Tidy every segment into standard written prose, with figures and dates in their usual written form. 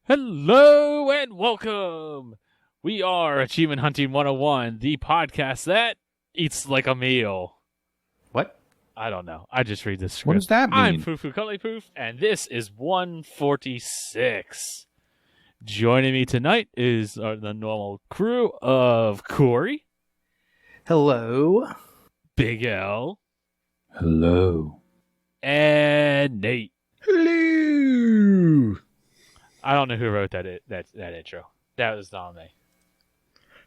Hello and welcome! We are Achievement Hunting 101, the podcast that eats like a meal. What? I don't know. I just read the script. What does that mean? I'm FuFuCuddilyPoof, and this is 146. Joining me tonight is the normal crew of Corey. Hello. Big L. Hello. And Nate. Hello. I don't know who wrote that intro. That was not me.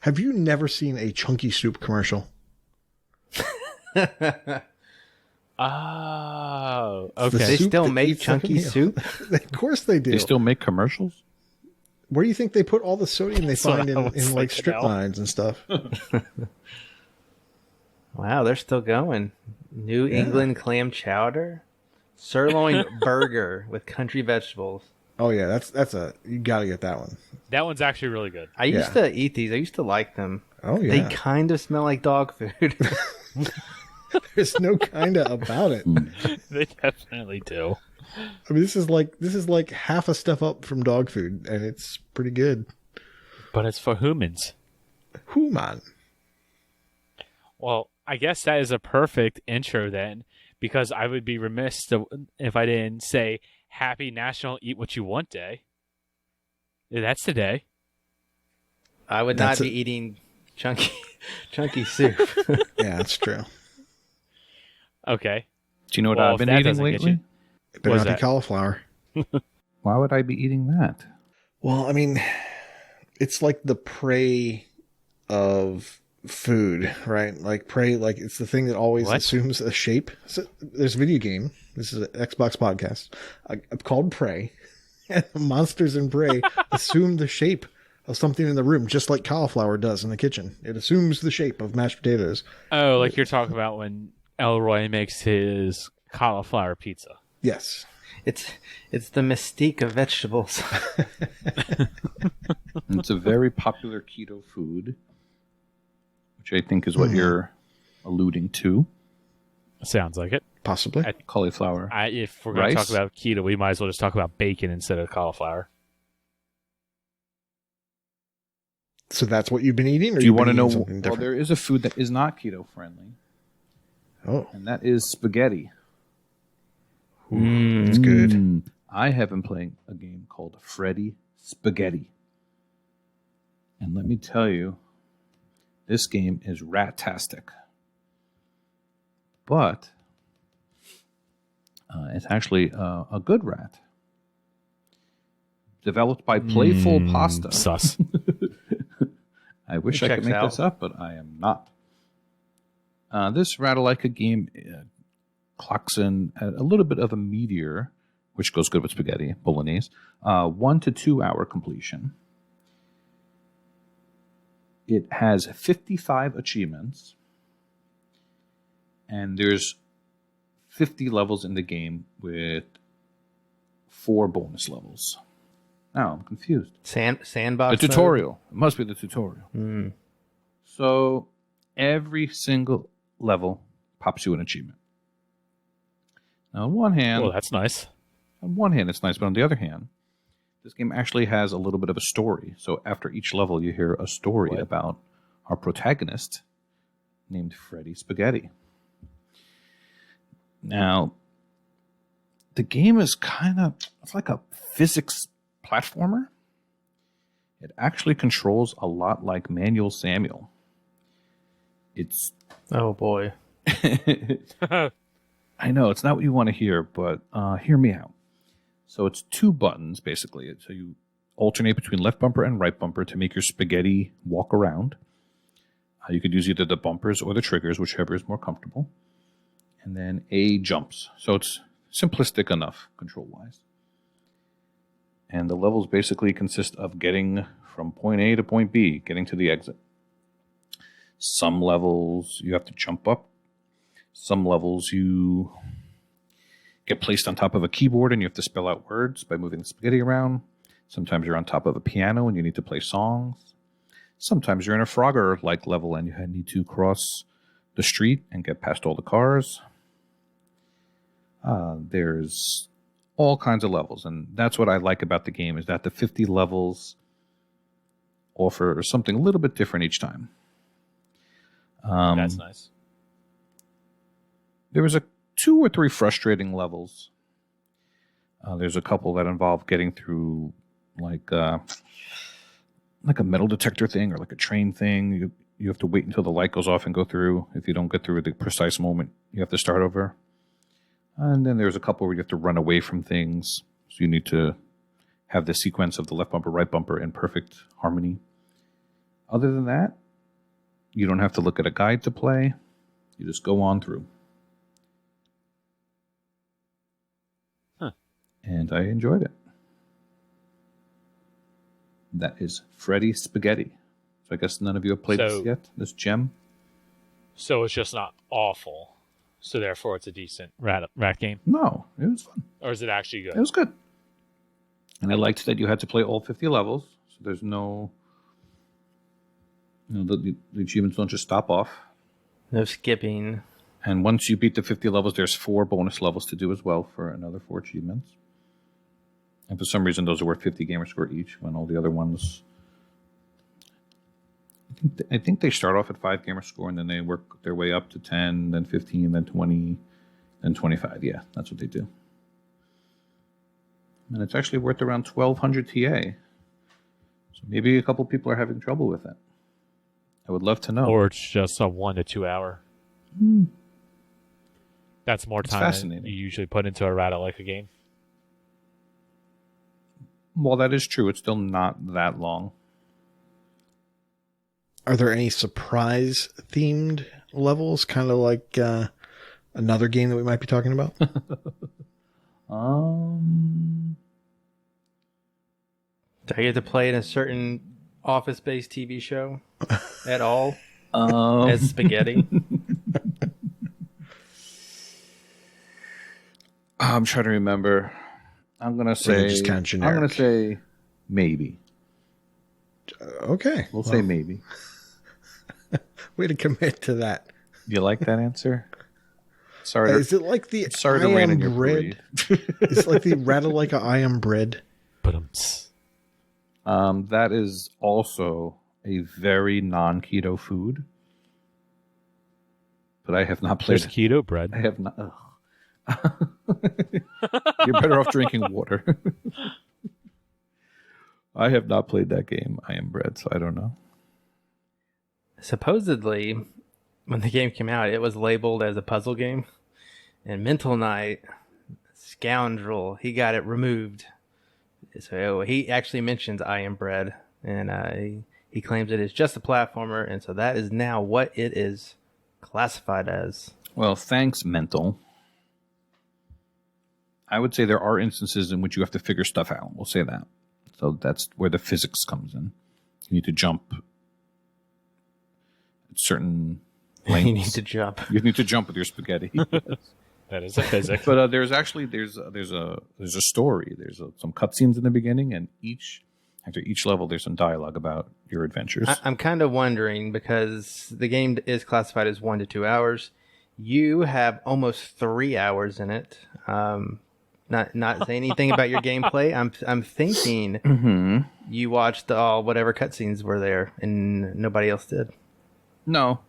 Have you never seen a Chunky Soup commercial? Oh, It's okay. the They soup still that make eats like a chunky meal. soup? Of course they do. They still make commercials? Where do you think they put all the sodium they That's what find I was in like thinking, strip Al. lines and stuff? Wow, they're still going. New England clam chowder, sirloin burger with country vegetables. Oh yeah, that's you gotta get that one. That one's actually really good. I used to eat these. I used to like them. Oh They yeah. kind of smell like dog food. There's no kinda about it. They definitely do. I mean, this is like half a step up from dog food, and it's pretty good. But it's for humans. Human. Well, I guess that is a perfect intro then, because I would be remiss if I didn't say Happy National Eat What You Want Day. Yeah, that's today. I would That's not be eating chunky soup. Yeah, that's true. Okay. Do you know what Well, I've if been that eating doesn't get lately? you- It better What's not that? be cauliflower. Why would I be eating that? Well, I mean, it's like the prey of food, right? Like prey, like it's the thing that always What? assumes a shape. So there's a video game. This is an Xbox podcast called Prey, and the monsters in Prey assume the shape of something in the room, just like cauliflower does in the kitchen. It assumes the shape of mashed potatoes. Oh, like you're talking about when Elroy makes his cauliflower pizza. Yes. It's the mystique of vegetables. It's a very popular keto food, which I think is what you're alluding to. Sounds like it. Possibly. Cauliflower. If we're going to Rice? talk about keto, we might as well just talk about bacon instead of cauliflower. So that's what you've been eating? Or Do you you've want to been know? eating something Well, different? there is a food that is not keto friendly, Oh, and that is spaghetti. it's good. I have been playing a game called Freddy Spaghetti. And let me tell you, this game is rat-tastic. But it's actually a good rat. Developed by Playful Pasta. Sus. I wish I could Checks make out. this up, but I am not. This Ratalaika game clocks in at a little bit of a meteor, which goes good with spaghetti, bolognese. 1 to 2 hour completion. It has 55 achievements, and there's 50 levels in the game with 4 bonus levels. Now I'm confused. Sandbox. The tutorial. It must be the tutorial. mode? So every single level pops you an achievement. Now, on one hand, Well, that's nice. it's nice, but on the other hand, this game actually has a little bit of a story. So after each level, you hear a story What? about our protagonist named Freddy Spaghetti. Now, the game is it's like a physics platformer. It actually controls a lot like Manual Samuel. It's Oh boy. I know, it's not what you want to hear, but hear me out. So it's 2 buttons, basically. So you alternate between left bumper and right bumper to make your spaghetti walk around. You could use either the bumpers or the triggers, whichever is more comfortable. And then A jumps. So it's simplistic enough, control-wise. And the levels basically consist of getting from point A to point B, getting to the exit. Some levels you have to jump up. Some levels you get placed on top of a keyboard and you have to spell out words by moving the spaghetti around. Sometimes you're on top of a piano and you need to play songs. Sometimes you're in a Frogger-like level and you need to cross the street and get past all the cars. There's all kinds of levels, and that's what I like about the game, is that the 50 levels offer something a little bit different each time. That's nice. There was 2 or 3 frustrating levels. There's a couple that involve getting through like a metal detector thing or like a train thing. You have to wait until the light goes off and go through. If you don't get through at the precise moment, you have to start over. And then there's a couple where you have to run away from things. So you need to have the sequence of the left bumper, right bumper in perfect harmony. Other than that, you don't have to look at a guide to play. You just go on through. Huh. And I enjoyed it. That is Freddy Spaghetti. So I guess none of you have played this yet, this gem? So it's just not awful. So therefore it's a decent rat game? No, it was fun. Or is it actually good? It was good. And I liked that you had to play all 50 levels. So there's no... the achievements don't just stop off. No skipping. And once you beat the 50 levels, there's 4 bonus levels to do as well for another 4 achievements. And for some reason, those are worth 50 gamer score each, when all the other ones... I think they start off at 5 gamer score, and then they work their way up to 10, then 15, then 20, then 25. Yeah, that's what they do. And it's actually worth around 1,200 TA. So maybe a couple people are having trouble with it. I would love to know. Or it's just a 1 to 2 hour. That's more time than you usually put into a rat like a game. Well, that is true. It's still not that long. Are there any surprise-themed levels, kind of like another game that we might be talking about? Do I get to play in a certain Office-based TV show at all? As Spaghetti? I'm trying to remember. I'm gonna say just kind of generic. I'm gonna say maybe. Okay, We'll say maybe. Way to commit to that. You like that answer? Sorry. Is it like the sorry to I rain am in your bread? parade. Is it like the rattle like a I am bread? That is also a very non-keto food, but I have not played. There's keto bread. I have not. You're better off drinking water. I have not played that game. I am bread, so I don't know. Supposedly, when the game came out, it was labeled as a puzzle game. And Mental Knight, scoundrel, he got it removed. So he actually mentions I am bread, and he claims it is just a platformer, and so that is now what it is classified as. Well, thanks, Mental. I would say there are instances in which you have to figure stuff out. We'll say that. So that's where the physics comes in. You need to jump at certain lengths. You need to jump. You need to jump with your spaghetti. That is a physics. But there's a story. There's some cutscenes in the beginning, and after each level, there's some dialogue about your adventures. I'm kind of wondering, because the game is classified as 1 to 2 hours. You have almost 3 hours in it. Not say anything about your gameplay. I'm thinking you watched whatever cutscenes were there, and nobody else did. No.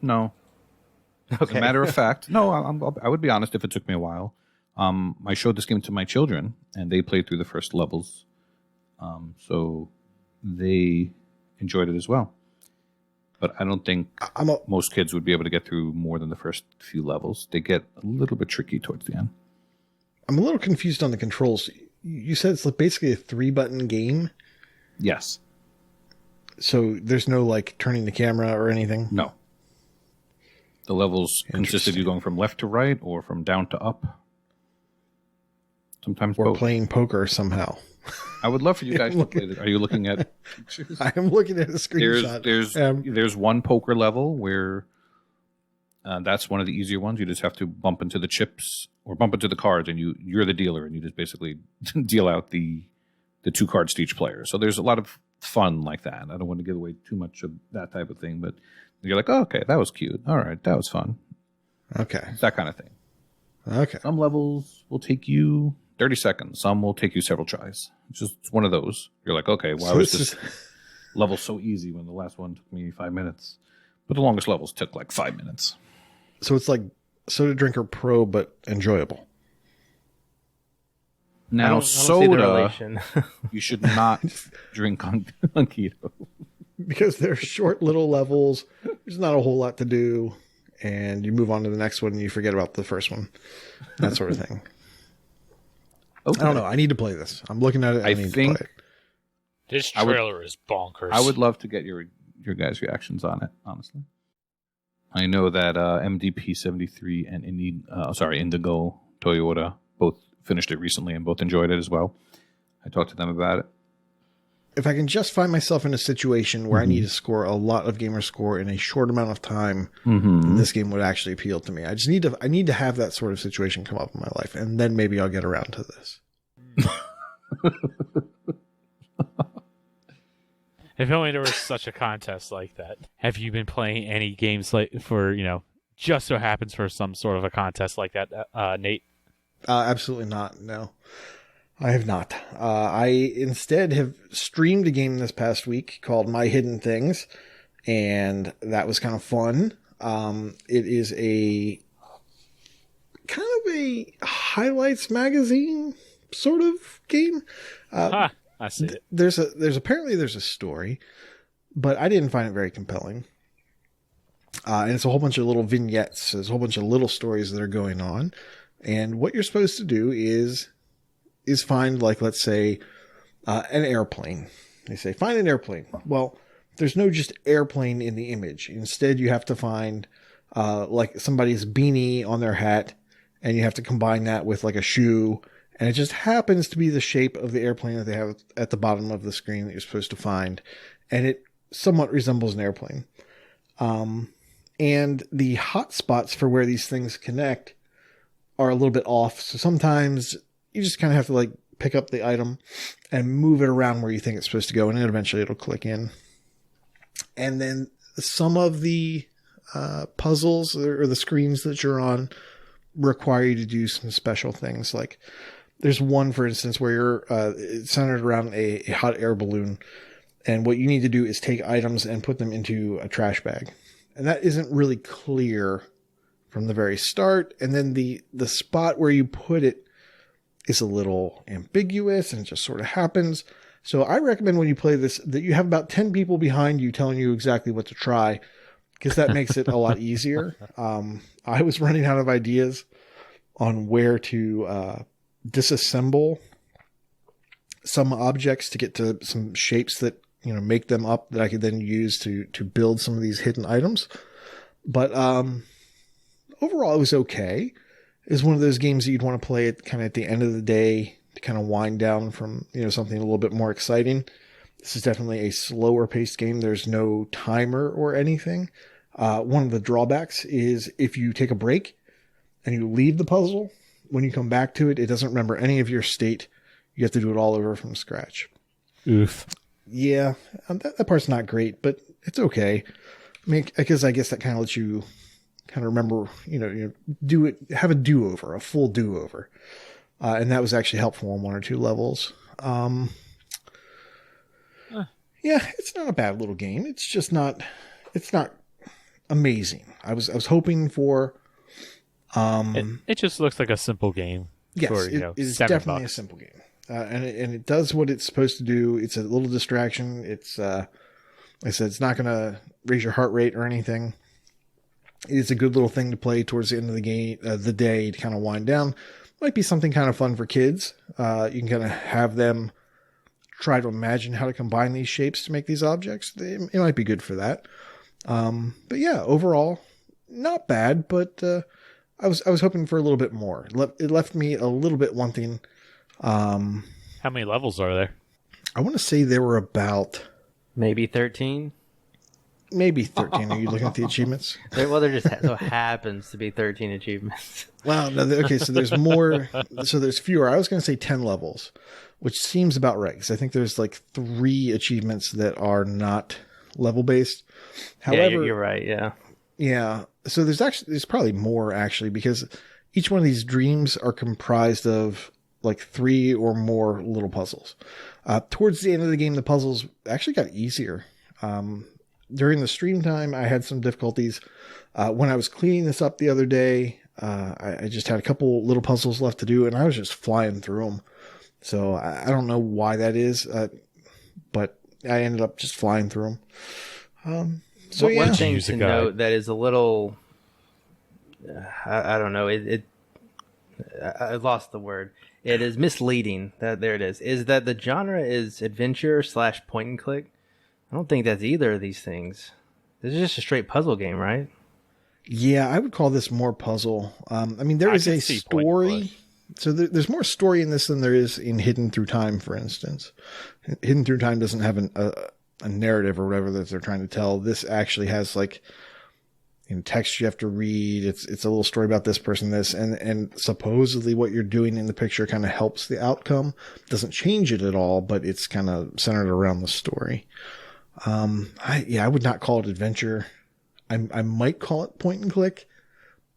Okay. As a matter of fact, no. I would be honest. If it took me a while, I showed this game to my children, and they played through the first levels, so they enjoyed it as well. But I don't think most kids would be able to get through more than the first few levels. They get a little bit tricky towards the end. I'm a little confused on the controls. You said it's basically a 3-button game? Yes. So there's no like turning the camera or anything? No. The levels consist of you going from left to right or from down to up. Sometimes or both. Playing poker somehow. I would love for you guys to play it. Are you looking at pictures? I am looking at a screenshot. There's one poker level where that's one of the easier ones. You just have to bump into the chips or bump into the cards, and you're the dealer, and you just basically deal out the 2 cards to each player. So there's a lot of fun like that. I don't want to give away too much of that type of thing, but you're like, oh, okay, that was cute. All right, that was fun. Okay. That kind of thing. Okay. Some levels will take you 30 seconds. Some will take you several tries. It's just one of those. You're like, okay, why So was it's this level so easy when the last one took me 5 minutes? But the longest levels took like 5 minutes. So it's like Soda Drinker Pro, but enjoyable. Now, I don't see the soda, relation. you should not drink on keto. Because they're short little levels. There's not a whole lot to do. And you move on to the next one and you forget about the first one. That sort of thing. Okay. I don't know. I need to play this. I'm looking at it. I need to play it. This trailer is bonkers. I would love to get your guys' reactions on it, honestly. I know that MDP73 and Indigo Toyota both finished it recently and both enjoyed it as well. I talked to them about it. If I can just find myself in a situation where I need to score a lot of gamer score in a short amount of time, then this game would actually appeal to me. I need to have that sort of situation come up in my life, and then maybe I'll get around to this. If only there was such a contest like that. Have you been playing any games like for, just so happens for some sort of a contest like that, Nate? Absolutely not. No, I have not. I instead have streamed a game this past week called My Hidden Things, and that was kind of fun. It is a kind of a highlights magazine sort of game. I see it. There's apparently a story, but I didn't find it very compelling. And it's a whole bunch of little vignettes. There's a whole bunch of little stories that are going on. And what you're supposed to do is find, like, let's say, an airplane. They say, find an airplane. Well, there's no just airplane in the image. Instead, you have to find, like, somebody's beanie on their hat, and you have to combine that with, like, a shoe. And it just happens to be the shape of the airplane that they have at the bottom of the screen that you're supposed to find. And it somewhat resembles an airplane. And the hot spots for where these things connect are a little bit off. So sometimes you just kind of have to, like, pick up the item and move it around where you think it's supposed to go. And then eventually it'll click in. And then some of the puzzles or the screens that you're on require you to do some special things. Like, there's one, for instance, where you're it's centered around a hot air balloon. And what you need to do is take items and put them into a trash bag. And that isn't really clear from the very start. And then the spot where you put it is a little ambiguous and it just sort of happens. So I recommend when you play this that you have about 10 people behind you telling you exactly what to try, because that makes it a lot easier. I was running out of ideas on where to disassemble some objects to get to some shapes that, make them up that I could then use to build some of these hidden items. But overall, it was okay. It's one of those games that you'd want to play at kind of at the end of the day to kind of wind down from, something a little bit more exciting. This is definitely a slower paced game. There's no timer or anything. One of the drawbacks is if you take a break and you leave the puzzle, when you come back to it, it doesn't remember any of your state. You have to do it all over from scratch. Oof. Yeah, that part's not great, but it's okay. I mean, because I guess that kind of lets you kind of remember, do it, have a do-over, a full do-over. And that was actually helpful on one or two levels. Yeah, it's not a bad little game. It's just not amazing. I was hoping for, it just looks like a simple game. Yes, for, it is $7. definitely a simple game. And it does what it's supposed to do. It's a little distraction. It's, like I said, it's not going to raise your heart rate or anything. It's a good little thing to play towards the end of the game, the day, to kind of wind down. Might be something kind of fun for kids. You can kind of have them try to imagine how to combine these shapes to make these objects. It might be good for that. But yeah, overall, not bad, but, I was hoping for a little bit more. It left me a little bit wanting. How many levels are there? I want to say there were about Maybe 13? maybe 13. Are you looking at the achievements? There just so happens to be 13 achievements. Well, no, okay, so there's more. So there's fewer. I was going to say 10 levels, which seems about right, because I think there's like 3 achievements that are not level based. However, Yeah, you're right, yeah. yeah. So there's probably more, actually, because each one of these dreams are comprised of like 3 or more little puzzles. Towards the end of the game, the puzzles actually got easier. During the stream time, I had some difficulties. When I was cleaning this up the other day, I just had a couple little puzzles left to do, and I was just flying through them. So I don't know why that is, but I ended up just flying through them. One thing to note that is a little, I don't know, I lost the word. It is misleading. There it is that the genre is adventure / point and click. I don't think that's either of these things. This is just a straight puzzle game, right? Yeah, I would call this more puzzle. I mean, there is a story. So there's more story in this than there is in Hidden Through Time, for instance. Hidden Through Time doesn't have a narrative or whatever that they're trying to tell. This actually has like in text you have to read. It's a little story about this person, this, and supposedly what you're doing in the picture kind of helps the outcome. Doesn't change it at all, but it's kind of centered around the story. I would not call it adventure. I might call it point and click,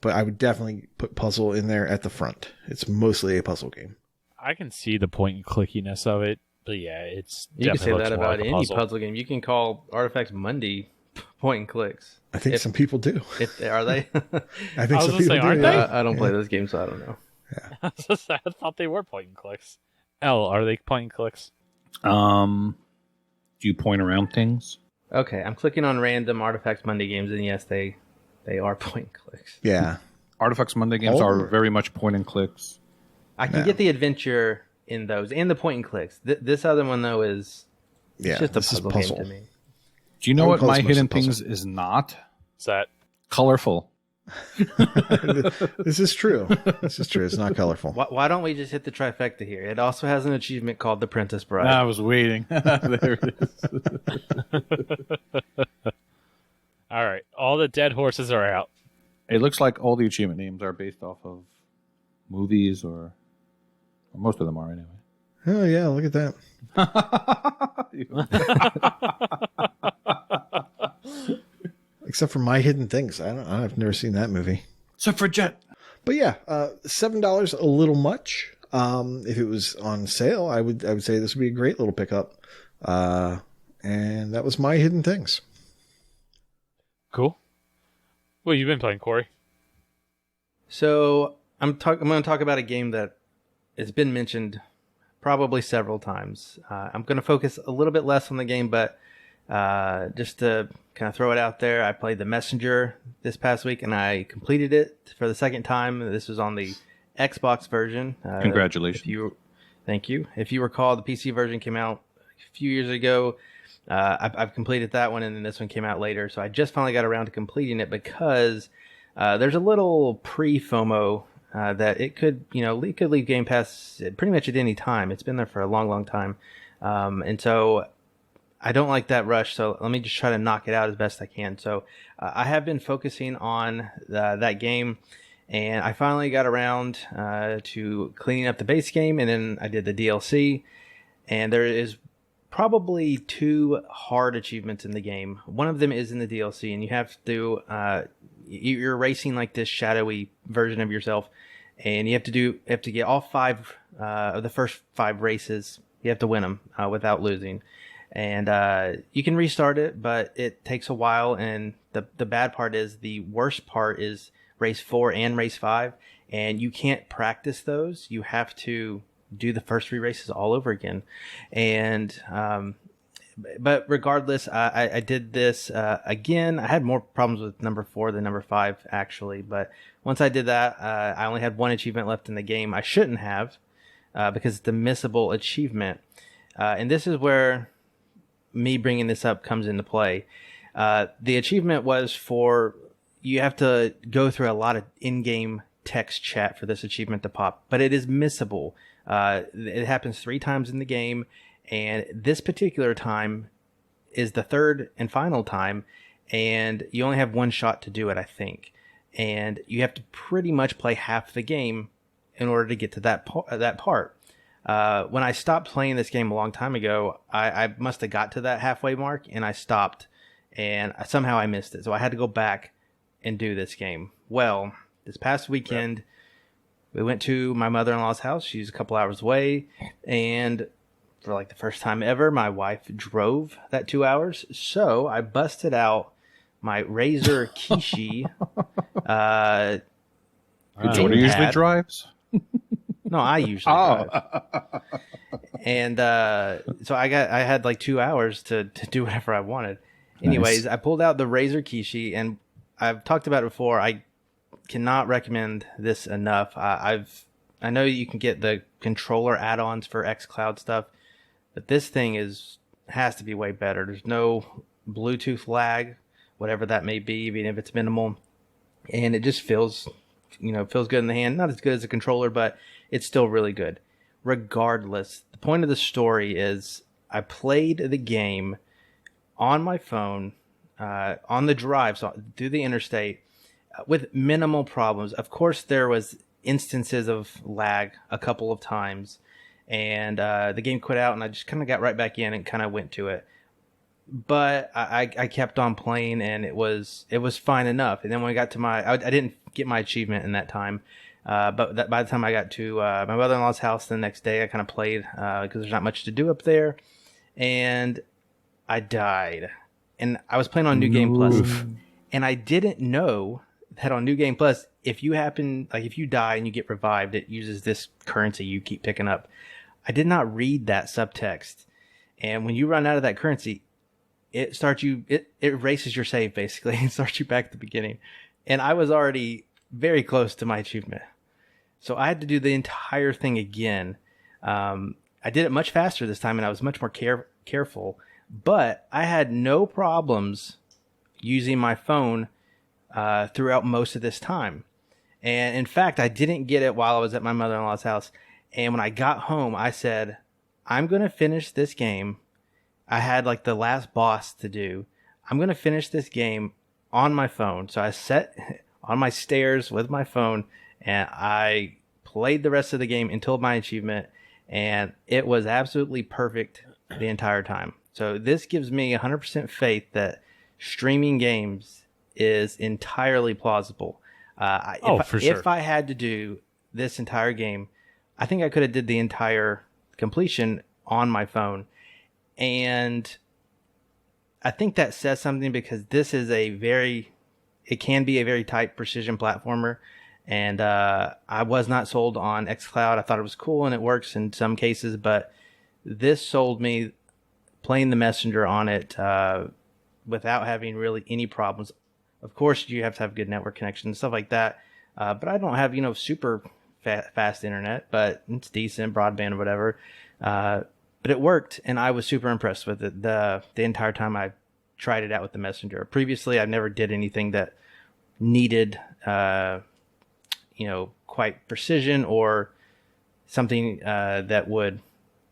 but I would definitely put puzzle in there at the front. It's mostly a puzzle game. I can see the point and clickiness of it, but yeah, it's you can say that about any puzzle game. You can call Artifacts Monday point and clicks. I think some people do. Are they? I think some people do. I don't play those games, so I don't know. Yeah. I thought they were point and clicks. Are they point and clicks? Do you point around things? Okay, I'm clicking on random Artifacts Monday games, and yes, they are point and clicks. Yeah. Artifacts Monday games are very much point and clicks. I can get the adventure in those, and the point and clicks. This other one, though, is just a puzzle game to me. Do you know what My Hidden Things is not? What's that? Colorful. This is true. It's not colorful. Why don't we just hit the trifecta here? It also has an achievement called The Princess Bride. I was waiting. There it is. All right. All the dead horses are out. It looks like all the achievement names are based off of movies, or most of them are anyway. Oh, yeah. Look at that. Except for My Hidden Things. I've never seen that movie. Suffragette. But yeah, $7 a little much. If it was on sale, I would say this would be a great little pickup. And that was My Hidden Things. Cool. Well, you've been playing, Corey. So I'm going to talk about a game that has been mentioned probably several times. I'm going to focus a little bit less on the game, but just to kind of throw it out there, I played The Messenger this past week, and I completed it for the second time. This was on the Xbox version. Congratulations. Thank you. If you recall, the PC version came out a few years ago. I've completed that one, and then this one came out later. So I just finally got around to completing it because there's a little pre-FOMO that it could leave Game Pass pretty much at any time. It's been there for a long, long time. And so I don't like that rush. So let me just try to knock it out as best I can. So I have been focusing on that game, and I finally got around to cleaning up the base game, and then I did the DLC. And there is probably 2 hard achievements in the game. One of them is in the DLC, and you have to you're racing like this shadowy version of yourself, and you have to get all 5 of the first 5 races. You have to win them without losing, and you can restart it, but it takes a while. And the bad part is, the worst part is race 4 and race 5, and you can't practice those. You have to do the first 3 races all over again. And but regardless, I did this again. I had more problems with number 4 than number 5, actually, but once I did that, I only had 1 achievement left in the game. I shouldn't have, because it's a missable achievement, and this is where me bringing this up comes into play. The achievement was for, you have to go through a lot of in-game text chat for this achievement to pop, but it is missable. It happens 3 times in the game, and this particular time is the 3rd and final time, and you only have 1 shot to do it, I think. And you have to pretty much play half the game in order to get to that part. When I stopped playing this game a long time ago, I must have got to that halfway mark, and I stopped, and somehow I missed it. So I had to go back and do this game. Well, this past weekend, we went to my mother-in-law's house. She's a couple hours away. And for like the first time ever, my wife drove that 2 hours. So I busted out my Razer Kishi. Jordan usually drives? No, I usually drive. And so I had like 2 hours to do whatever I wanted. Anyways, I pulled out the Razer Kishi, and I've talked about it before. I cannot recommend this enough. I know you can get the controller add-ons for XCloud stuff, but this thing has to be way better. There's no Bluetooth lag, whatever that may be, even if it's minimal, and it just feels good in the hand. Not as good as a controller, but it's still really good. Regardless, the point of the story is I played the game on my phone, on the drive, so through the interstate, with minimal problems. Of course, there was instances of lag a couple of times, and the game quit out, and I just kind of got right back in and kind of went to it. But I kept on playing, and it was fine enough. And then when I got to I didn't get my achievement in that time. But by the time I got to my mother-in-law's house the next day, I kind of played because there's not much to do up there, and I died. And I was playing on New Game Plus, and I didn't know that on New Game Plus, if you die and you get revived, it uses this currency you keep picking up. I did not read that subtext, and when you run out of that currency, it erases your save basically and starts you back at the beginning. And I was already very close to my achievement. So I had to do the entire thing again. I did it much faster this time, and I was much more careful. But I had no problems using my phone throughout most of this time. And in fact, I didn't get it while I was at my mother-in-law's house. And when I got home, I said, I'm going to finish this game. I had like the last boss to do. I'm going to finish this game on my phone. So I sat on my stairs with my phone, and I played the rest of the game until my achievement, and it was absolutely perfect the entire time. So this gives me 100% faith that streaming games is entirely plausible. For sure. If I had to do this entire game, I think I could have did the entire completion on my phone. And I think that says something, because this is it can be a very tight precision platformer. And I was not sold on XCloud. I thought it was cool and it works in some cases, but this sold me playing the Messenger on it without having really any problems. Of course, you have to have good network connection and stuff like that. But I don't have, super fast internet, but it's decent, broadband or whatever. But it worked, and I was super impressed with it the entire time I tried it out with the Messenger. Previously, I never did anything that needed, quite precision or something that would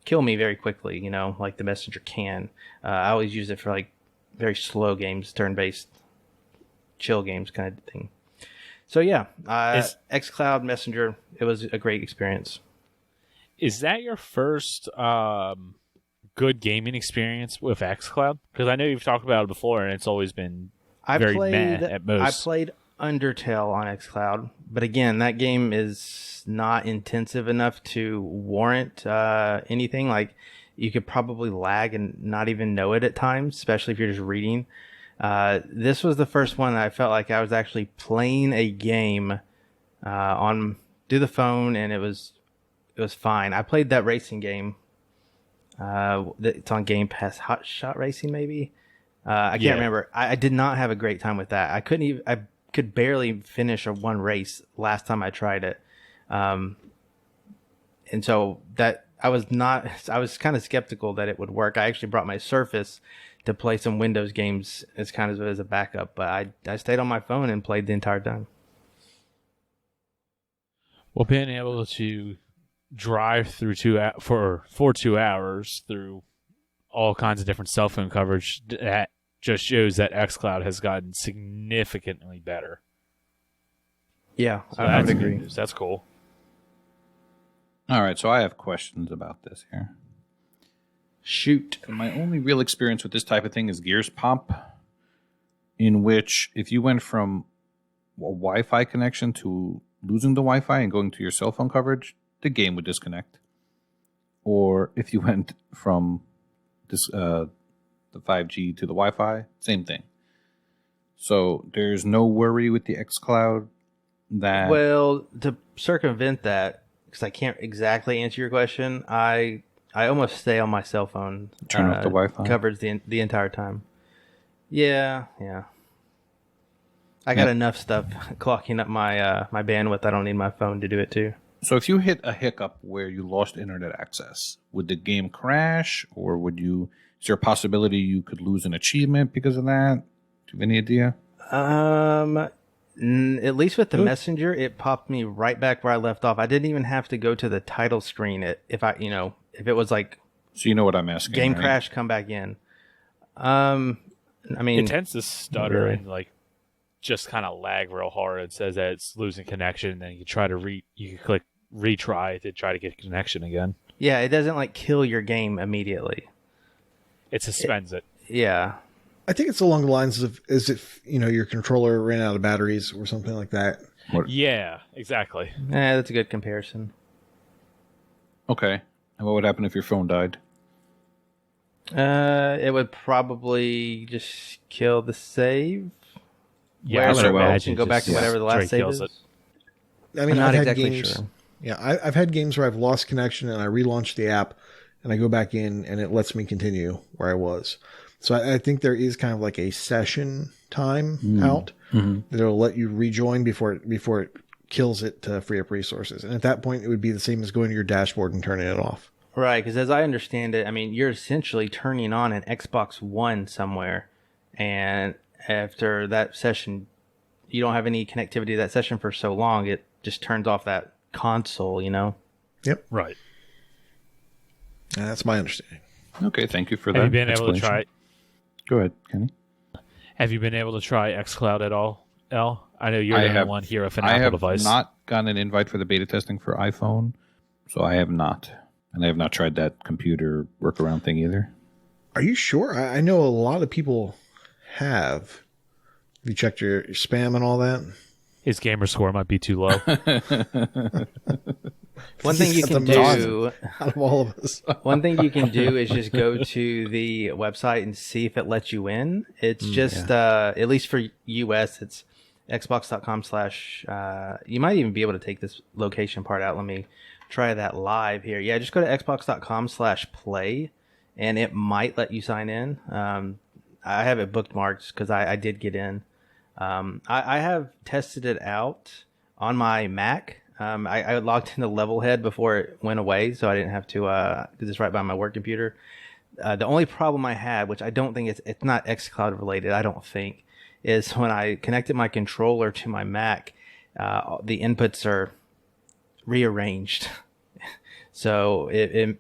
kill me very quickly, like the Messenger can. I always use it for like very slow games, turn-based chill games kind of thing. So yeah, XCloud Messenger, it was a great experience. Is that your first good gaming experience with XCloud? Because I know you've talked about it before, and it's always been very meh at most. I played Undertale on XCloud, but again, that game is not intensive enough to warrant anything. Like, you could probably lag and not even know it at times, especially if you're just reading. This was the first one that I felt like I was actually playing a game through the phone, and it was fine. I played that racing game. It's on Game Pass, Hot Shot Racing, maybe. I can't remember. I did not have a great time with that. I could barely finish one race last time I tried it. And so that I was kind of skeptical that it would work. I actually brought my Surface to play some Windows games as a backup, but I stayed on my phone and played the entire time. Well, being able to drive through 2 hours through all kinds of different cell phone coverage, that just shows that XCloud has gotten significantly better. Yeah, so I would agree. That's cool. All right, so I have questions about this here. Shoot. My only real experience with this type of thing is Gears Pop, in which if you went from a Wi-Fi connection to losing the Wi-Fi and going to your cell phone coverage, the game would disconnect. Or if you went from this the 5G to the Wi-Fi, same thing. So there's no worry with the XCloud that... Well, to circumvent that, because I can't exactly answer your question, I almost stay on my cell phone. Turn off the Wi-Fi? Coverage the entire time. Yeah. I got enough stuff clocking up my my bandwidth. I don't need my phone to do it too. So if you hit a hiccup where you lost internet access, would the game crash, or is there a possibility you could lose an achievement because of that? Do you have any idea? At least with the messenger, it popped me right back where I left off. I didn't even have to go to the title screen. If it was like, so you know what I'm asking. Game right? crash, come back in. I mean, it tends to stutter and like just kind of lag real hard. It says that it's losing connection, and then you try to you can click retry to try to get connection again. Yeah, it doesn't like kill your game immediately. It suspends it. Yeah. I think it's along the lines of as if, your controller ran out of batteries or something like that. Yeah, exactly. That's a good comparison. Okay. And what would happen if your phone died? It would probably just kill the save. Yeah, I would imagine. Go back to whatever the last save is. I mean, I'm not I've had exactly games. sure. Yeah, I've had games where I've lost connection and I relaunch the app and I go back in and it lets me continue where I was. So I think there is kind of like a session time out that'll let you rejoin before it kills it to free up resources. And at that point, it would be the same as going to your dashboard and turning it off. Right, because as I understand it, I mean, you're essentially turning on an Xbox One somewhere, and after that session, you don't have any connectivity to that session for so long, it just turns off that console, Yep. Right. And that's my understanding. Okay, thank you for that. Have you been able to try it? Go ahead, Kenny. Have you been able to try XCloud at all, El? I know you're the only one here with an Apple device. I have not gotten an invite for the beta testing for iPhone, so I have not. And I have not tried that computer workaround thing either. Are you sure? I know a lot of people have. Have you checked your spam and all that? His gamer score might be too low. One thing you can do out of all of us. One thing you can do is just go to the website and see if it lets you in. It's just at least for US, it's xbox.com/ you might even be able to take this location part out. Let me try that live here. Yeah, just go to xbox.com/play and it might let you sign in. I have it bookmarked because I did get in. I have tested it out on my Mac. I logged into Levelhead before it went away, so I didn't have to, because it's right by my work computer. The only problem I had, which I don't think it's not XCloud related, I don't think, is when I connected my controller to my Mac, the inputs are rearranged. So I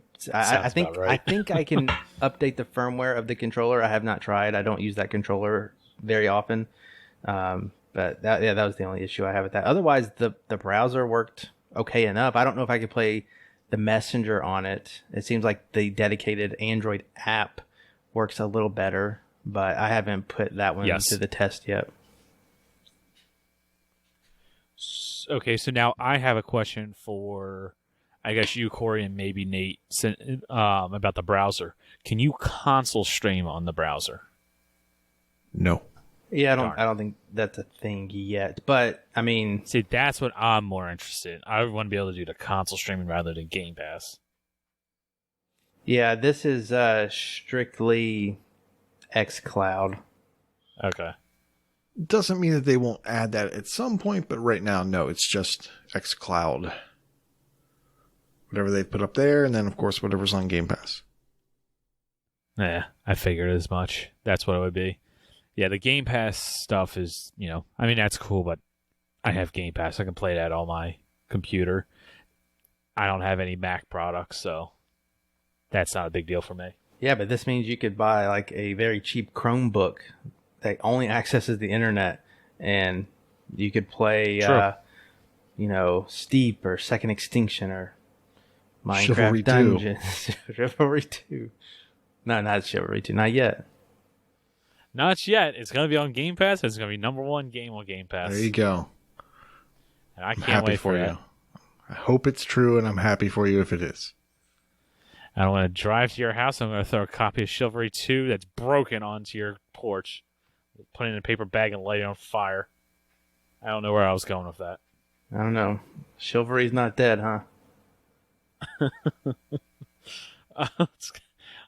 think right. I think I can update the firmware of the controller. I have not tried. I don't use that controller very often. But that was the only issue I have with that. Otherwise, the browser worked okay enough. I don't know if I could play the Messenger on it. It seems like the dedicated Android app works a little better, but I haven't put that one to the test yet. Okay, so now I have a question for, I guess, you, Corey, and maybe Nate, about the browser. Can you console stream on the browser? No. Yeah, I don't think that's a thing yet. But I mean, see, that's what I'm more interested in. I want to be able to do the console streaming rather than Game Pass. Yeah, this is strictly XCloud. Okay. Doesn't mean that they won't add that at some point, but right now, no, it's just XCloud. Whatever they put up there, and then of course whatever's on Game Pass. Yeah, I figured as much. That's what it would be. Yeah, the Game Pass stuff is, I mean, that's cool, but I have Game Pass. I can play that on my computer. I don't have any Mac products, so that's not a big deal for me. Yeah, but this means you could buy like a very cheap Chromebook that only accesses the internet, and you could play, Steep or Second Extinction or Minecraft Chivalry Dungeons. Chivalry 2. No, not Chivalry 2. Not yet. Not yet. It's going to be on Game Pass. It's going to be #1 game on Game Pass. There you go. And I I'm can't happy wait for that. you. I hope it's true, and I'm happy for you if it is. And I'm going to drive to your house. I'm going to throw a copy of Chivalry 2 that's broken onto your porch, put it in a paper bag, and light it on fire. I don't know where I was going with that. I don't know. Chivalry's not dead, huh?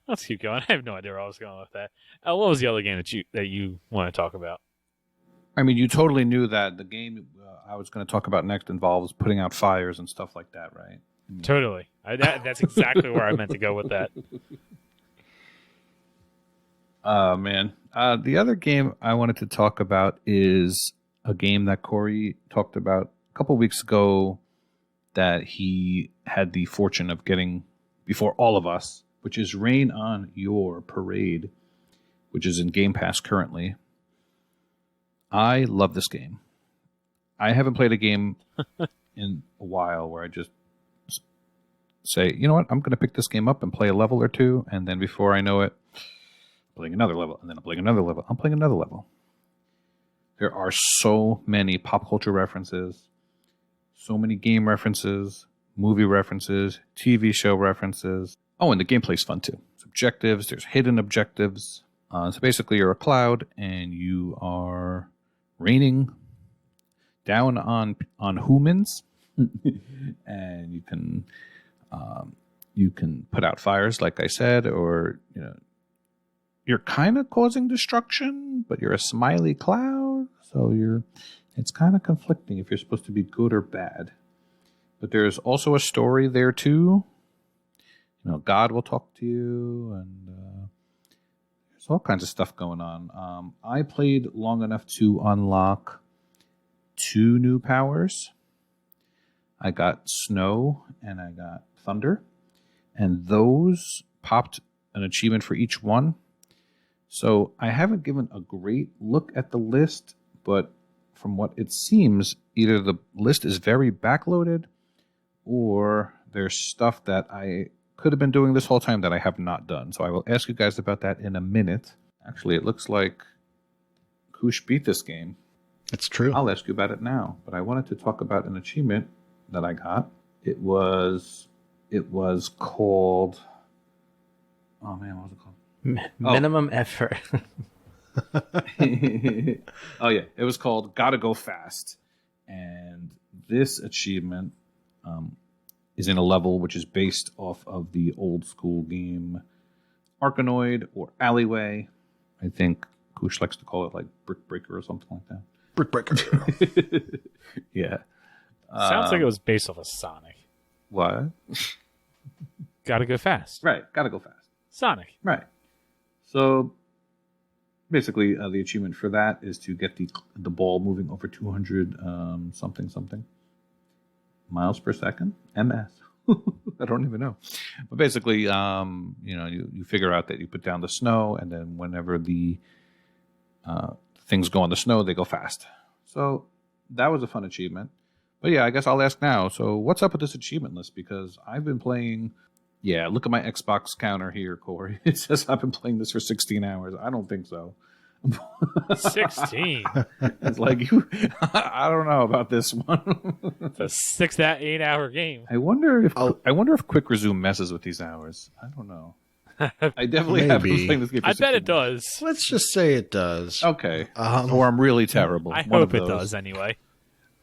Let's keep going. I have no idea where I was going with that. What was the other game that you want to talk about? I mean, you totally knew that the game I was going to talk about next involves putting out fires and stuff like that, right? Totally. That's exactly where I meant to go with that. Man. The other game I wanted to talk about is a game that Corey talked about a couple weeks ago that he had the fortune of getting before all of us, which is Rain on Your Parade, which is in Game Pass currently. I love this game. I haven't played a game in a while where I just say, you know what, I'm going to pick this game up and play a level or two, and then before I know it, I'm playing another level, and then I'm playing another level. I'm playing another level. There are so many pop culture references, so many game references, movie references, TV show references. Oh, and the gameplay's fun too. There's objectives, there's hidden objectives. So basically you're a cloud and you are raining down on humans, and you can put out fires, like I said, or you're kind of causing destruction, but you're a smiley cloud, so it's kind of conflicting if you're supposed to be good or bad. But there's also a story there too. God will talk to you, and there's all kinds of stuff going on. I played long enough to unlock 2 new powers. I got snow and I got thunder, and those popped an achievement for each one. So I haven't given a great look at the list, but from what it seems, either the list is very backloaded or there's stuff that I could have been doing this whole time that I have not done. So I will ask you guys about that in a minute. Actually, it looks like Koosh beat this game. It's true. I'll ask you about it now, but I wanted to talk about an achievement that I got. It was called, oh man, what was it called? Minimum effort. Oh yeah, it was called Gotta Go Fast, and this achievement is in a level which is based off of the old school game Arkanoid or Alleyway. I think Koosh likes to call it like Brick Breaker or something like that. Brick Breaker. Yeah. Sounds like it was based off of Sonic. What? Gotta go fast. Right, Gotta Go Fast. Sonic. Right. So basically, the achievement for that is to get the ball moving over 200 something miles per second. MS. I don't even know. But basically, you figure out that you put down the snow, and then whenever the things go on the snow, they go fast. So that was a fun achievement. But yeah, I guess I'll ask now. So what's up with this achievement list? Because I've been playing... Yeah, look at my Xbox counter here, Corey. It says I've been playing this for 16 hours. I don't think so. 16? It's like, I don't know about this one. It's a 6 to 8 hour game. I wonder if Quick Resume messes with these hours. I don't know. I definitely have been playing this game for I bet 16 it hours. does. Let's just say it does. Okay. Or I'm really terrible. I One hope of it those. does anyway.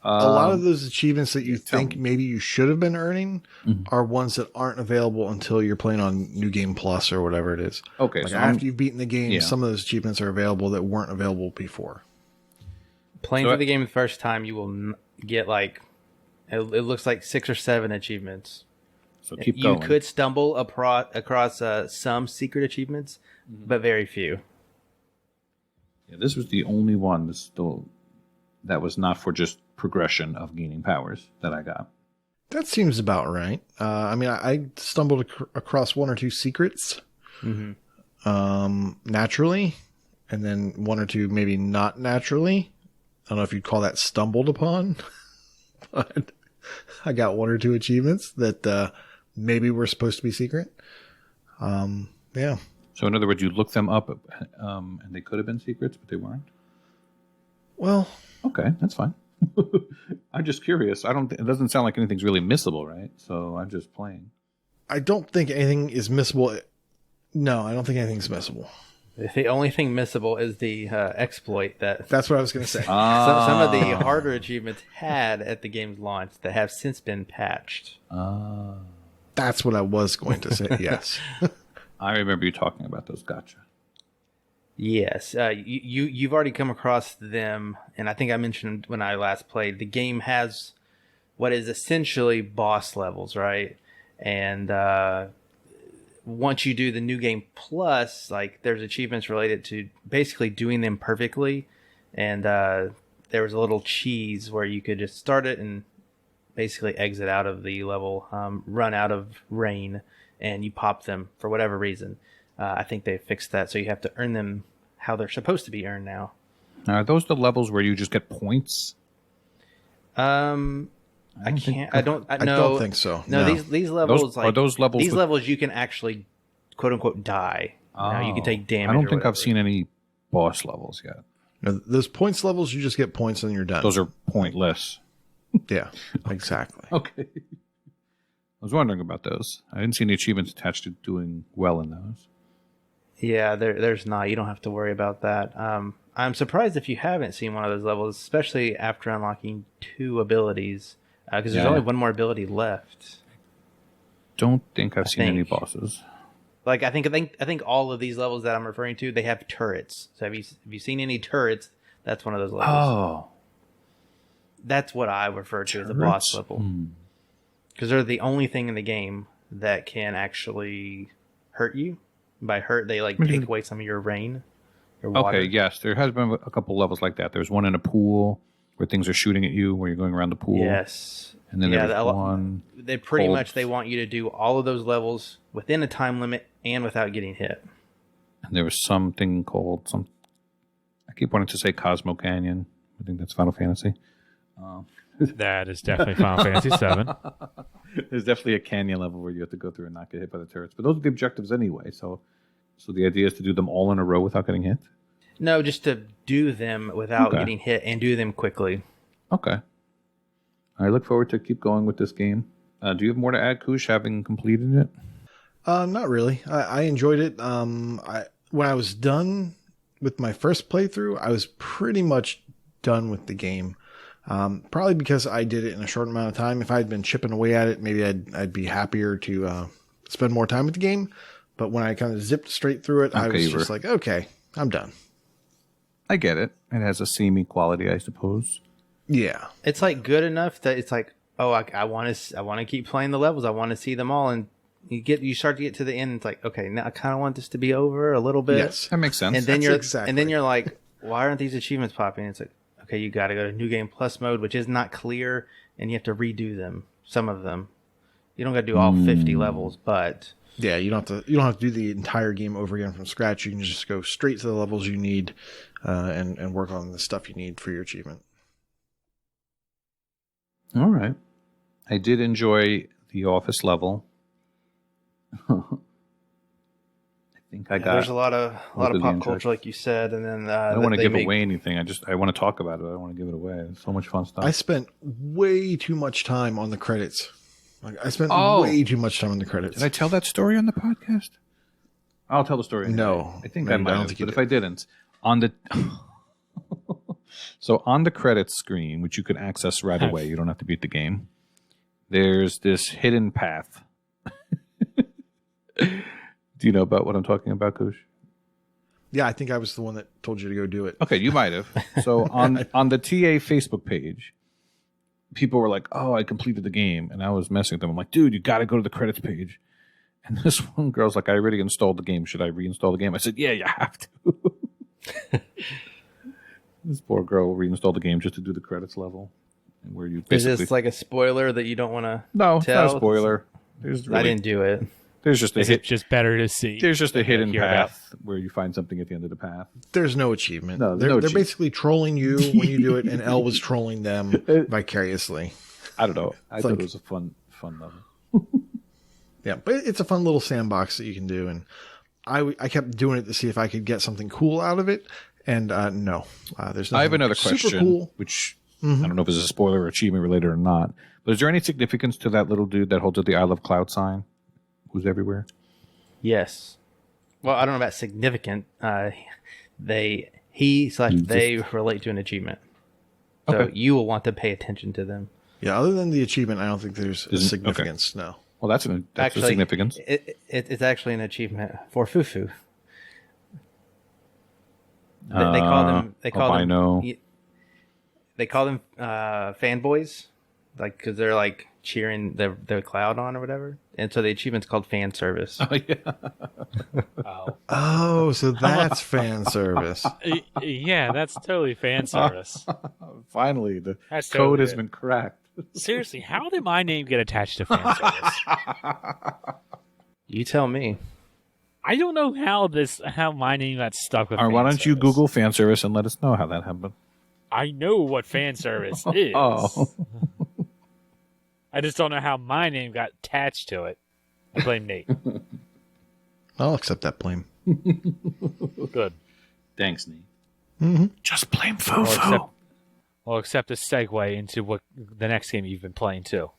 A lot of those achievements that you think me. maybe you should have been earning are ones that aren't available until you're playing on New Game Plus or whatever it is. Okay, Like so after you've beaten the game, yeah. some of those achievements are available that weren't available before. Playing through the game the first time, you will get it looks like 6 or 7 achievements. So keep You going. could stumble across some secret achievements, but very few. Yeah, this was the only one that was not for just progression of gaining powers that I got. That seems about right. I mean, I stumbled across 1 or 2 secrets naturally, and then 1 or 2 maybe not naturally. I don't know if you'd call that stumbled upon, but I got 1 or 2 achievements that maybe were supposed to be secret. Yeah. So in other words, you looked them up, and they could have been secrets, but they weren't? Well, Okay, that's fine. I'm just curious. It doesn't sound like anything's really missable, right? So I'm just playing. I don't think anything is missable. No, I don't think anything's missable. The only thing missable is the exploit that That's what I was going to say. some of the harder achievements had at the game's launch that have since been patched. That's what I was going to say. Yes. I remember you talking about those. Gotcha. Yes, you've already come across them, and I think I mentioned when I last played, the game has what is essentially boss levels, right? And once you do the New Game Plus, like there's achievements related to basically doing them perfectly, and there was a little cheese where you could just start it and basically exit out of the level, run out of rain, and you pop them for whatever reason. I think they fixed that, so you have to earn them how they're supposed to be earned now. Are those the levels where you just get points? I don't think so. No, No. these levels Are those levels? these levels you can actually quote unquote die. You can take damage. I don't or think I've whatever. seen any boss levels yet. No, those points levels, you just get points and you're done. Those are pointless. Yeah, exactly. Okay. I was wondering about those. I didn't see any achievements attached to doing well in those. Yeah, there's not. You don't have to worry about that. I'm surprised if you haven't seen one of those levels, especially after unlocking 2 abilities, because there's only one more ability left. Don't think I've seen any bosses. Like I think all of these levels that I'm referring to, they have turrets. So have you seen any turrets? That's one of those levels. Oh, That's what I refer to as a boss level. Because they're the only thing in the game that can actually hurt you. By hurt, they take away some of your rain. Your water. Okay, yes. There has been a couple levels like that. There's one in a pool where things are shooting at you, where you're going around the pool. Yes. And then there's one. They pretty much they want you to do all of those levels within a time limit and without getting hit. And there was something called I keep wanting to say Cosmo Canyon. I think that's Final Fantasy. That is definitely Final Fantasy VII. There's definitely a canyon level where you have to go through and not get hit by the turrets. But those are the objectives anyway. So the idea is to do them all in a row without getting hit? No, just to do them without getting hit and do them quickly. Okay. I look forward to keep going with this game. Do you have more to add, Koosh, having completed it? Not really. I enjoyed it. When I was done with my first playthrough, I was pretty much done with the game. Probably because I did it in a short amount of time. If I had been chipping away at it, maybe I'd be happier to spend more time with the game. But when I kind of zipped straight through it, I was just like, okay, I'm done. I get it. It has a samey quality, I suppose. Yeah, It's like good enough that it's like, oh, I want to keep playing the levels. I want to see them all, and you start to get to the end. It's like, okay, now I kind of want this to be over a little bit. yes, That makes sense. And then That's you're like, why aren't these achievements popping? It's like, okay, you got to go to New Game Plus mode, which is not clear, and you have to redo them. Some of them, you don't got to do all 50 levels, but yeah. You don't have to do the entire game over again from scratch. You can just go straight to the levels you need, and work on the stuff you need for your achievement. All right. I did enjoy the office level. I think I got. there's a lot of really pop enjoyed. culture, like you said, and then I don't want to give away anything. I want to talk about it. I don't want to give it away. It's so much fun stuff. I spent way too much time on the credits. I spent Oh. way too much time on the credits. Did I tell that story on the podcast? I'll tell the story. Anyway. No. I think No, I you might don't have, think you but if did. I didn't, on the so on the credits screen, which you can access right away, you don't have to beat the game. There's this hidden path. Do you know about what I'm talking about, Koosh? Yeah, I think I was the one that told you to go do it. Okay, you might have. So on the TA Facebook page, people were like, "Oh, I completed the game," and I was messing with them. I'm like, "Dude, you got to go to the credits page." And this one girl's like, "I already installed the game. Should I reinstall the game?" I said, "Yeah, you have to." This poor girl reinstalled the game just to do the credits level, and where you is basically this like a spoiler that you don't want to? no, it's not a tell? spoiler. I didn't do it. There's just a Is it just better to see? There's just a hidden hear about? path where you find something at the end of the path. There's no achievement. No, they're achievement. basically trolling you when you do it, and Elle was trolling them vicariously. I don't know. I thought like- it was a fun level. Yeah, but it's a fun little sandbox that you can do, and I kept doing it to see if I could get something cool out of it, and no, there's nothing I have another super question, cool. which I don't know if it's a spoiler or achievement related or not. But is there any significance to that little dude that holds up the I Love Cloud sign? Who's everywhere? Yes. Well, I don't know about significant. He/they relate to an achievement. So Okay. you will want to pay attention to them. Yeah, other than the achievement, I don't think there's a Isn't- significance. No. Well, that's a significance. It's actually an achievement for FuFu. They call them. They call them. albino. They call them fanboys, like because they're like cheering their cloud on or whatever. And so the achievement's called fan service. Oh, yeah. Oh. Oh, so that's fan service. Yeah, that's totally fan service. Finally, the That's code totally has it. been cracked. Seriously, how did my name get attached to fan service? You tell me. I don't know how my name got stuck with. All right, why fan don't you service. Google fan service and let us know how that happened? I know what fan service is. Oh. I just don't know how my name got attached to it. I blame Nate. I'll accept that blame. Good. Thanks, Nate. Mm-hmm. Just blame I'll accept a segue into what the next game you've been playing too.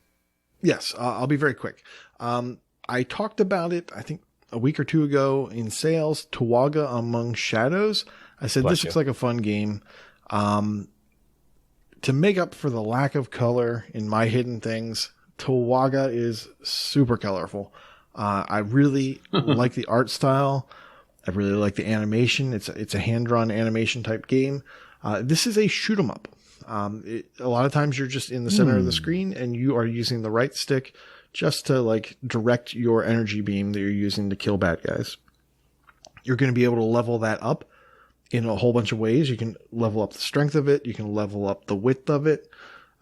Yes, I'll be very quick. I talked about it, I think, a week or two ago in sales, Tawaga Among Shadows. I said, Bless this you. looks like a fun game. To make up for the lack of color in my hidden things, Tawaga is super colorful. I really like the art style. I really like the animation. It's a hand-drawn animation type game. This is a shoot 'em up. A lot of times you're just in the center of the screen and you are using the right stick just to like direct your energy beam that you're using to kill bad guys. You're going to be able to level that up in a whole bunch of ways. You can level up the strength of it. You can level up the width of it.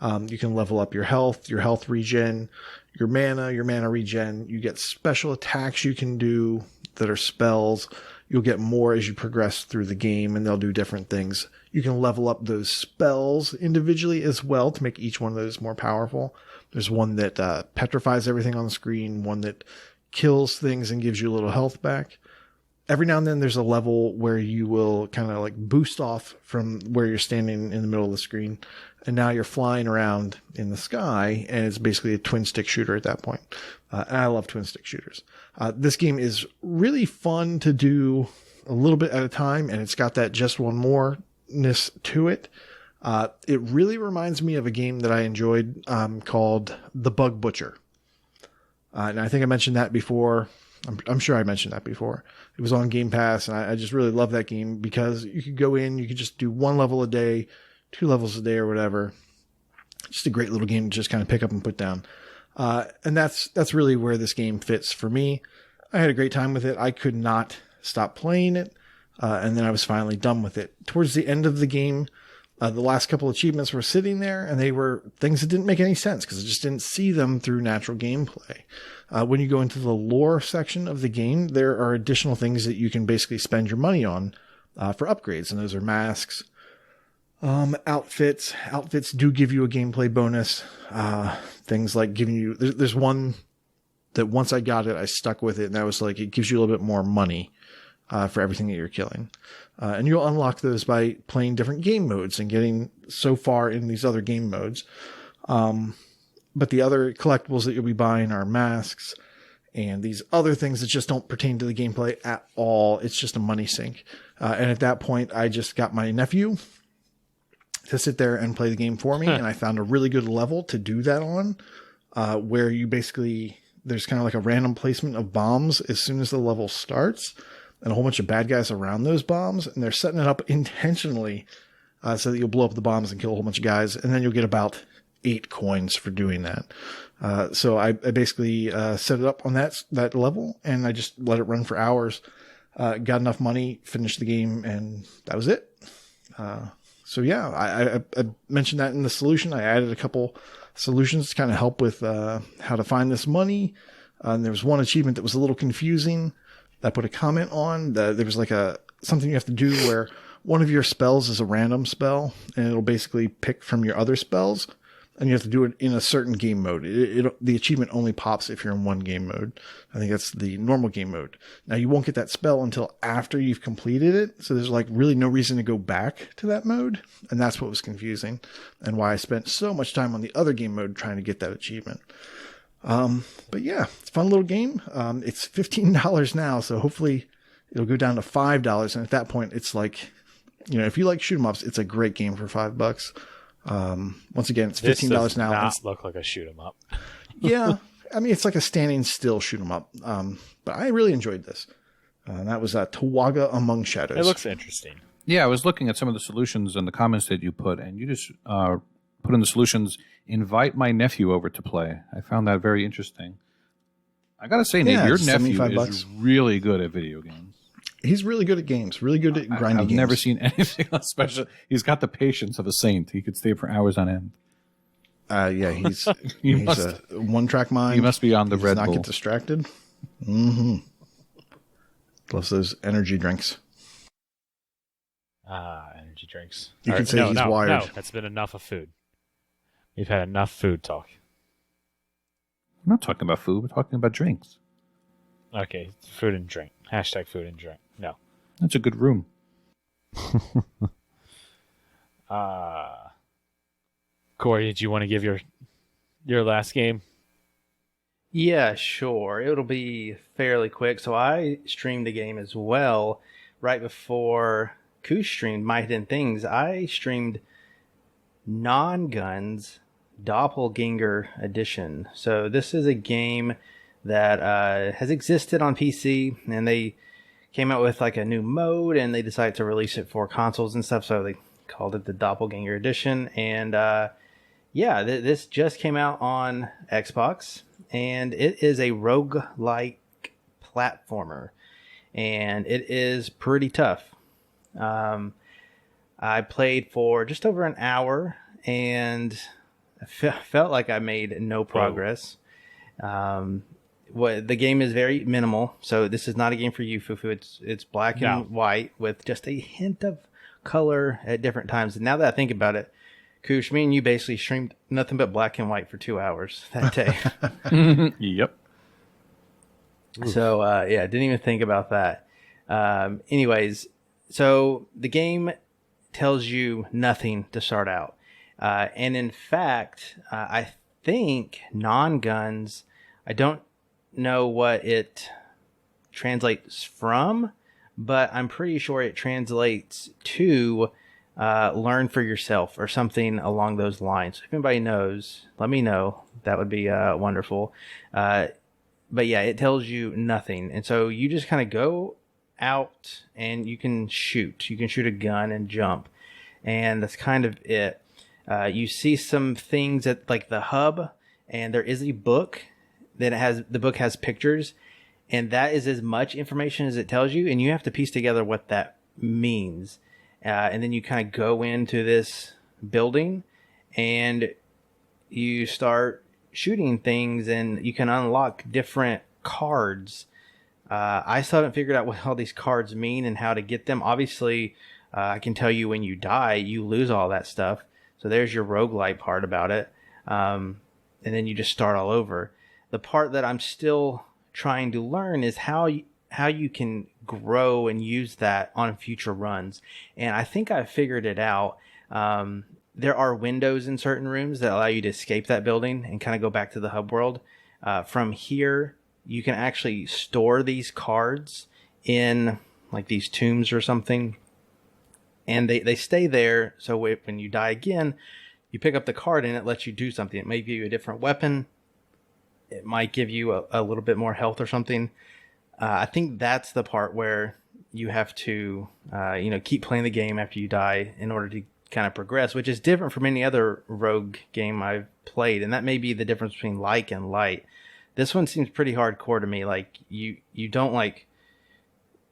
You can level up your health regen, your mana regen. You get special attacks you can do that are spells. You'll get more as you progress through the game, and they'll do different things. You can level up those spells individually as well to make each one of those more powerful. There's one that petrifies everything on the screen, one that kills things and gives you a little health back. Every now and then there's a level where you will kind of like boost off from where you're standing in the middle of the screen. And now you're flying around in the sky, and it's basically a twin stick shooter at that point. And I love twin stick shooters. This game is really fun to do a little bit at a time, and it's got that just one more-ness to it. It really reminds me of a game that I enjoyed called The Bug Butcher. And I think I mentioned that before. I'm sure I mentioned that before. It was on Game Pass, and I just really love that game because you could go in, you could just do one level a day, 2 levels a day or whatever. Just a great little game to just kind of pick up and put down. And that's really where this game fits for me. I had a great time with it. I could not stop playing it. And then I was finally done with it. Towards the end of the game, the last couple achievements were sitting there, and they were things that didn't make any sense because I just didn't see them through natural gameplay. When you go into the lore section of the game, there are additional things that you can basically spend your money on for upgrades, and those are masks, outfits. Outfits do give you a gameplay bonus. Things like giving you, there's one that once I got it, I stuck with it, and that was like, it gives you a little bit more money for everything that you're killing. And you'll unlock those by playing different game modes and getting so far in these other game modes. But the other collectibles that you'll be buying are masks and these other things that just don't pertain to the gameplay at all. It's just a money sink. And at that point, I just got my nephew to sit there and play the game for me. And I found a really good level to do that on, where you basically, there's kind of like a random placement of bombs as soon as the level starts, and a whole bunch of bad guys around those bombs. And they're setting it up intentionally so that you'll blow up the bombs and kill a whole bunch of guys. And then you'll get about 8 coins for doing that. So I basically set it up on that level, and I just let it run for hours. Got enough money, finished the game, and that was it. So yeah, I mentioned that in the solution. I added a couple solutions to kind of help with how to find this money. And there was one achievement that was a little confusing that I put a comment on. There was like something you have to do where one of your spells is a random spell, and it'll basically pick from your other spells. and you have to do it in a certain game mode. The achievement only pops if you're in one game mode. I think that's the normal game mode. Now you won't get that spell until after you've completed it. So there's like really no reason to go back to that mode. And that's what was confusing and why I spent so much time on the other game mode trying to get that achievement. But yeah, it's a fun little game. It's $15 now. So hopefully it'll go down to $5. And at that point, it's like, if you like shoot 'em ups, it's a great game for $5. Once again, it's $15 now. Does not look like a shoot 'em up. Yeah, I mean, it's like a standing still shoot 'em up. But I really enjoyed this. And that was Tawaga Among Shadows. It looks interesting. Yeah, I was looking at some of the solutions and the comments that you put, and you just put in the solutions, invite my nephew over to play. I found that very interesting. I got to say, Nate, your nephew is really good at video games. He's really good at games, really good at grinding games. I've never seen anything special. He's got the patience of a saint. He could stay for hours on end. Yeah, he's a one-track mind. He must be on the Red Red Bull. Not Bull. get distracted. Mm-hmm. Loves those energy drinks. Energy drinks. You could say he's wired. No, that's been enough of food. We've had enough food talk. We're not talking about food. We're talking about drinks. Okay, food and drink. Hashtag food and drink. No. That's a good room. Corey, did you want to give your last game? Yeah, sure. It'll be fairly quick. So I streamed the game as well right before Koosh streamed My Hidden Things. I streamed Non-Guns Doppelganger Edition. So this is a game that has existed on PC, and they came out with like a new mode, and they decided to release it for consoles and stuff, so they called it the Doppelganger Edition. And this just came out on Xbox, and it is a roguelike platformer, and it is pretty tough. I played for just over an hour, and I felt like I made no progress. The game is very minimal, so this is not a game for you, Fufu. It's black and white with just a hint of color at different times. And now that I think about it, Koosh, me and you basically streamed nothing but black and white for 2 hours that day. Yep. So, didn't even think about that. Anyways, so the game tells you nothing to start out. And in fact, I think Non-Guns, I don't know what it translates from, but I'm pretty sure it translates to learn for yourself or something along those lines. So if anybody knows, let me know. That would be wonderful. But yeah, it tells you nothing. And so you just kind of go out and you can shoot. You can shoot a gun and jump. And that's kind of it. You see some things at like the hub, and there is a book that the book has pictures, and that is as much information as it tells you, and you have to piece together what that means. And then you kind of go into this building and you start shooting things, and you can unlock different cards. I still haven't figured out what all these cards mean and how to get them. Obviously, I can tell you when you die, you lose all that stuff. So there's your roguelite part about it. And then you just start all over. The part that I'm still trying to learn is how you can grow and use that on future runs. And I think I figured it out. There are windows in certain rooms that allow you to escape that building and kind of go back to the hub world. From here, you can actually store these cards in like these tombs or something. And they stay there. So when you die again, you pick up the card and it lets you do something. It may give you a different weapon. It might give you a little bit more health or something. I think that's the part where you have to, keep playing the game after you die in order to kind of progress, which is different from any other rogue game I've played. And that may be the difference between like and light. This one seems pretty hardcore to me. Like you don't like,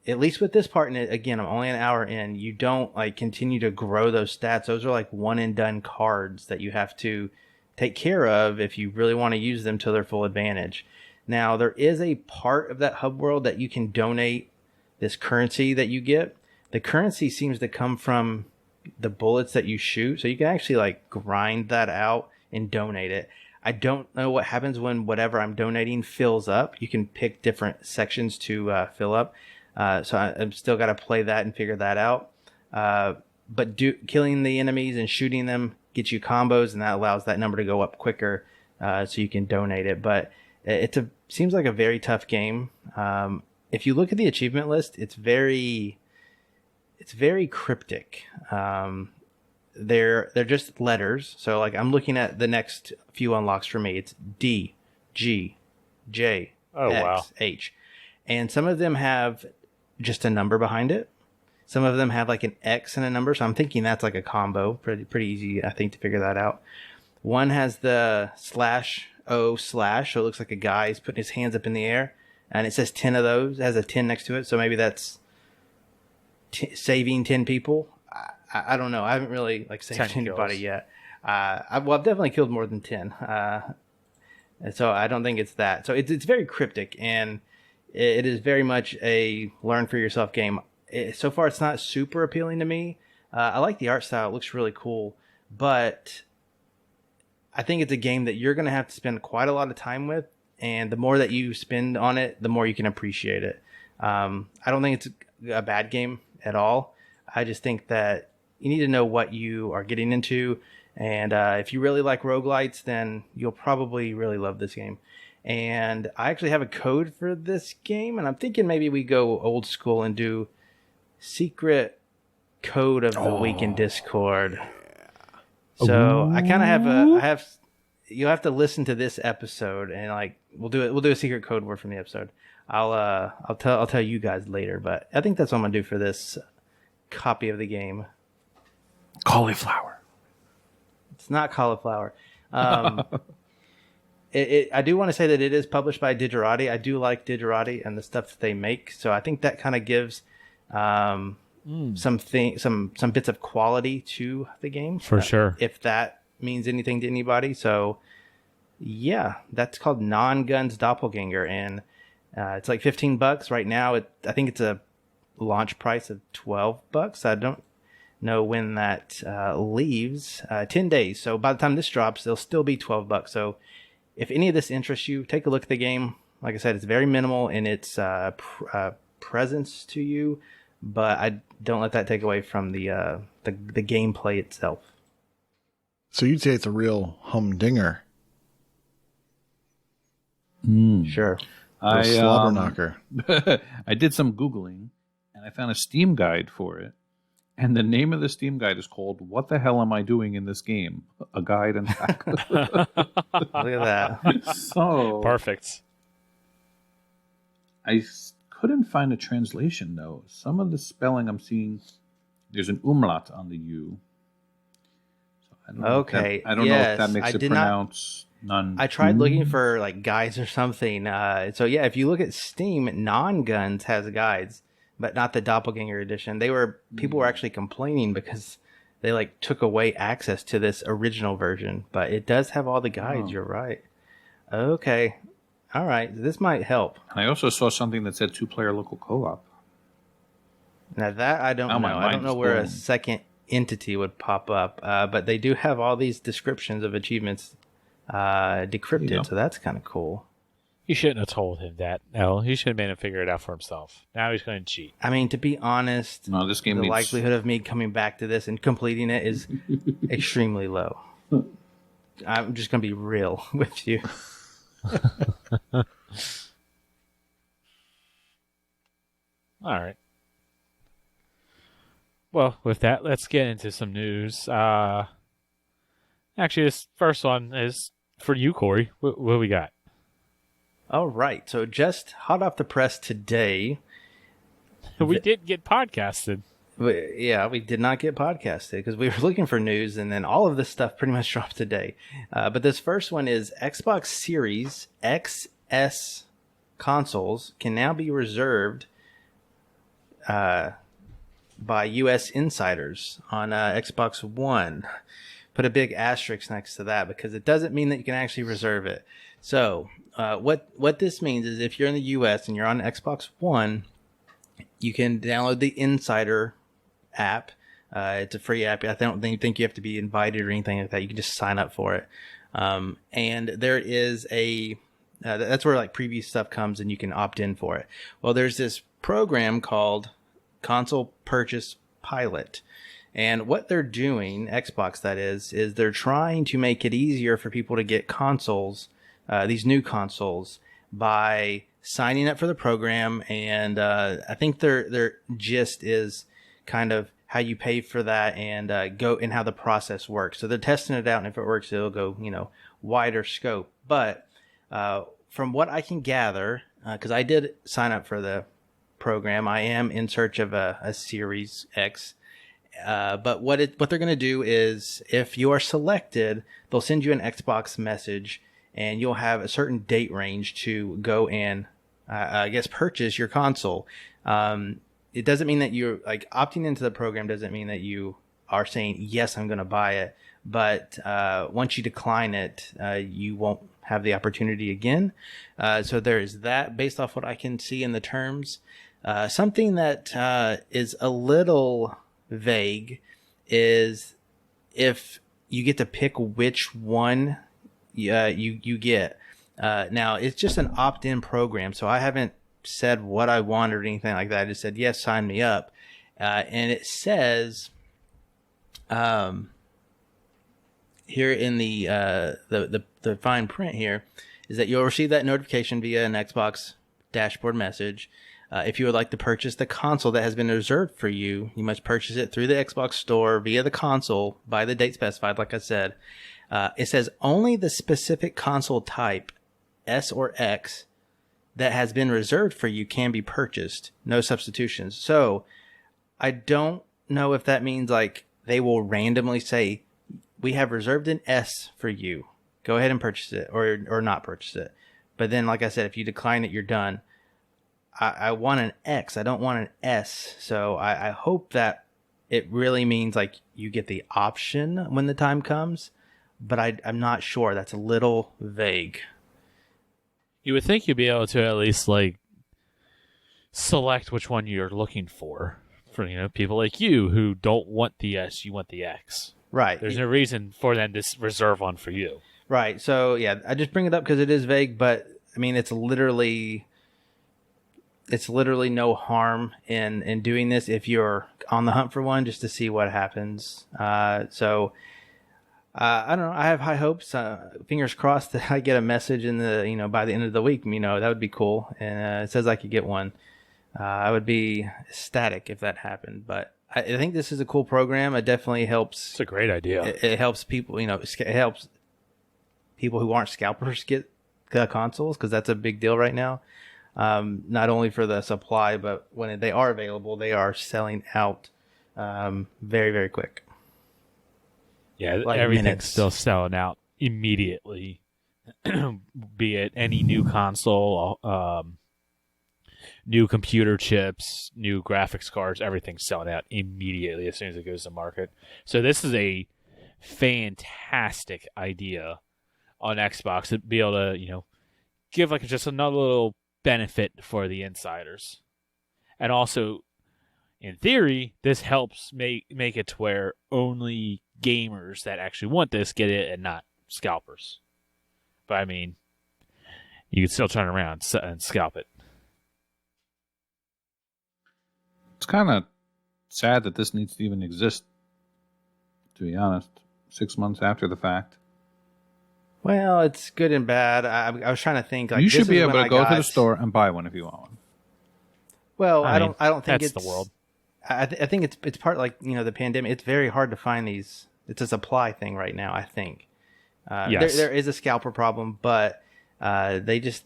at least with this part, and again, I'm only an hour in, you don't like continue to grow those stats. Those are like one and done cards that you have to take care of if you really want to use them to their full advantage. Now, there is a part of that hub world that you can donate this currency that you get. The currency seems to come from the bullets that you shoot. So you can actually like grind that out and donate it. I don't know what happens when whatever I'm donating fills up. You can pick different sections to fill up. So I'm still got to play that and figure that out. But killing the enemies and shooting them gets you combos, and that allows that number to go up quicker, so you can donate it. But seems like a very tough game. If you look at the achievement list, it's very cryptic. They're just letters. So like I'm looking at the next few unlocks for me. It's D, G, J, X, H. And some of them have just a number behind it. Some of them have like an X and a number. So I'm thinking that's like a combo. Pretty easy, I think, to figure that out. One has the /O/ so it looks like a guy's putting his hands up in the air. And it says 10 of those. It has a 10 next to it. So maybe that's saving 10 people. I don't know. I haven't really saved anybody yet. I've definitely killed more than 10. So I don't think it's that. So it's very cryptic, and it is very much a learn for yourself game. So far, it's not super appealing to me. I like the art style. It looks really cool. But I think it's a game that you're going to have to spend quite a lot of time with. And the more that you spend on it, the more you can appreciate it. I don't think it's a bad game at all. I just think that you need to know what you are getting into. And if you really like roguelites, then you'll probably really love this game. And I actually have a code for this game. And I'm thinking maybe we go old school and do secret code of the week in Discord. So I kind of you'll have to listen to this episode, and we'll do a secret code word from the episode. I'll tell you guys later, but I think that's what I'm gonna do for this copy of the game. Cauliflower. It's not Cauliflower. I do want to say that it is published by Digerati. I do like Digerati and the stuff that they make, so I think that kind of gives some bits of quality to the game. For sure. If that means anything to anybody. So yeah, that's called Non-Guns Doppelganger, and it's like $15 right now. I think it's a launch price of $12. I don't know when that leaves. 10 days. So by the time this drops, it'll still be $12. So if any of this interests you, take a look at the game. Like I said, it's very minimal in its presence to you, but I don't let that take away from the gameplay itself. So you'd say it's a real humdinger. Sure. A slobber knocker. I did some Googling, and I found a Steam guide for it. And the name of the Steam guide is called "What the Hell Am I Doing in This Game?" A guide and hack. Look at that. So perfect. I couldn't find a translation, though. Some of the spelling I'm seeing, there's an umlaut on the U. So I don't know if that makes it pronounce none. I tried looking for guides or something. So yeah, if you look at Steam, Non-Guns has guides, but not the Doppelganger edition. People were actually complaining because they took away access to this original version, but it does have all the guides. You're right. Okay. All right. This might help. I also saw something that said 2-player local co-op. Now that I don't know. I don't know where a second entity would pop up, but they do have all these descriptions of achievements decrypted, so that's kind of cool. You shouldn't have told him that. No, he should have made him figure it out for himself. Now he's going to cheat. I mean, to be honest, this game the likelihood of me coming back to this and completing it is extremely low. I'm just going to be real with you. All right. Well, with that, let's get into some news. Actually, this first one is for you, Corey. What we got? All right. So just hot off the press today. We didn't get podcasted. We did not get podcasted because we were looking for news, and then all of this stuff pretty much dropped today. But this first one is Xbox Series XS consoles can now be reserved by U.S. insiders on Xbox One. Put a big asterisk next to that because it doesn't mean that you can actually reserve it. So what this means is if you're in the U.S. and you're on Xbox One, you can download the Insider app. It's a free app. I don't think you have to be invited or anything like that. You can just sign up for it. And there is that's where like preview stuff comes and you can opt in for it. Well, there's this program called Console Purchase Pilot. And what they're doing, Xbox that is they're trying to make it easier for people to get consoles, these new consoles, by signing up for the program. And I think their gist is kind of how you pay for that and and how the process works. So they're testing it out, and if it works, it'll go, wider scope. But from what I can gather, because I did sign up for the program, I am in search of a Series X. But what they're going to do is, if you are selected, they'll send you an Xbox message, and you'll have a certain date range to go and, purchase your console. It doesn't mean that you're like opting into the program. Doesn't mean that you are saying yes, I'm going to buy it. But once you decline it, you won't have the opportunity again. So there is that, based off what I can see in the terms. Something that is a little vague is if you get to pick which one you get. Now, it's just an opt-in program, so I haven't said what I want or anything like that. I just said, yes, sign me up. And it says here in the fine print here is that you'll receive that notification via an Xbox dashboard message. If you would like to purchase the console that has been reserved for you, you must purchase it through the Xbox store via the console by the date specified, like I said. It says only the specific console type, S or X, that has been reserved for you can be purchased. No substitutions. So I don't know if that means like they will randomly say, we have reserved an S for you. Go ahead and purchase it or not purchase it. But then, like I said, if you decline it, you're done. I want an X. I don't want an S. So I hope that it really means like you get the option when the time comes. But I'm not sure. That's a little vague. You would think you'd be able to at least like select which one you're looking for people like you who don't want the S, you want the X. Right. There's no reason for them to reserve one for you. Right. So yeah, I just bring it up because it is vague, but I mean it's literally no harm in doing this if you're on the hunt for one, just to see what happens. So I don't know. I have high hopes. Fingers crossed that I get a message in the by the end of the week. That would be cool. And it says I could get one. I would be ecstatic if that happened. But I think this is a cool program. It definitely helps. It's a great idea. It helps people. It helps people who aren't scalpers get consoles, because that's a big deal right now. Not only for the supply, but when they are available, they are selling out very, very quick. Yeah, like everything's minutes. Still selling out immediately. Be it any new console, new computer chips, new graphics cards, everything's selling out immediately as soon as it goes to market. So this is a fantastic idea on Xbox to be able to, give like just another little benefit for the insiders. And also, in theory, this helps make it to where only gamers that actually want this get it and not scalpers. But I mean, you can still turn around and scalp it. It's kind of sad that this needs to even exist, to be honest, 6 months after the fact. Well, it's good and bad. I was trying to think. Like, you should this be is able when to I go got- to the store and buy one if you want one. Well, I mean, don't think that's it's the world. I think it's part like the pandemic. It's very hard to find these. It's a supply thing right now, I think. Yes. There is a scalper problem, but they just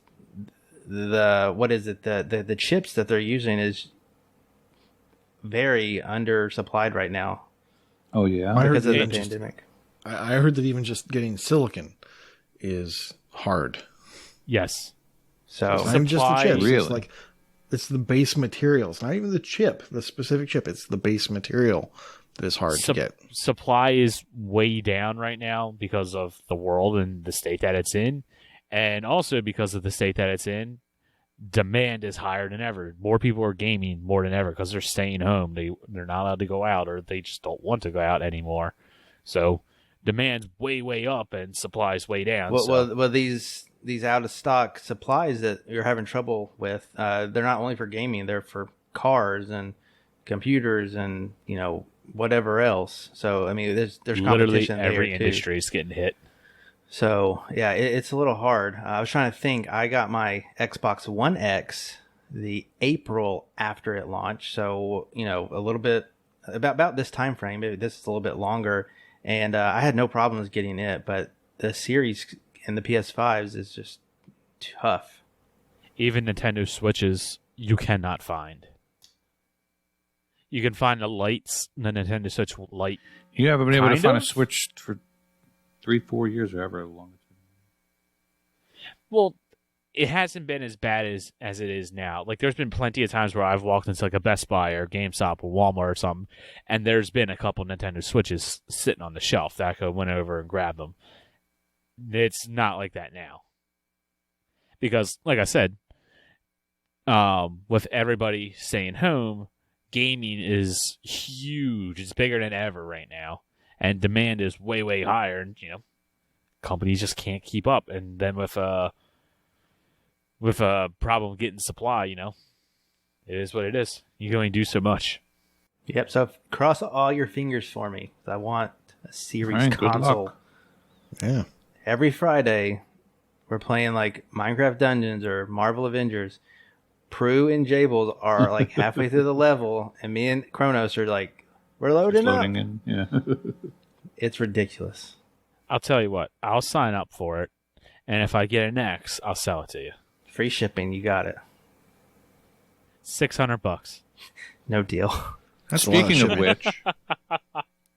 the chips that they're using is very undersupplied right now Oh, yeah? I heard because of that the just- pandemic. I heard that even just getting silicon is hard. Yes. So It's not even just the supply- chips. Really? It's like it's the base materials, not even the chip, the specific chip. It's the base material that is hard to get. Supply is way down right now because of the world and the state that it's in. And also because of the state that it's in, demand is higher than ever. More people are gaming more than ever because they're staying home. They're not allowed to go out, or they just don't want to go out anymore. So demand's way up and supply's way down. So. Well, these out of stock supplies that you're having trouble with, they're not only for gaming, they're for cars and computers and whatever else. So I mean, there's literally competition every there too. industry is getting hit. So yeah, it's a little hard. I was trying to think. I got my Xbox One X the April after it launched, so a little bit about this time frame. Maybe this is a little bit longer, and I had no problems getting it. But the series and the PS5s is just tough. Even Nintendo Switches, you cannot find. You can find the Nintendo Switch Lite. You haven't been able to Kind find of? a Switch for 3-4 years or however long it's been. Well, it hasn't been as bad as it is now. Like, there's been plenty of times where I've walked into like a Best Buy or GameStop or Walmart or something, and there's been a couple Nintendo Switches sitting on the shelf that I could went over and grab them. It's not like that now. Because, like I said, with everybody staying home, gaming is huge. It's bigger than ever right now. And demand is way higher. And, companies just can't keep up. And then with a problem getting supply, it is what it is. You can only do so much. Yep. So cross all your fingers for me. I want a series All right, good console. luck. Yeah. Every Friday, we're playing like Minecraft Dungeons or Marvel Avengers. Prue and Jables are like halfway through the level, and me and Kronos are like, we're loading up. In. Yeah. It's ridiculous. I'll tell you what. I'll sign up for it. And if I get an X, I'll sell it to you. Free shipping, you got it. $600. No deal. That's a lot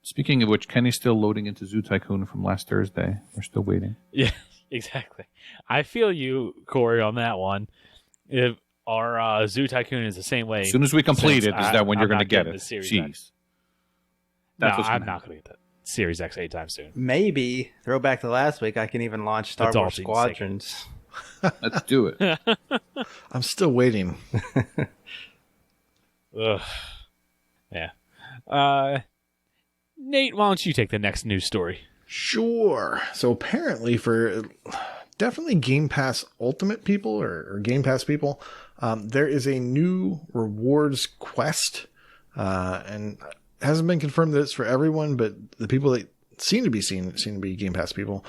Speaking of which, Kenny's still loading into Zoo Tycoon from last Thursday. We're still waiting. Yeah, exactly. I feel you, Corey, on that one. If our Zoo Tycoon is the same way. As soon as we complete it, is that when you're I'm going to not get getting it? the Series Jeez. X. That's No, what's I'm gonna not going to get that Series X anytime soon. Maybe, throw back to last week, I can even launch Star That's all Wars being Squadrons. Let's do it. I'm still waiting. Ugh. Yeah. Nate, why don't you take the next news story? Sure. So apparently for definitely Game Pass Ultimate people or Game Pass people, there is a new rewards quest. And it hasn't been confirmed that it's for everyone, but the people that seem to be Game Pass people.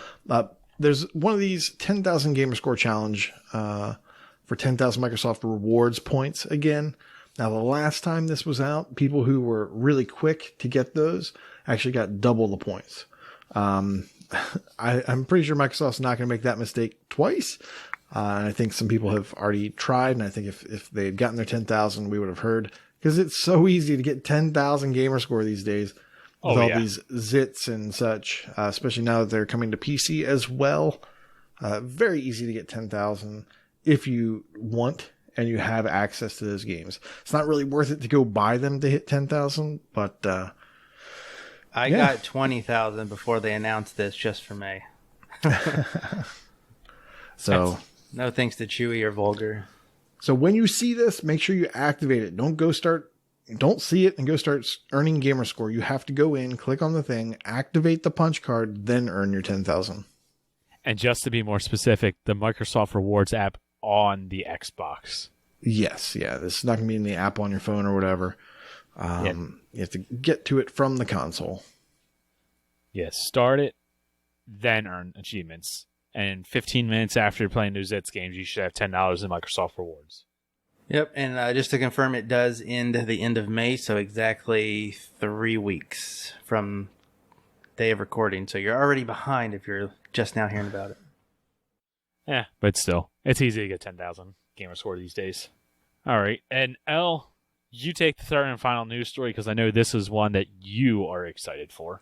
There's one of these 10,000 gamer score challenge for 10,000 Microsoft rewards points again. Now, the last time this was out, people who were really quick to get those actually got double the points. I'm pretty sure Microsoft's not going to make that mistake twice. And I think some people have already tried. And I think if they had gotten their 10,000, we would have heard, because it's so easy to get 10,000 gamer score these days with all these zits and such, especially now that they're coming to PC as well. Very easy to get 10,000 if you want and you have access to those games. It's not really worth it to go buy them to hit 10,000, but I got 20,000 before they announced this just for me. So no thanks to Chewie or Vulgar. So when you see this, make sure you activate it. Don't see it and go start earning gamer score. You have to go in, click on the thing, activate the punch card, then earn your 10,000. And just to be more specific, the Microsoft Rewards app on the Xbox. Yes, yeah. This is not going to be in the app on your phone or whatever. You have to get to it from the console. Yes, start it, then earn achievements. And 15 minutes after you're playing those Zits games, you should have $10 in Microsoft Rewards. Yep, and just to confirm, it does end the end of May, so exactly 3 weeks from day of recording. So you're already behind if you're just now hearing about it. Yeah, but still, it's easy to get 10,000 gamer score these days. All right, and Elle, you take the third and final news story because I know this is one that you are excited for.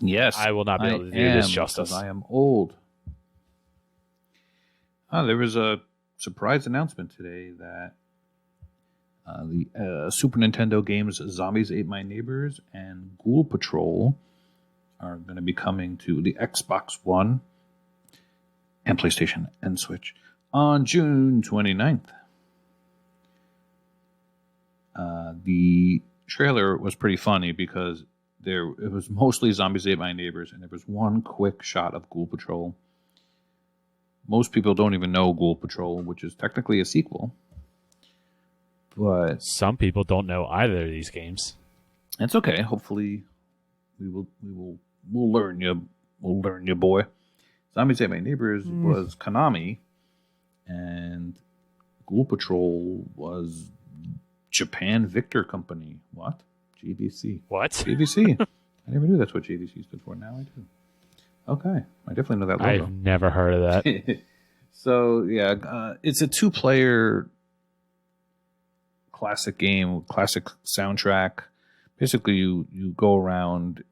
Yes. I will not be able to do this justice. I am old. There was a surprise announcement today that the Super Nintendo games Zombies Ate My Neighbors and Ghoul Patrol are going to be coming to the Xbox One and PlayStation and Switch on June 29th. The trailer was pretty funny because it was mostly Zombies Ate My Neighbors, and there was one quick shot of Ghoul Patrol. Most people don't even know Ghoul Patrol, which is technically a sequel. But some people don't know either of these games. It's okay. Hopefully, we'll learn you. We'll learn you, boy. Zombies Ate My Neighbors was Konami, and Ghoul Patrol was Japan Victor Company. What? JVC. What? JVC. I never knew that's what JVC stood for. Now I do. Okay. I definitely know that logo. I've never heard of that. So, yeah, it's a 2-player classic game, classic soundtrack. Basically, you go around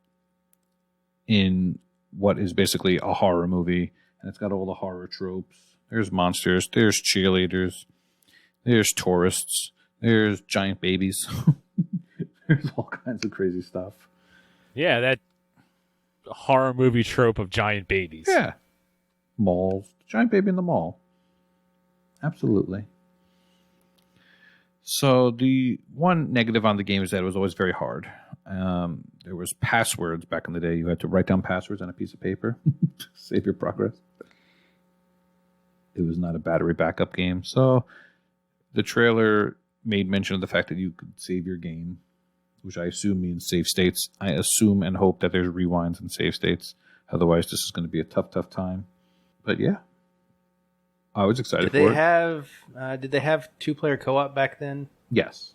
in what is basically a horror movie, and it's got all the horror tropes. There's monsters, there's cheerleaders, there's tourists, there's giant babies. There's all kinds of crazy stuff. Yeah, that horror movie trope of giant babies. Yeah. Malls. Giant baby in the mall. Absolutely. So the one negative on the game is that it was always very hard. There was passwords back in the day. You had to write down passwords on a piece of paper to save your progress. It was not a battery backup game. So the trailer made mention of the fact that you could save your game, which I assume means save states. I assume and hope that there's rewinds and save states. Otherwise, this is going to be a tough time. But yeah, I was excited for it. Did they have 2-player co-op back then? Yes.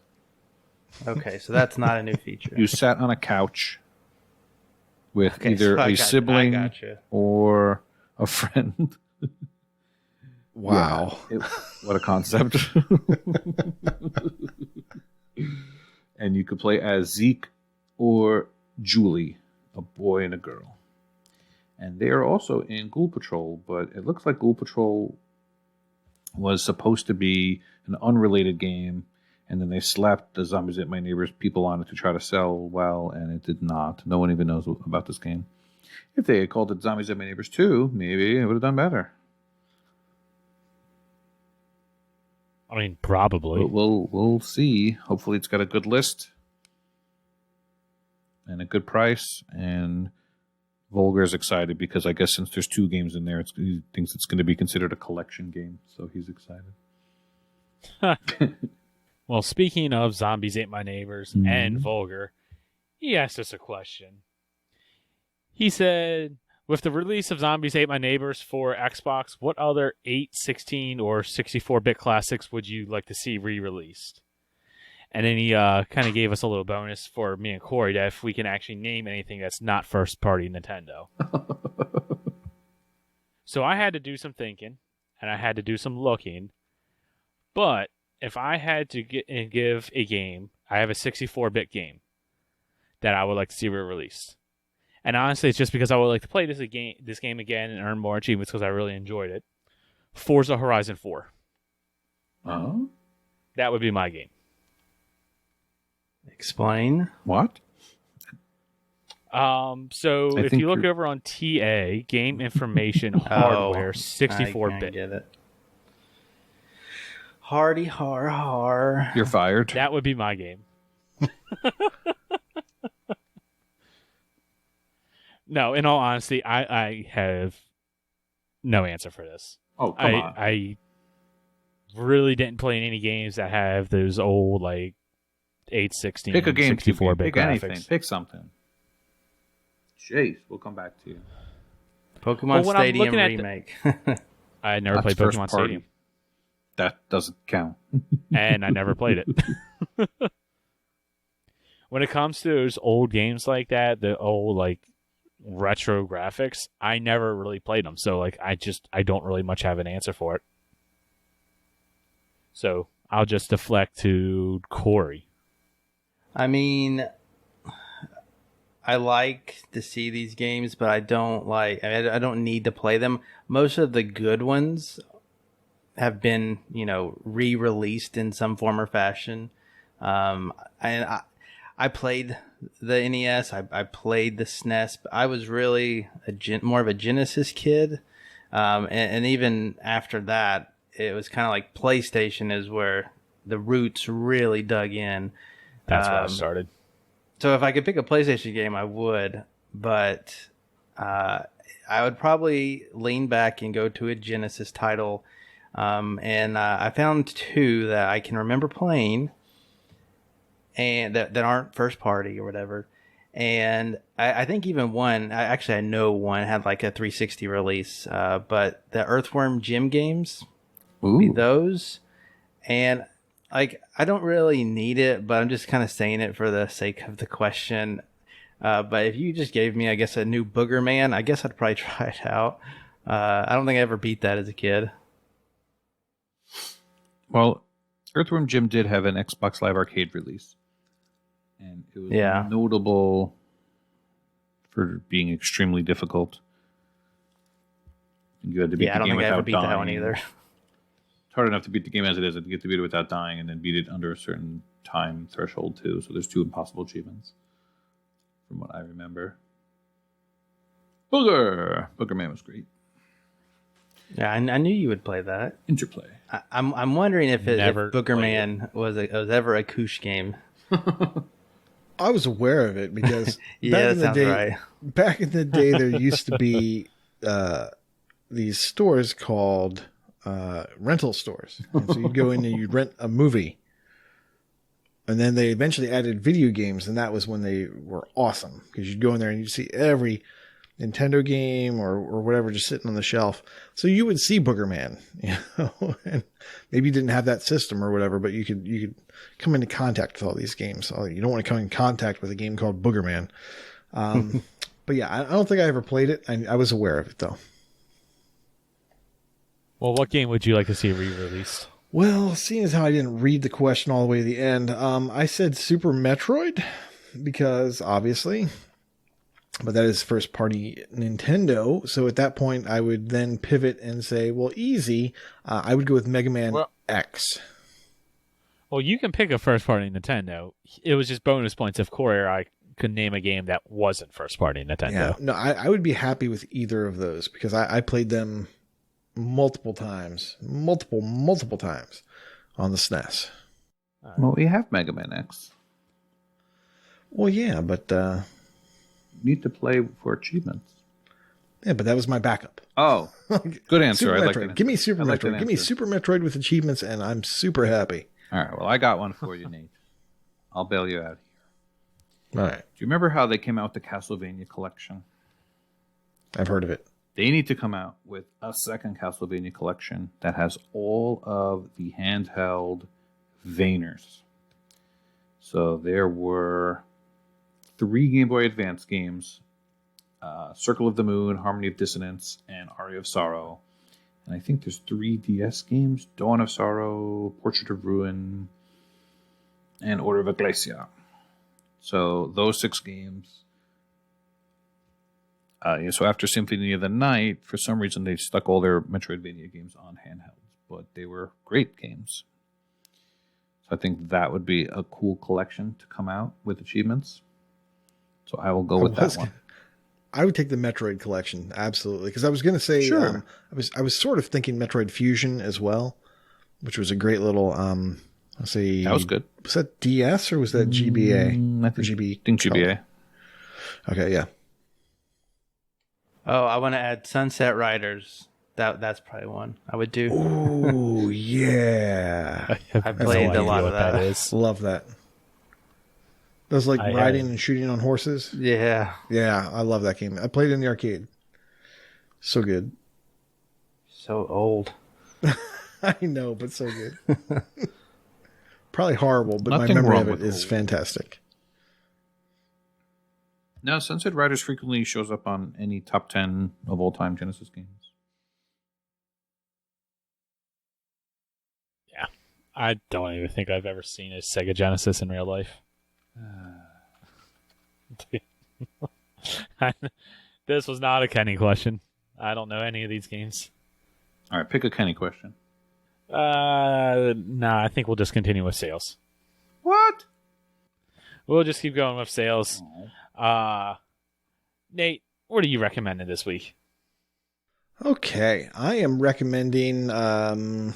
Okay, so that's not a new feature. You sat on a couch with either a sibling or a friend. Wow. What a concept. And you could play as Zeke or Julie, a boy and a girl. And they are also in Ghoul Patrol, but it looks like Ghoul Patrol was supposed to be an unrelated game, and then they slapped the Zombies Ate My Neighbors people on it to try to sell well, and it did not. No one even knows about this game. If they had called it Zombies Ate My Neighbors 2, maybe it would have done better. I mean, probably. But we'll see. Hopefully it's got a good list and a good price, and Vulgar is excited because I guess since there's 2 games in there, he thinks it's going to be considered a collection game, so he's excited. Well, speaking of Zombies Ate My Neighbors and Vulgar, he asked us a question. He said, with the release of Zombies Ate My Neighbors for Xbox, what other 8, 16, or 64-bit classics would you like to see re-released? And then he kind of gave us a little bonus for me and Corey that if we can actually name anything that's not first-party Nintendo. So I had to do some thinking, and I had to do some looking. But if I had to give a game, I have a 64-bit game that I would like to see re-released. And honestly, it's just because I would like to play this game again and earn more achievements because I really enjoyed it. Forza Horizon 4. Oh? That would be my game. Explain. What? So if you look over on TA, Game Information Hardware, 64-bit. I get it. Hardy har. You're fired. That would be my game. No, in all honesty, I have no answer for this. Oh, come on. I really didn't play any games that have those old, like, 8, 16, Pick a game, 64-bit Pick graphics. anything. Pick something. Chase, we'll come back to you. Pokemon Stadium remake. I never played Pokemon Stadium. That doesn't count. And I never played it. When it comes to those old games like that, the old, like, retro graphics, I never really played them. So, like, I don't really much have an answer for it. So, I'll just deflect to Corey. I mean, I like to see these games, but I don't need to play them. Most of the good ones have been, re-released in some form or fashion. And I played the NES. I played the SNES, but I was really more of a Genesis kid. And even after that, it was kind of like PlayStation is where the roots really dug in. That's where I started. So if I could pick a PlayStation game, I would, but I would probably lean back and go to a Genesis title. And I found two that I can remember playing, and that aren't first party or whatever. And I think even one, I know one had like a 360 release, but the Earthworm Jim games, would be those. And like, I don't really need it, but I'm just kind of saying it for the sake of the question. But if you just gave me, I guess, a new Booger Man, I guess I'd probably try it out. I don't think I ever beat that as a kid. Well, Earthworm Jim did have an Xbox Live Arcade release. And it was notable for being extremely difficult. You had to beat the game without dying. I don't think I ever beat that one either. It's hard enough to beat the game as it is, and to get to beat it without dying, and then beat it under a certain time threshold too. So there's 2 impossible achievements, from what I remember. Booger Man was great. Yeah, I knew you would play that. Interplay. I'm wondering if Booger Man was ever a Koosh game. I was aware of it because back in the day, there used to be these stores called rental stores. And so you'd go in and you'd rent a movie. And then they eventually added video games, and that was when they were awesome, because you'd go in there and you'd see every Nintendo game or whatever just sitting on the shelf. So you would see Booger Man, and maybe you didn't have that system or whatever, but you could come into contact with all these games. You don't want to come in contact with a game called Booger Man. But yeah, I don't think I ever played it. I was aware of it though. Well, what game would you like to see re-released? Well, seeing as how I didn't read the question all the way to the end, I said Super Metroid, because obviously, but that is first party Nintendo. So at that point, I would then pivot and say, well, easy. I would go with Mega Man X. Well, you can pick a first party Nintendo. It was just bonus points if Core I could name a game that wasn't first party Nintendo. Yeah, no, I would be happy with either of those, because I played them multiple times on the SNES. Well, we have Mega Man X. Well, yeah, but need to play for achievements. Yeah, but that was my backup. Oh, good answer. Super I like Metroid. that. Give me Super Metroid. Give me Super Metroid with achievements, and I'm super happy. All right. Well, I got one for you, Nate. I'll bail you out here. All right. Do you remember how they came out with the Castlevania collection? I've heard of it. They need to come out with a second Castlevania collection that has all of the handheld Vayners. So there were 3 Game Boy Advance games, Circle of the Moon, Harmony of Dissonance, and Aria of Sorrow. And I think there's 3 DS games, Dawn of Sorrow, Portrait of Ruin, and Order of Ecclesia. So those 6 games. So after Symphony of the Night, for some reason they stuck all their Metroidvania games on handhelds, but they were great games. So I think that would be a cool collection to come out with achievements. So I will go with that one. I would take the Metroid collection, absolutely, because I was going to say, sure. I was sort of thinking Metroid Fusion as well, which was a great little, let's see. That was good. Was that DS or was that GBA? I think GBA. Okay, yeah. Oh, I want to add Sunset Riders. That's probably one I would do. Oh, yeah. I played a lot of that. Love that. Those riding and shooting on horses. Yeah. Yeah, I love that game. I played it in the arcade. So good. So old. I know, but so good. Probably horrible, but Nothing my memory wrong of it is old. fantastic. Now, Sunset Riders frequently shows up on any top 10 of all time Genesis games. Yeah. I don't even think I've ever seen a Sega Genesis in real life. This was not a Kenny question. I don't know any of these games. All right, pick a Kenny question. No, I think we'll just continue with sales. What? We'll just keep going with sales. Nate, what are you recommending this week? Okay, I am recommending Habroxia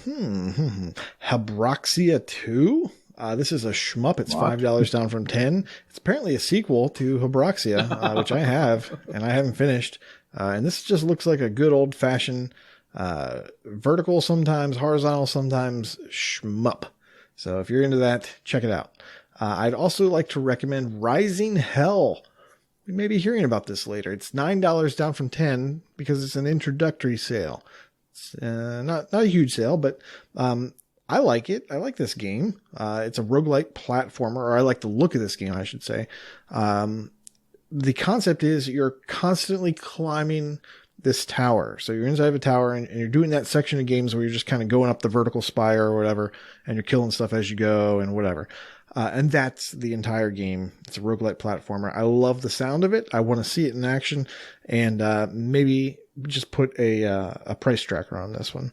2. This is a shmup. It's $5 down from 10. It's apparently a sequel to Hybroxia, which I have, and I haven't finished. And this just looks like a good old-fashioned vertical sometimes, horizontal sometimes shmup. So if you're into that, check it out. I'd also like to recommend Rising Hell. We may be hearing about this later. It's $9 down from 10 because it's an introductory sale. It's not a huge sale, but I like it. I like this game. It's a roguelike platformer, or I like the look of this game, I should say. The concept is you're constantly climbing this tower. So you're inside of a tower and you're doing that section of games where you're just kind of going up the vertical spire or whatever, and you're killing stuff as you go and whatever. And that's the entire game. It's a roguelike platformer. I love the sound of it. I want to see it in action, and maybe just put a price tracker on this one.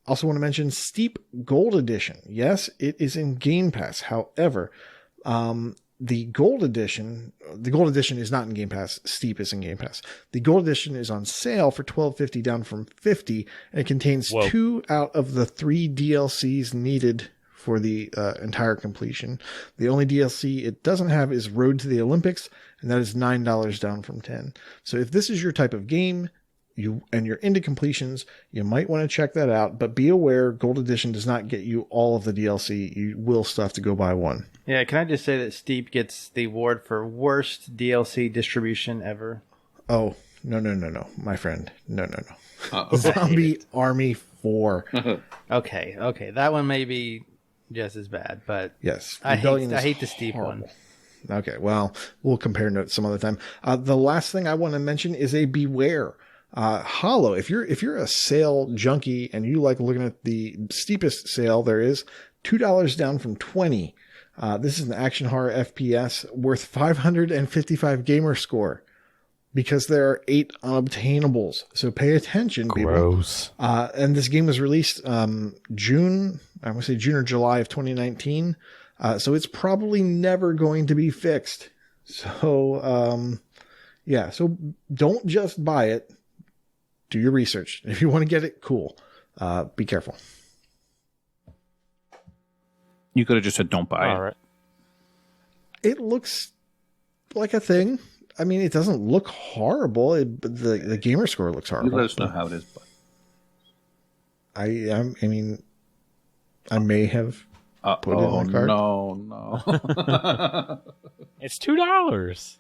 Also want to mention Steep Gold Edition. Yes, it is in Game Pass. However, the Gold Edition is not in Game Pass. Steep is in Game Pass. The Gold Edition is on sale for $12.50 down from $50, and it contains 2 out of the 3 DLCs needed for the entire completion. The only DLC it doesn't have is Road to the Olympics, and that is $9 down from 10. So if this is your type of game, you're into completions, you might want to check that out, but be aware Gold Edition does not get you all of the DLC. You will still have to go buy one. Yeah, can I just say that Steep gets the award for worst DLC distribution ever? Oh, no, my friend. No. Zombie Army 4. Okay. That one may be just as bad, but yes, I hate the Steep one. Okay, well, we'll compare notes some other time. The last thing I want to mention is a Beware. Hollow. If you're a sale junkie and you like looking at the steepest sale there is, $2 down from 20. This is an action horror FPS worth 555 gamer score because there are 8 unobtainables. So pay attention, Gross. people. And this game was released June or July of 2019. So it's probably never going to be fixed. So so don't just buy it. Do your research. If you want to get it, cool. Be careful. You could have just said don't buy it. All right. It looks like a thing. I mean, it doesn't look horrible. The gamer score looks horrible. You let us know how it is. But I mean, I may have put it in the cart. No. It's $2.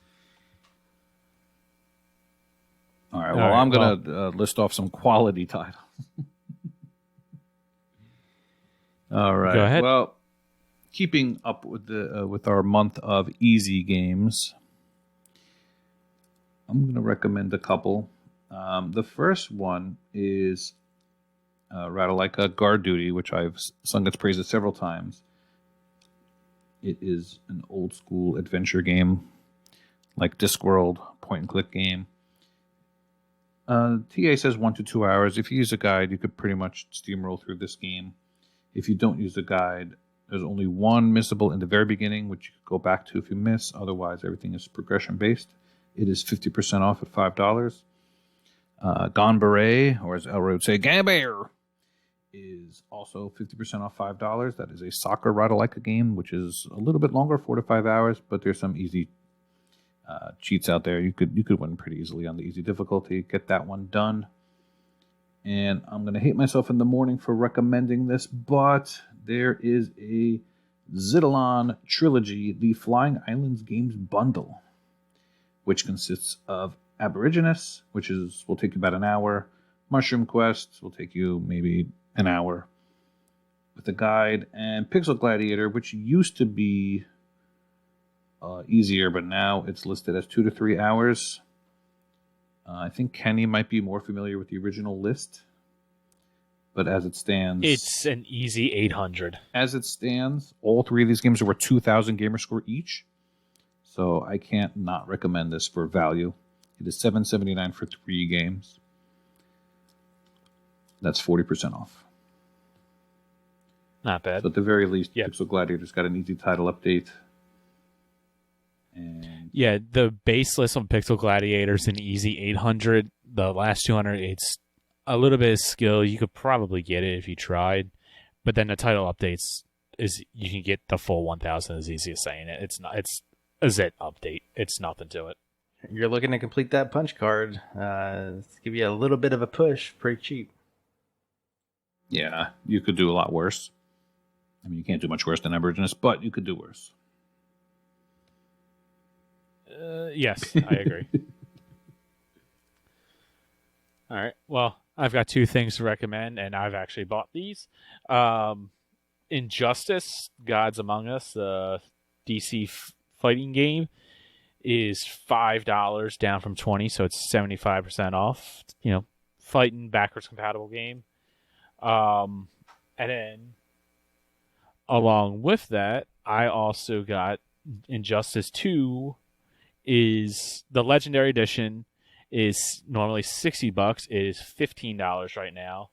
All right. Well, I'm going to list off some quality titles. All right. Go ahead. Well, keeping up with our month of easy games, I'm going to recommend a couple. The first one is Ratalaika Guard Duty, which I've sung its praises several times. It is an old school adventure game, like Discworld, point and click game. TA says 1 to 2 hours. If you use a guide, you could pretty much steamroll through this game. If you don't use a guide, there's only one missable in the very beginning, which you could go back to if you miss. Otherwise, everything is progression-based. It is 50% off at $5. Gone Beret, or as Elroy would say, Gambare, is also 50% off $5. That is a soccer Ratalaika game, which is a little bit longer, 4 to 5 hours, but there's some easy cheats out there. You could win pretty easily on the easy difficulty. Get that one done. And I'm going to hate myself in the morning for recommending this, but there is a Zidalon Trilogy, the Flying Islands Games Bundle, which consists of Aborigines, which will take you about an hour. Mushroom Quest will take you maybe an hour with a guide, and Pixel Gladiator, which used to be easier, but now it's listed as 2 to 3 hours. I think Kenny might be more familiar with the original list, but as it stands, It's an easy 800. As it stands, all 3 of these games are worth 2,000 gamer score each, so I can't not recommend this for value. It is $7.79 for 3 games. That's 40% off. Not bad. So at the very least, Yep. Pixel Gladiator's got an easy title update. And Yeah, the base list on Pixel Gladiator's an easy 800. The last 200, it's a little bit of skill. You could probably get it if you tried. But then the title updates, is you can get the full 1,000 is easy as saying it. It's not. It's a Zit update. It's nothing to it. You're looking to complete that punch card. Let's give you a little bit of a push, pretty cheap. Yeah, you could do a lot worse. I mean, you can't do much worse than Aborigines, but you could do worse. Yes, I agree. All right. Well, I've got 2 things to recommend, and I've actually bought these. Injustice, Gods Among Us, DC fighting game, is $5 down from $20, so it's 75% off. You know, fighting backwards compatible game. And then along with that, I also got Injustice 2 is the Legendary Edition is normally $60. It is $15 right now.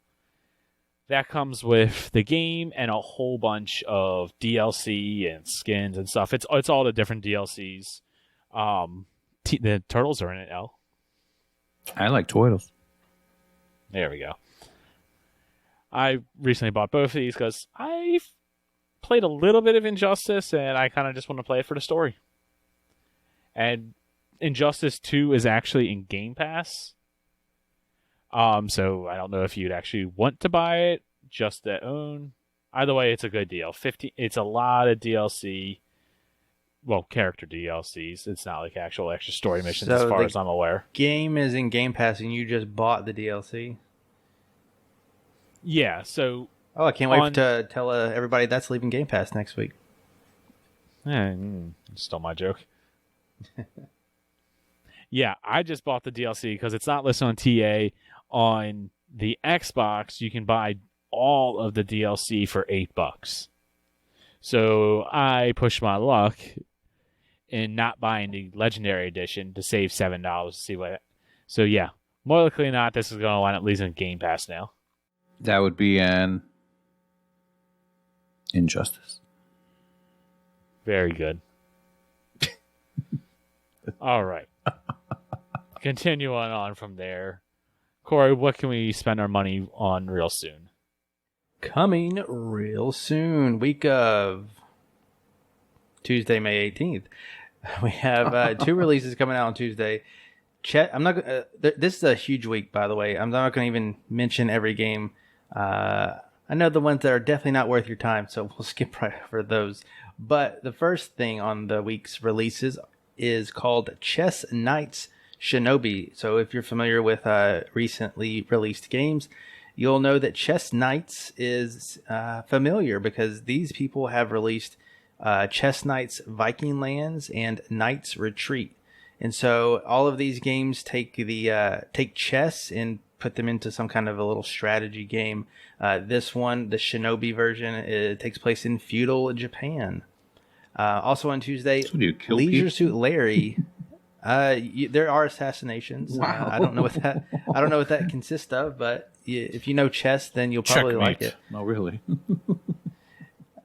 That comes with the game and a whole bunch of DLC and skins and stuff. It's all the different DLCs. The turtles are in it, L. I like turtles. There we go. I recently bought both of these because I've played a little bit of Injustice and I kind of just want to play it for the story. And Injustice 2 is actually in Game Pass. So I don't know if you'd actually want to buy it just to own. Either way, it's a good deal. It's a lot of DLC. Well, character DLCs. It's not like actual extra story missions as far as I'm aware. Game is in Game Pass and you just bought the DLC? Yeah, so... Oh, I can't wait to tell everybody that's leaving Game Pass next week. Stole my joke. Yeah, I just bought the DLC because it's not listed on TA. On the Xbox, you can buy all of the DLC for $8. So I pushed my luck in not buying the Legendary Edition to save $7 to see what. So yeah, more likely than not, this is going to wind up losing Game Pass now. That would be an Injustice. Very good. All right. Continuing on from there. Corey, what can we spend our money on real soon? Coming real soon. Week of Tuesday, May 18th. We have 2 releases coming out on Tuesday. I'm not. This is a huge week, by the way. I'm not going to even mention every game. I know the ones that are definitely not worth your time, so we'll skip right over those. But the first thing on the week's releases is called Chess Knights Shinobi. So if you're familiar with recently released games, you'll know that Chess Knights is familiar because these people have released Chess Knights Viking Lands and Knights Retreat. And so all of these games take chess and put them into some kind of a little strategy game. This one, the Shinobi version, it takes place in feudal Japan. Also on Tuesday, Leisure Suit Larry. There are assassinations. Wow. I don't know what that consists of, but if you know chess, then you'll probably like it. No, really.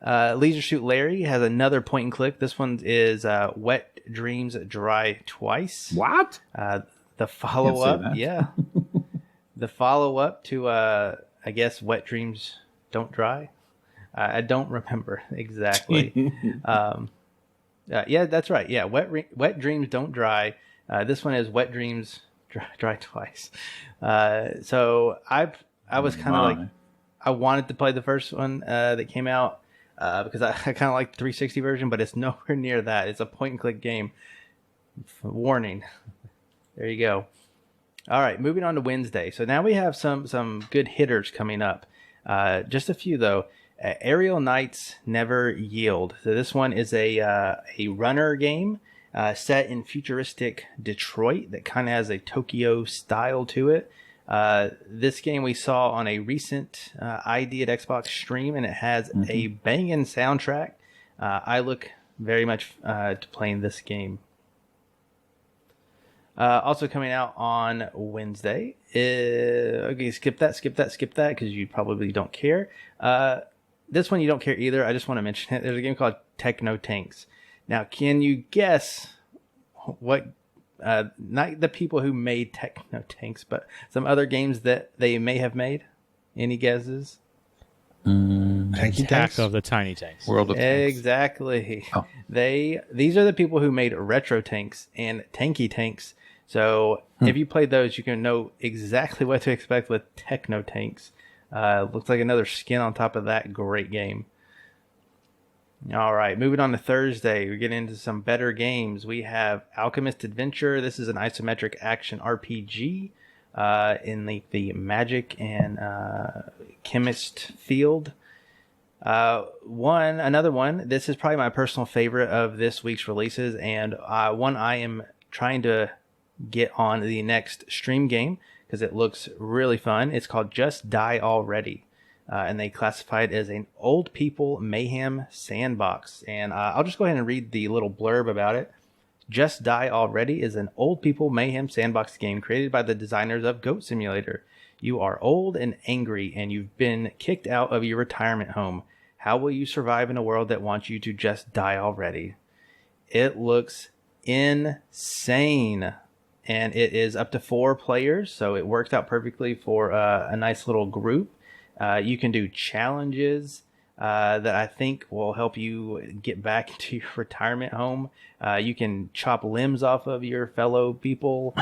Leisure Suit Larry has another point and click. This one is Wet Dreams Dry Twice. What? The follow up, yeah. The follow up to I guess Wet Dreams Don't Dry. I don't remember exactly. Yeah, that's right. Yeah, Wet Dreams Don't Dry. This one is Wet Dreams Dry Twice. So I was kind of like, I wanted to play the first one that came out because I kind of like the 360 version, but it's nowhere near that. It's a point and click game. Warning. There you go. All right, moving on to Wednesday. So now we have some good hitters coming up. Just a few though. Aerial Knights Never Yield. So this one is a runner game set in futuristic Detroit that kind of has a Tokyo style to it. This game we saw on a recent ID at Xbox stream, and it has a banging soundtrack. I look very much to playing this game. Also coming out on Wednesday. Okay, skip that because you probably don't care. This one you don't care either. I just want to mention it. There's a game called Techno Tanks. Now, can you guess what, not the people who made Techno Tanks, but some other games that they may have made? Any guesses? I Tanky Attack tanks? of the Tiny Tanks. World of Tanks. Exactly. Oh. These are the people who made retro tanks and tanky tanks. So if you played those, you can know exactly what to expect with techno tanks. Looks like another skin on top of that great game. All right, moving on to Thursday, we get into some better games. We have Alchemist Adventure. This is an isometric action RPG in the magic and chemist field. Another one. This is probably my personal favorite of this week's releases, and one I am trying to get on the next stream game because it looks really fun. It's called Just Die Already. And they classify it as an old people mayhem sandbox. And I'll just go ahead and read the little blurb about it. Just Die Already is an old people mayhem sandbox game created by the designers of Goat Simulator. You are old and angry, and you've been kicked out of your retirement home. How will you survive in a world that wants you to just die already? It looks insane. And it is up to 4 players, so it works out perfectly for a nice little group. You can do challenges that I think will help you get back into your retirement home. You can chop limbs off of your fellow people.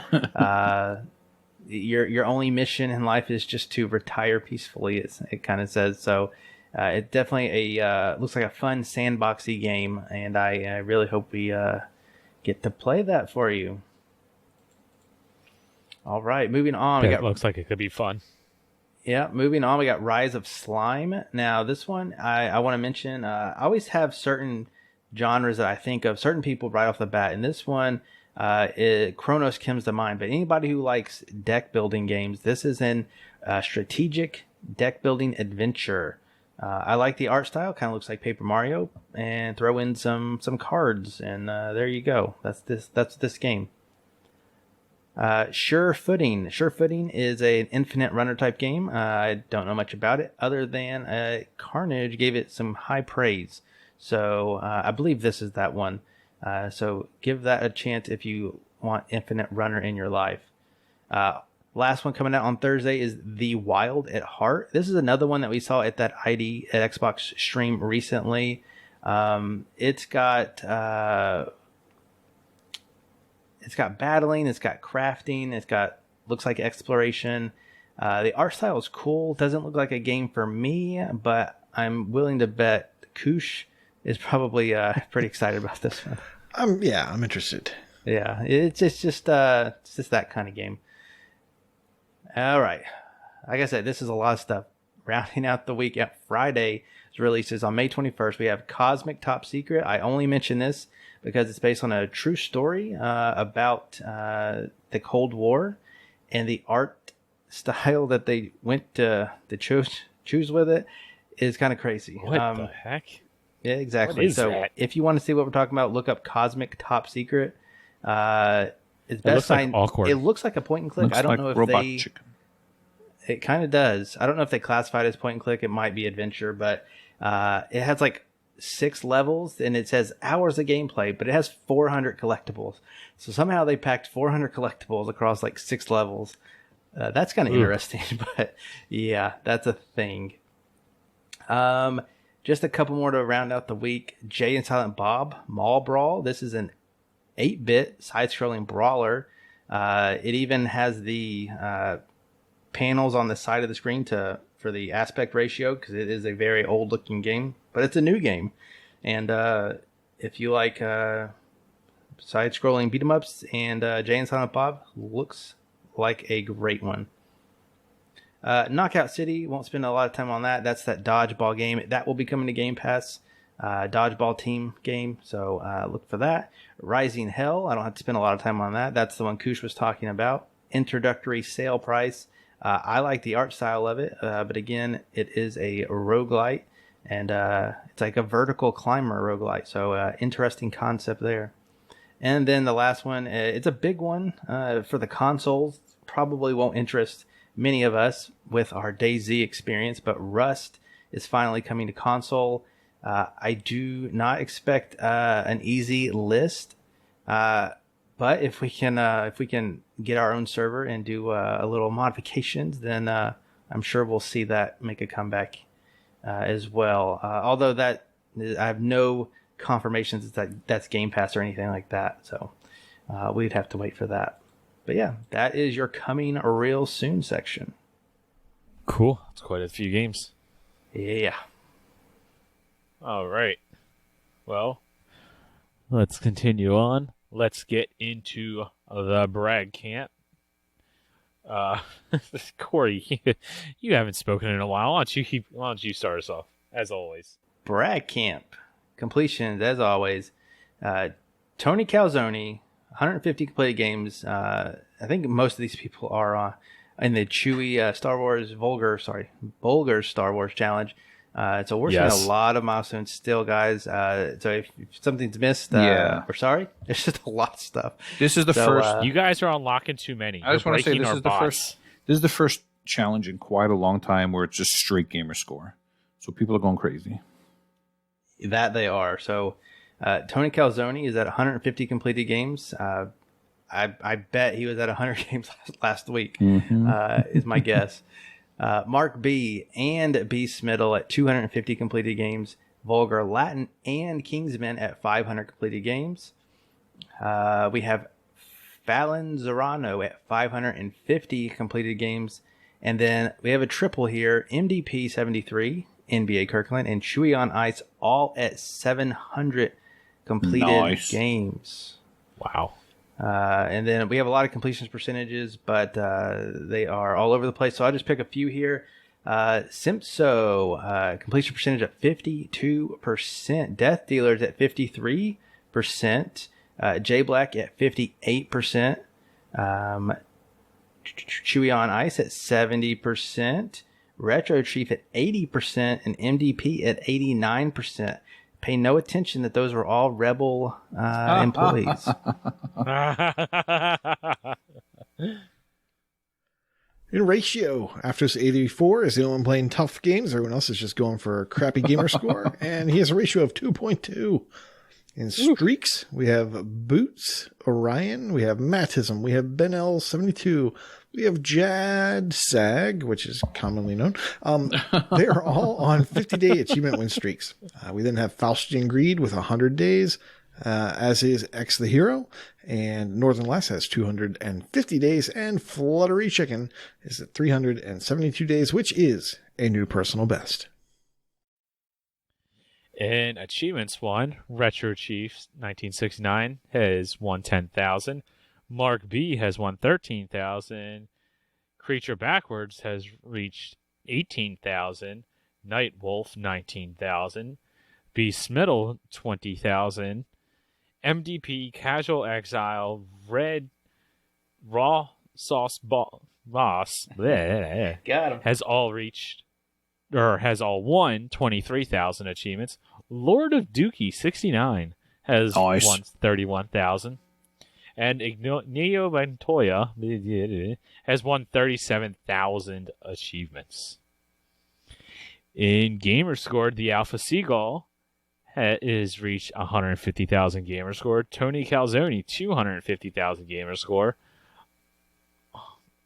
Your only mission in life is just to retire peacefully, it kind of says. So it definitely looks like a fun sandboxy game, and I really hope we get to play that for you. All right, moving on. It looks like it could be fun. Yeah, moving on, we got Rise of Slime. Now, this one, I want to mention, I always have certain genres that I think of, certain people right off the bat. And this one, Chronos comes to mind. But anybody who likes deck building games, this is an strategic deck building adventure. I like the art style, kind of looks like Paper Mario. And throw in some cards, and there you go. That's this game. Sure Footing. Sure Footing is an infinite runner type game. I don't know much about it other than Carnage gave it some high praise. So I believe this is that one. So give that a chance if you want infinite runner in your life. Last one coming out on Thursday is The Wild at Heart. This is another one that we saw at that ID at Xbox stream recently. It's got battling, it's got crafting, looks like exploration. The art style is cool. Doesn't look like a game for me, but I'm willing to bet Koosh is probably pretty excited about this one. I'm interested. Yeah, it's just that kind of game. All right. Like I said, this is a lot of stuff. Rounding out the week at Friday's releases on May 21st, we have Cosmic Top Secret. I only mention this because it's based on a true story about the Cold War, and the art style that they went to choose with it is kind of crazy. What the heck? Yeah, exactly. What is so that? if you want to see what we're talking about, look up Cosmic Top Secret. It's best looks like awkward. It looks like a point and click. Looks I don't like know if Robot they. Chicken. It kind of does. I don't know if they classify it as point and click. It might be adventure, but it has like 6 levels, and it says hours of gameplay, but it has 400 collectibles. So somehow they packed 400 collectibles across like 6 levels. That's kind of interesting, but yeah, that's a thing. Just a couple more to round out the week. Jay and Silent Bob Mall Brawl. This is an 8-bit side-scrolling brawler. It even has the panels on the side of the screen for the aspect ratio, because it is a very old-looking game, but it's a new game. And if you like side-scrolling beat-em-ups, and Jay and Silent Bob looks like a great one. Knockout City, won't spend a lot of time on that. That's that dodgeball game. That will be coming to Game Pass. Dodgeball team game, so look for that. Rising Hell, I don't have to spend a lot of time on that. That's the one Koosh was talking about. Introductory sale price. I like the art style of it, but again, it is a roguelite, and it's like a vertical climber roguelite, so interesting concept there. And then the last one, it's a big one for the consoles. Probably won't interest many of us with our DayZ experience, but Rust is finally coming to console. I do not expect an easy list, but if we can get our own server and do a little modifications, then I'm sure we'll see that make a comeback as well. Although that I have no confirmations that that's Game Pass or anything like that. So we'd have to wait for that. But yeah, that is your coming real soon section. Cool. It's quite a few games. Yeah. All right. Well, let's continue on. Let's get into the brag camp. Corey, you haven't spoken in a while. Why don't you start us off, as always? Brag camp completions, as always. Tony Calzone, 150 completed games. I think most of these people are in the Chewie Vulgar Star Wars challenge. So we're seeing a lot of milestones still, guys. So if something's missed, we're sorry. There's just a lot of stuff. This is the first. You guys are unlocking too many. I just want to say this is the first. This is the first challenge in quite a long time where it's just straight gamer score. So people are going crazy. That they are. So Tony Calzone is at 150 completed games. I bet he was at 100 games last week. Is my guess. Mark B and B Smiddle at 250 completed games. Vulgar Latin and Kingsman at 500 completed games. We have Fallon Zorano at 550 completed games. And then we have a triple here. MDP 73, NBA Kirkland, and Chewie on Ice all at 700 completed games. Wow. And then we have a lot of completions percentages, but they are all over the place. So I'll just pick a few here. Simpso, completion percentage at 52%. Death Dealers at 53%. J Black at 58%. Chewie on Ice at 70%. Retro Chief at 80%. And MDP at 89%. Pay no attention that those were all Rebel employees. In ratio, After's 84 is the only one playing tough games. Everyone else is just going for a crappy gamer score. And he has a ratio of 2.2. In streaks, we have Boots, Orion, we have Mattism, we have Benel72, we have Jad Sag, which is commonly known. They are all on 50-day achievement win streaks. We then have Faustian Greed with 100 days, as is X the Hero, and Northern Lass has 250 days, and Fluttery Chicken is at 372 days, which is a new personal best. In Achievements 1, Retro Chief 1969 has won 10,000. Mark B has won 13,000. Creature Backwards has reached 18,000. Night Wolf 19,000. Beast Middle 20,000. MDP Casual Exile Red Raw Sauce Boss has all won 23,000 achievements. Lord of Dookie 69 has won 31,000. And Neo Montoya has won 37,000 achievements. In Gamerscore, the Alpha Seagull has reached 150,000 Gamerscore. Tony Calzone 250,000 Gamerscore.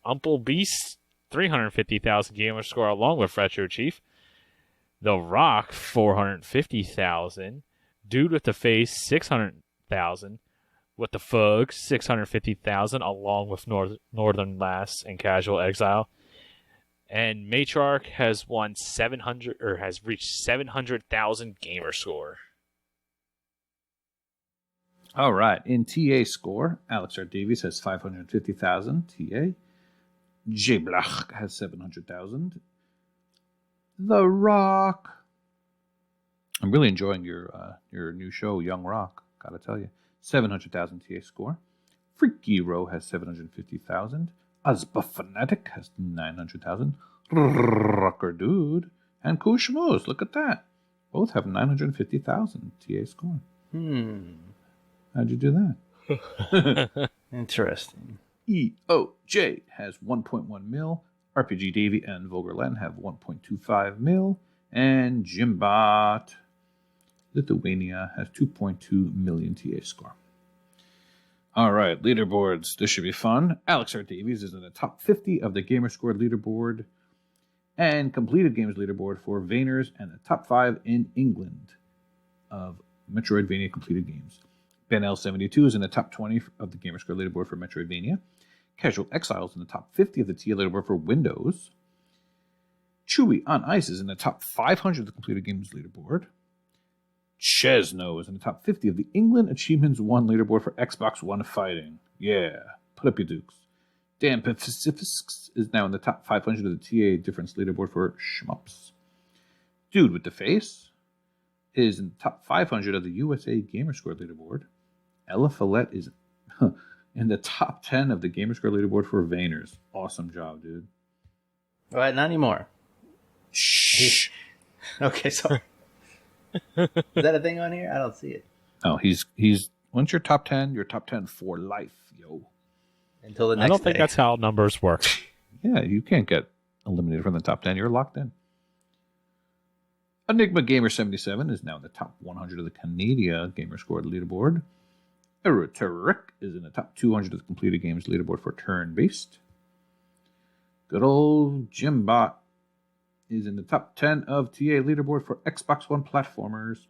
Umple Beast 350,000 Gamerscore along with Retro Chief. The Rock 450,000. Dude with the Face 600,000. With the Fug 650,000 along with Northern Lass and Casual Exile. And Matriarch has won 700 or has reached 700,000 Gamerscore. All right, in TA score, Alex R. Davies has 550,000 TA. J Blach has 700,000. The Rock. I'm really enjoying your new show, Young Rock. Gotta tell you, 700,000 TA score. Freaky Row has 750,000. Azba Fanatic has 900,000. rawkerdude and KooshMoose. Look at that. Both have 950,000 TA score. How'd you do that? Interesting. EOJ has 1.1 mil. RPG Davy and Vulgar Len have 1.25 mil. And Jimbot Lithuania has 2.2 million TA score. All right, leaderboards. This should be fun. Alex R. Davies is in the top 50 of the Gamerscore leaderboard. And completed games leaderboard for Vayners and the top 5 in England of Metroidvania completed games. Ben L72 is in the top 20 of the Gamerscore leaderboard for Metroidvania. Casual Exiles in the top 50 of the TA leaderboard for Windows. Chewie on Ice is in the top 500 of the completed games leaderboard. Chesno is in the top 50 of the England Achievements 1 leaderboard for Xbox One fighting. Yeah, put up your dukes. Dan Pacifics is now in the top 500 of the TA difference leaderboard for Shmups. Dude with the Face is in the top 500 of the USA Gamerscore leaderboard. Ella Follette is in the top 10 of the Gamerscore leaderboard for Vayners. Awesome job, dude. All right, not anymore. Shh. Okay, sorry. Is that a thing on here? I don't see it. Oh, he's once you're top 10, you're top 10 for life, yo. Until the next I don't think day. that's how numbers work. Yeah, you can't get eliminated from the top 10. You're locked in. Enigma Gamer 77 is now in the top 100 of the Canada Gamerscore leaderboard. Eroteric is in the top 200 of the completed games leaderboard for turn-based. Good old Jimbot is in the top 10 of TA leaderboard for Xbox One platformers.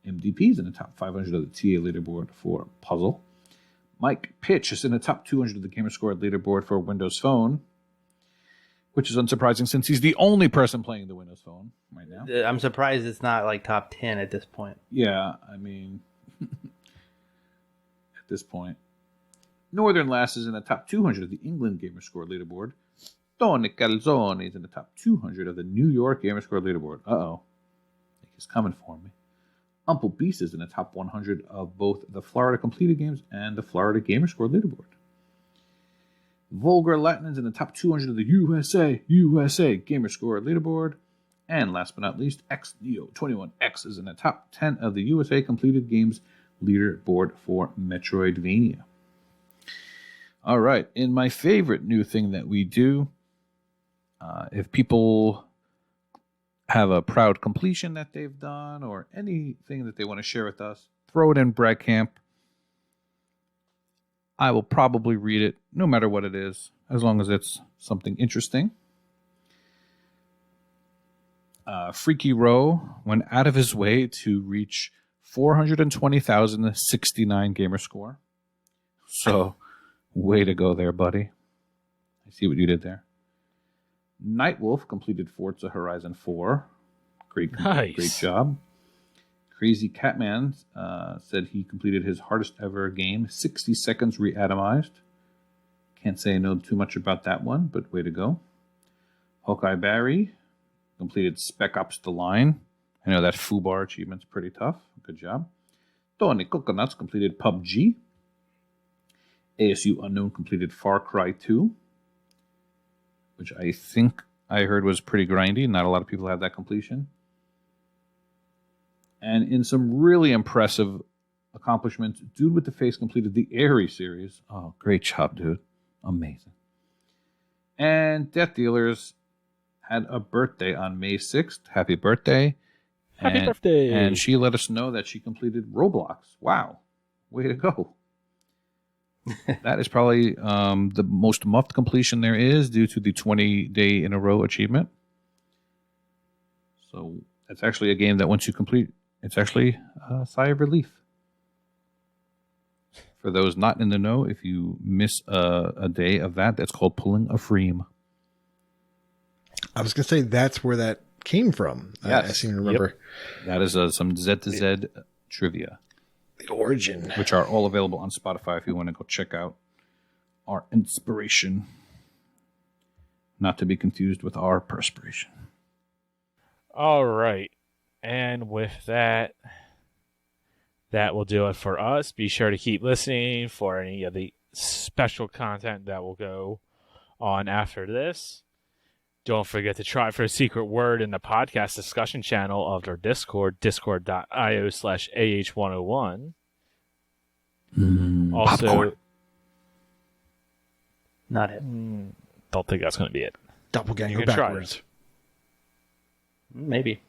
MDP is in the top 500 of the TA leaderboard for puzzle. Mike Pitch is in the top 200 of the Gamerscore leaderboard for Windows Phone, which is unsurprising since he's the only person playing the Windows Phone right now. I'm surprised it's not like top 10 at this point. Yeah, I mean, at this point. Northern Lass is in the top 200 of the England Gamerscore leaderboard. Tony Calzone is in the top 200 of the New York Gamerscore leaderboard. Uh-oh. I think he's coming for me. Umple Beast is in the top 100 of both the Florida completed games and the Florida Gamerscore leaderboard. Vulgar Latin is in the top 200 of the USA Gamerscore leaderboard. And last but not least, X Neo 21X is in the top 10 of the USA completed games leaderboard for Metroidvania. All right, in my favorite new thing that we do, if people have a proud completion that they've done or anything that they want to share with us, throw it in Brag Camp. I will probably read it no matter what it is, as long as it's something interesting. Freaky Row went out of his way to reach 420,069 gamer score. So, way to go there, buddy. I see what you did there. Nightwolf completed Forza Horizon 4. Great job. Crazy Catman said he completed his hardest ever game, 60 seconds re-atomized. Can't say I know too much about that one, but way to go. Hawkeye Barry completed Spec Ops The Line. I know that FUBAR achievement's pretty tough. Good job. Tony Coconuts completed PUBG. ASU Unknown completed Far Cry 2, which I think I heard was pretty grindy. Not a lot of people have that completion. And in some really impressive accomplishments, Dude with the Face completed the Airy series. Oh, great job, dude. Amazing. And Death Dealers had a birthday on May 6th. Happy birthday. Happy birthday. And she let us know that she completed Roblox. Wow. Way to go. That is probably the most muffed completion there is due to the 20-day in a row achievement. So it's actually a game that once you complete, it's actually a sigh of relief. For those not in the know, if you miss a day of that, that's called pulling a freem. I was going to say that's where that came from. Yes. I seem to remember. Yep. That is some Z to Z trivia. The origin. Which are all available on Spotify if you want to go check out our inspiration. Not to be confused with our perspiration. All right. And with that, that will do it for us. Be sure to keep listening for any of the special content that will go on after this. Don't forget to try for a secret word in the podcast discussion channel of our Discord, discord.io/AH101. Also, popcorn. Not it. Don't think that's going to be it. Doppelganger You can try backwards. Maybe.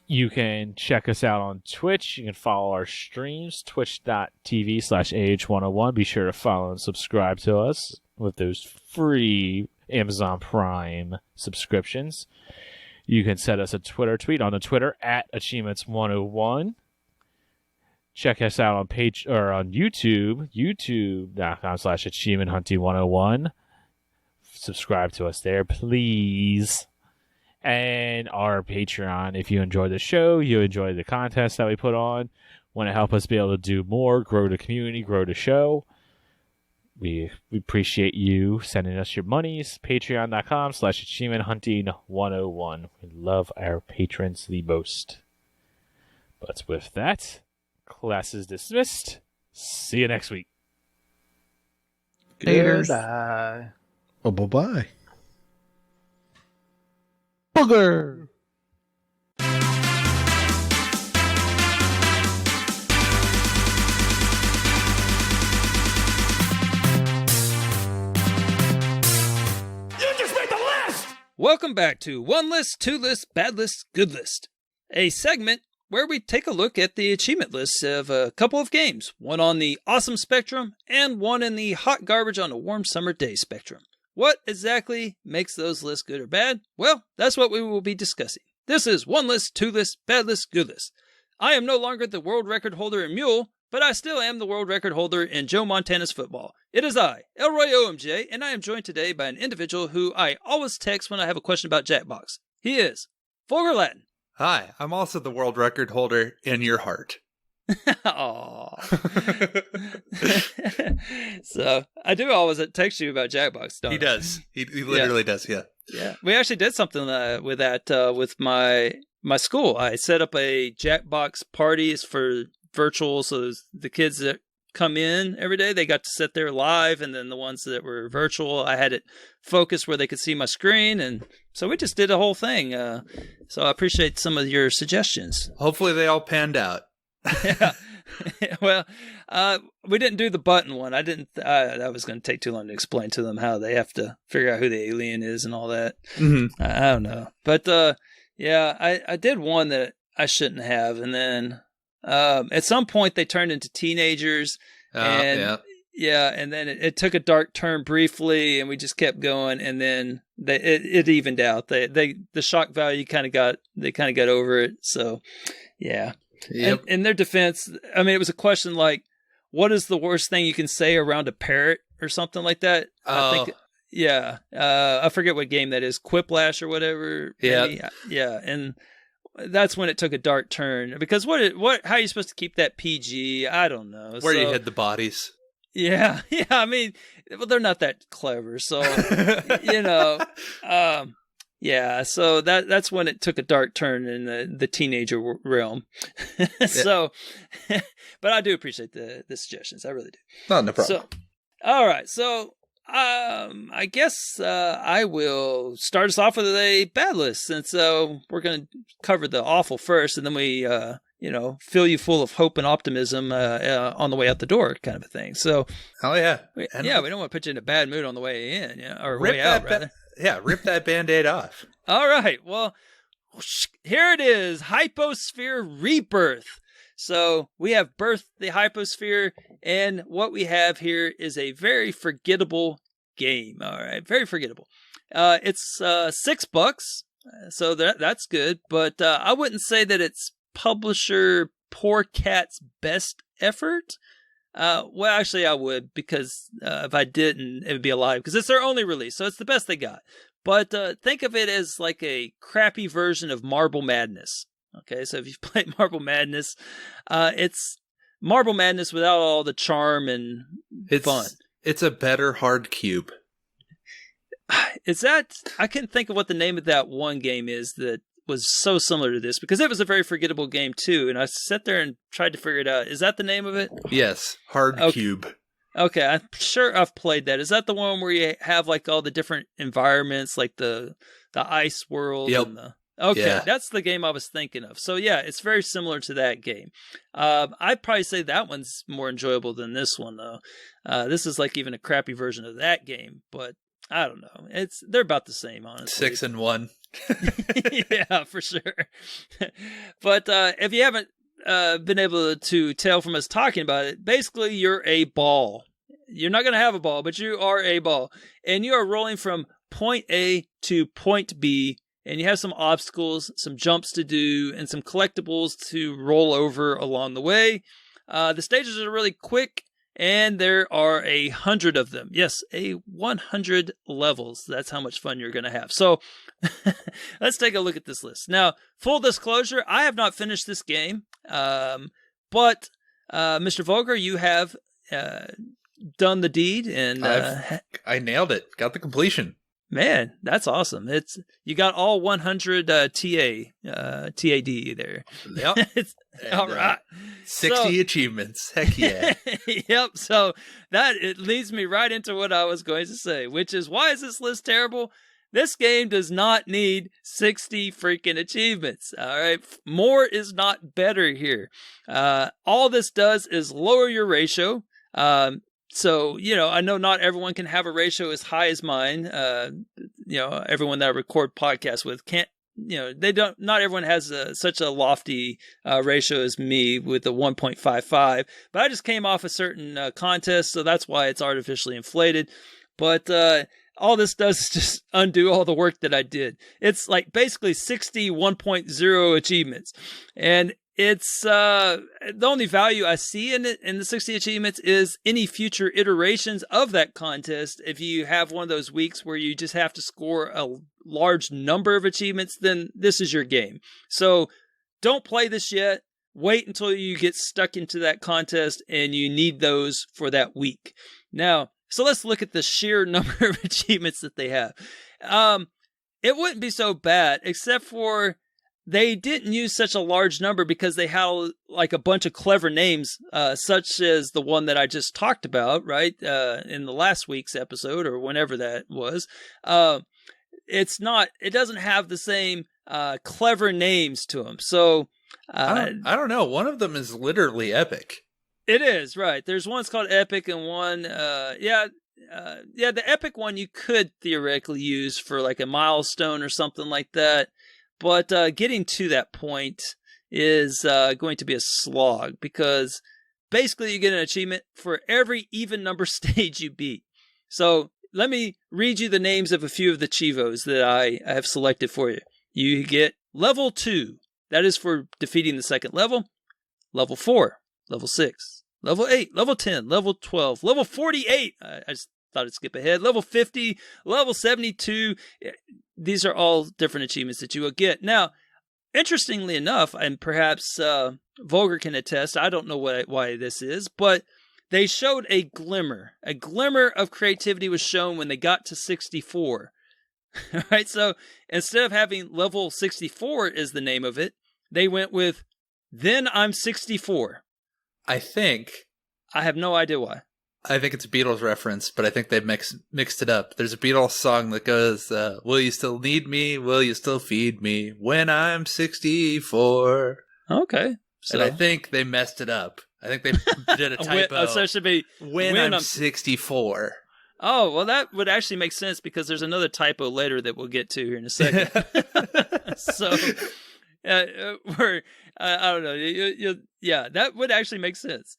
You can check us out on Twitch. You can follow our streams, twitch.tv/AH101. Be sure to follow and subscribe to us. with those free Amazon Prime subscriptions. You can send us a Twitter tweet on the Twitter at Achievements101. Check us out on on YouTube, youtube.com/achievementhunting101. Subscribe to us there, please. And our Patreon, if you enjoy the show, you enjoy the contests that we put on, want to help us be able to do more, grow the community, grow the show, we appreciate you sending us your monies. Patreon.com/achievementhunting101. We love our patrons the most. But with that, class is dismissed. See you next week. Bye. Oh, bye-bye. Booger! Welcome back to One List, Two List, Bad List, Good List, a segment where we take a look at the achievement lists of a couple of games, one on the awesome spectrum and one in the hot garbage on a warm summer day spectrum. What exactly makes those lists good or bad? Well, that's what we will be discussing. This is One List, Two List, Bad List, Good List. I am no longer the world record holder in Mule, but I still am the world record holder in Joe Montana's football. It is I, Elroy OMJ, and I am joined today by an individual who I always text when I have a question about Jackbox. He is Vulgar Latin. Hi, I'm also the world record holder in your heart. Aww. So, I do always text you about Jackbox, don't I? He does. He literally does, yeah. Yeah. We actually did something with that with my school. I set up a Jackbox parties for virtual, so the kids that come in every day, they got to sit there live, and then the ones that were virtual, I had it focused where they could see my screen, and so we just did a whole thing. So I appreciate some of your suggestions. Hopefully they all panned out. Yeah. Well, we didn't do the button one. That was going to take too long to explain to them how they have to figure out who the alien is and all that. Mm-hmm. I don't know. But, yeah, I did one that I shouldn't have. And then, at some point they turned into teenagers and and then it took a dark turn briefly and we just kept going. And then it evened out. The shock value kind of got over it. So yeah. Yep. And in their defense, I mean, it was a question like, what is the worst thing you can say around a parrot or something like that? I think, I forget what game that is, Quiplash or whatever. Yeah. Yeah. And that's when it took a dark turn because how are you supposed to keep that PG? I don't know. Where you hid the bodies. Yeah. Yeah. I mean, well, they're not that clever. So, yeah, so that's when it took a dark turn in the teenager realm. So, but I do appreciate the suggestions. I really do. No problem. So, all right. So, I guess I will start us off with a bad list since we're going to cover the awful first, and then we fill you full of hope and optimism on the way out the door, kind of a thing. So, oh yeah, we don't want to put you in a bad mood on the way in, or way out rather. Yeah, rip that Band-Aid off. All right. Well, here it is. Hyposphere Rebirth. So we have birthed the Hyposphere, and what we have here is a very forgettable game. All right. Very forgettable. It's $6, so that's good, but I wouldn't say that it's publisher Poor Cat's best effort. Well, actually, I would, because if I didn't, it would be a lie, because it's their only release, so it's the best they got. But think of it as like a crappy version of Marble Madness. Okay, so if you've played Marble Madness, it's Marble Madness without all the charm and fun. It's a better hard cube. Is that? I couldn't think of what the name of that one game is that was so similar to this, because it was a very forgettable game too, and I sat there and tried to figure it out. Is that the name of it? Yes, Hard Cube. Okay, I'm sure I've played that. Is that the one where you have like all the different environments, like the ice world? Yep. And that's the game I was thinking of. So yeah, it's very similar to that game. I'd probably say that one's more enjoyable than this one though. This is like even a crappy version of that game, but I don't know. They're about the same, honestly. 6 and 1. Yeah, for sure. But if you haven't been able to tell from us talking about it, basically you're a ball. you're not going to have a ball, but you are a ball. And you are rolling from point A to point B. And you have some obstacles, some jumps to do, and some collectibles to roll over along the way. The stages are really quick, and there are 100 of them. Yes, 100 levels. That's how much fun you're going to have. So let's take a look at this list. Now, full disclosure, I have not finished this game, but Mr. Vulgar, you have done the deed, and I nailed it. Got the completion. Man, that's awesome. You got all 100 TAD there. Yep. All right. 60 achievements. Heck yeah. Yep. So it leads me right into what I was going to say, which is, why is this list terrible? This game does not need 60 freaking achievements. All right. More is not better here. All this does is lower your ratio. So, I know not everyone can have a ratio as high as mine. Everyone that I record podcasts with can't, not everyone has such a lofty ratio as me with the 1.55. But I just came off a certain contest, so that's why it's artificially inflated. But all this does is just undo all the work that I did. It's like basically 60 1.0 achievements. And it's the only value I see in it, in the 60 achievements, is any future iterations of that contest. If you have one of those weeks where you just have to score a large number of achievements, then this is your game. So don't play this yet. Wait until you get stuck into that contest and you need those for that week. Now, so let's look at the sheer number of achievements that they have. It wouldn't be so bad, except for they didn't use such a large number because they had like a bunch of clever names, such as the one that I just talked about, right? In the last week's episode, or whenever that was. It doesn't have the same clever names to them. So I don't know. One of them is literally epic. It is, right. There's one that's called Epic, and one, the Epic one you could theoretically use for like a milestone or something like that. But getting to that point is going to be a slog, because basically you get an achievement for every even number stage you beat. So let me read you the names of a few of the Chivos that I have selected for you. You get level 2. That is for defeating the second level. Level 4. Level 6. Level 8. Level 10. Level 12. Level 48. I just thought I'd skip ahead. Level 50. Level 72. These are all different achievements that you will get. Now, interestingly enough, and perhaps Vulgar can attest, I don't know why this is, but they showed a glimmer. A glimmer of creativity was shown when they got to 64. All right, so instead of having level 64 is the name of it, they went with, then I'm 64. I have no idea why. I think it's a Beatles reference, but I think they mixed it up. There's a Beatles song that goes, will you still need me? Will you still feed me when I'm 64? Okay. So. And I think they messed it up. I think they did a typo. So it should be when I'm 64. Oh, well, that would actually make sense, because there's another typo later that we'll get to here in a second. So, I don't know. Yeah, that would actually make sense.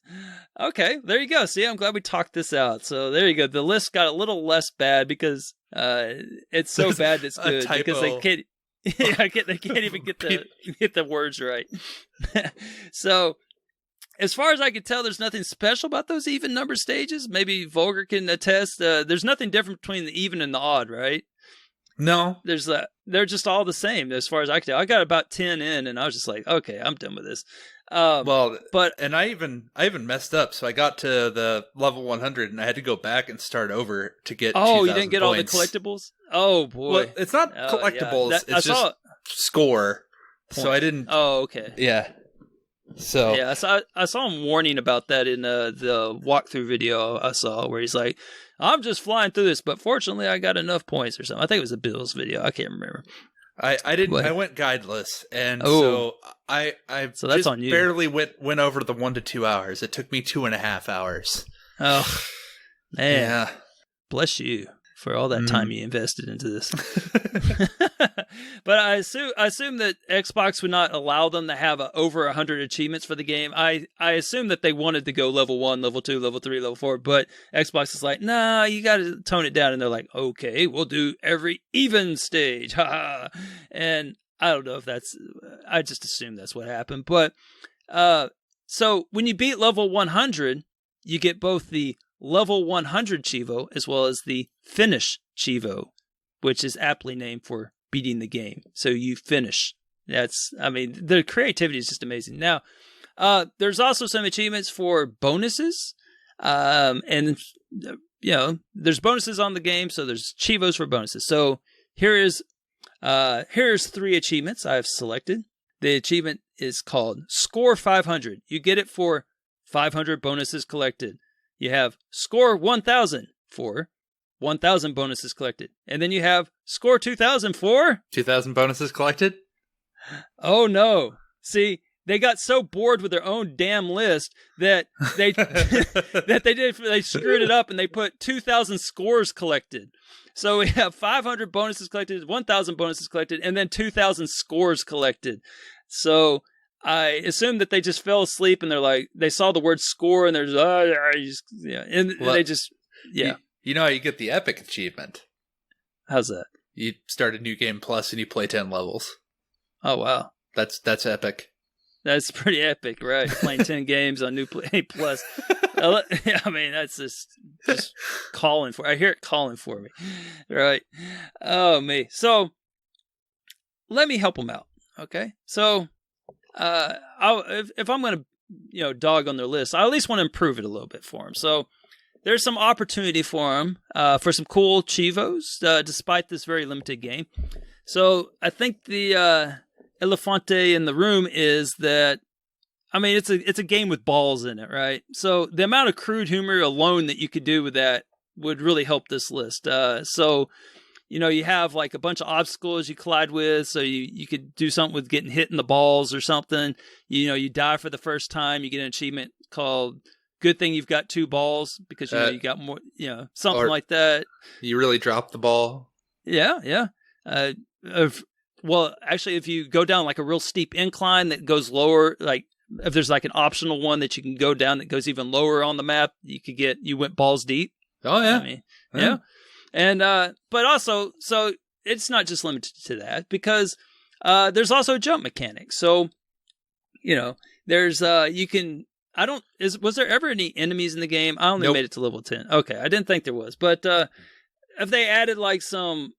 Okay, there you go. See, I'm glad we talked this out. So there you go. The list got a little less bad because it's so bad it's good, because they can't. They can't even get the words right. So, as far as I can tell, there's nothing special about those even number stages. Maybe Vulgar can attest. There's nothing different between the even and the odd, right? No. They're just all the same as far as I can tell. I got about 10 in, and I was just like, okay, I'm done with this. And I even messed up. So I got to the level 100, and I had to go back and start over to get. Oh, you didn't get points. All the collectibles? Oh boy, well, it's not collectibles. Yeah. It's just score. Point. So I didn't. Oh, okay. Yeah. So yeah, I saw him warning about that in the walkthrough video I saw, where he's like, I'm just flying through this, but fortunately I got enough points or something. I think it was a Bill's video. I can't remember. I didn't. I went guideless, and so I so that's just on you. Barely went over the 1 to 2 hours. It took me 2.5 hours. Oh man, yeah. Bless you for all that time you invested into this. But I assume that Xbox would not allow them to have over 100 achievements for the game. I assume that they wanted to go level 1, level 2, level 3, level 4, but Xbox is like, nah, you got to tone it down. And they're like, okay, we'll do every even stage. And I don't know if I just assume that's what happened. But so when you beat level 100, you get both the level 100 Chivo as well as the finish Chivo, which is aptly named for beating the game. So you finish. The creativity is just amazing. Now, there's also some achievements for bonuses. And there's bonuses on the game, so there's Chivos for bonuses. So here's 3 achievements I've selected. The achievement is called Score 500. You get it for 500 bonuses collected. You have Score 1000 for 1000 bonuses collected. And then you have Score 2000 for 2000 bonuses collected? Oh no. See, they got so bored with their own damn list that they they screwed it up and they put 2000 scores collected. So we have 500 bonuses collected, 1000 bonuses collected, and then 2000 scores collected. So I assume that they just fell asleep and they saw the word score and they're just, You know how you get the epic achievement? How's that? You start a new game plus and you play 10 levels. Oh, wow. That's epic. That's pretty epic, right? Playing 10 games on New Play Plus. I mean, that's just calling for. I hear it calling for me, right? Oh me. So let me help them out, okay? So if I'm going to dog on their list, I at least want to improve it a little bit for them. So there's some opportunity for them for some cool Chivos, despite this very limited game. So I think the elefante in the room is that, I mean, it's a game with balls in it, right? So the amount of crude humor alone that you could do with that would really help this list. So, you have like a bunch of obstacles you collide with. So you could do something with getting hit in the balls or something. You die for the first time. You get an achievement called "Good Thing You've Got 2 balls" because you got more. Something like that. You really dropped the ball. Yeah. Well, actually, if you go down like a real steep incline that goes lower, like if there's like an optional one that you can go down that goes even lower on the map, you went balls deep. Oh yeah. I mean, yeah. And, but also, so it's not just limited to that because, there's also a jump mechanic. So, there's, was there ever any enemies in the game? I only made it to level 10. Okay. I didn't think there was, but, if they added like some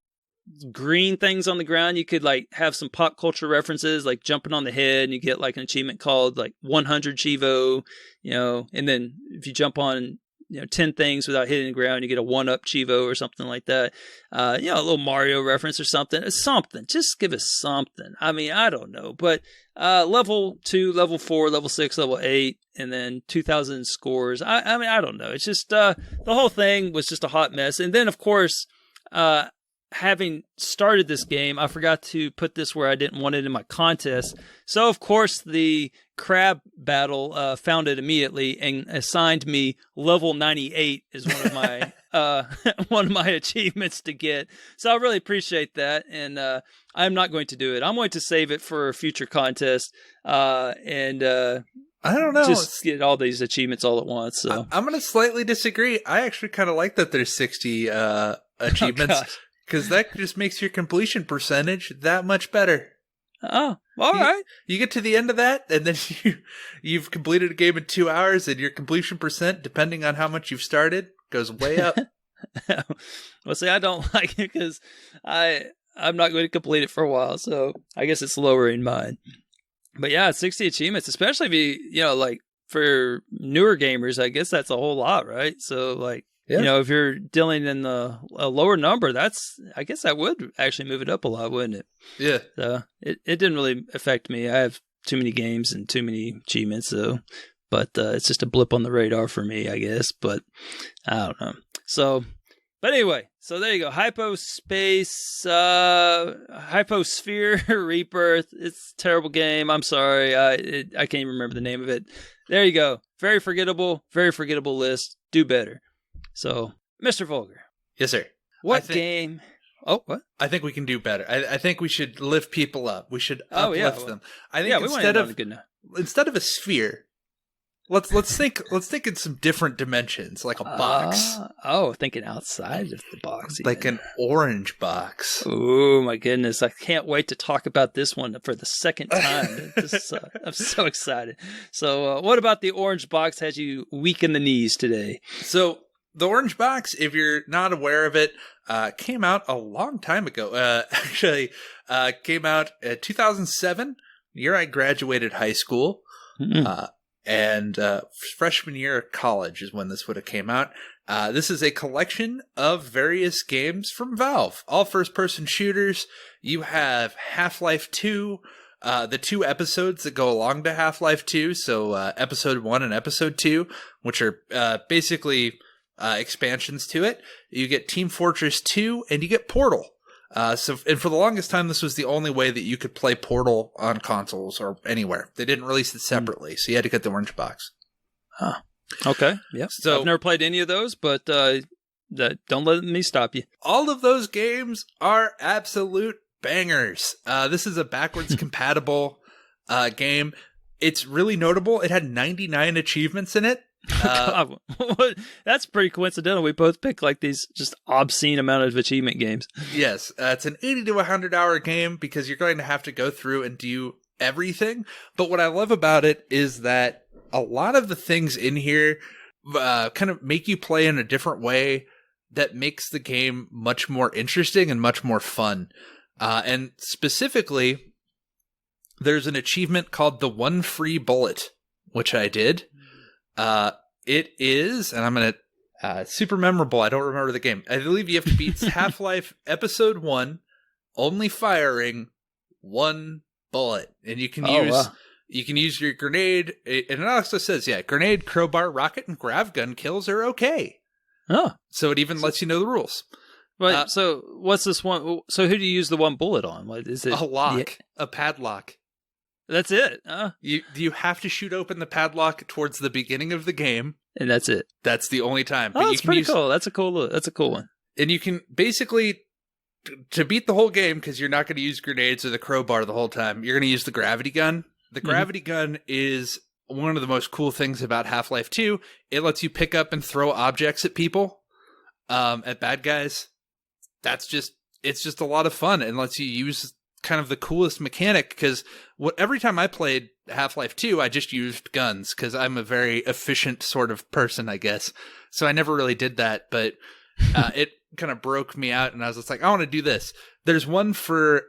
green things on the ground, you could like have some pop culture references, like jumping on the head, and you get like an achievement called like 100 Chivo, and then if you jump on 10 things without hitting the ground, you get a 1-up Chivo or something like that. A little Mario reference or something. Just give us something. I mean, I don't know, but level 2, level 4, level 6, level 8, and then 2000 scores. I mean, I don't know. It's just the whole thing was just a hot mess. And then of course, having started this game, I forgot to put this where I didn't want it in my contest. So, of course, the crab battle found it immediately and assigned me level 98 as one of my one of my achievements to get. So I really appreciate that, and I'm not going to do it. I'm going to save it for a future contest, and I don't know, just get all these achievements all at once. So I'm going to slightly disagree. I actually kind of like that there's 60 achievements. Because that just makes your completion percentage that much better. Oh, all right. You get to the end of that, and then you've completed a game in 2 hours, and your completion percent, depending on how much you've started, goes way up. Well, see, I don't like it because I'm not going to complete it for a while, so I guess it's lower in mine. But yeah, 60 achievements, especially if you like for newer gamers, I guess that's a whole lot, right? So like, yeah. If you're dealing in a lower number, I guess that would actually move it up a lot, wouldn't it? Yeah. So it didn't really affect me. I have too many games and too many achievements, but it's just a blip on the radar for me, I guess. But I don't know. So, but anyway, so there you go. Hyposphere Rebirth. It's a terrible game. I'm sorry. I can't even remember the name of it. There you go. Very forgettable list. Do better. So, Mr. Vulgar. Yes, sir. What game? Oh, what? I think we can do better. I think we should lift people up. We should uplift them. I think instead of a sphere, let's think in some different dimensions, like a box. Thinking outside of the box, even. Like an orange box. Oh my goodness! I can't wait to talk about this one for the second time. I'm so excited. So, what about the orange box has you weak in the knees today? So, the orange box, if you're not aware of it, came out a long time ago. Came out in 2007, year I graduated high school. Mm-hmm. And freshman year of college is when this would have came out. This is a collection of various games from Valve, all first-person shooters. You have Half-Life 2, the 2 episodes that go along to Half-Life 2, so Episode 1 and Episode 2, which are basically expansions to it. You get Team Fortress 2, and you get Portal. And for the longest time, this was the only way that you could play Portal on consoles or anywhere. They didn't release it separately, so you had to get the orange box. Huh. Okay. Yep. So I've never played any of those, but don't let me stop you. All of those games are absolute bangers. This is a backwards compatible game. It's really notable. It had 99 achievements in it. God, that's pretty coincidental. We both picked like these just obscene amount of achievement games. Yes, it's an 80 to 100 hour game because you're going to have to go through and do everything. But what I love about it is that a lot of the things in here kind of make you play in a different way that makes the game much more interesting and much more fun. And specifically, there's an achievement called the One Free Bullet, which I did. It is, and I'm going to, super memorable. I don't remember the game. I believe you have to beat Half-Life Episode 1, only firing one bullet. And you can use your grenade. And it also says, grenade, crowbar, rocket, and grav gun kills are okay. Oh. So it even lets you know the rules. But so what's this one? So who do you use the one bullet on? What is it? A lock, a padlock. That's it. You have to shoot open the padlock towards the beginning of the game, and that's it. That's the only time. Oh, that's pretty cool. That's a cool one. And you can basically, to beat the whole game, because you're not going to use grenades or the crowbar the whole time, you're going to use the gravity gun. The gravity gun is one of the most cool things about Half-Life 2. It lets you pick up and throw objects at people, at bad guys. It's just a lot of fun and lets you use kind of the coolest mechanic, because every time I played Half-Life 2, I just used guns because I'm a very efficient sort of person, I guess. So I never really did that, but it kind of broke me out, and I was just like, I want to do this. There's one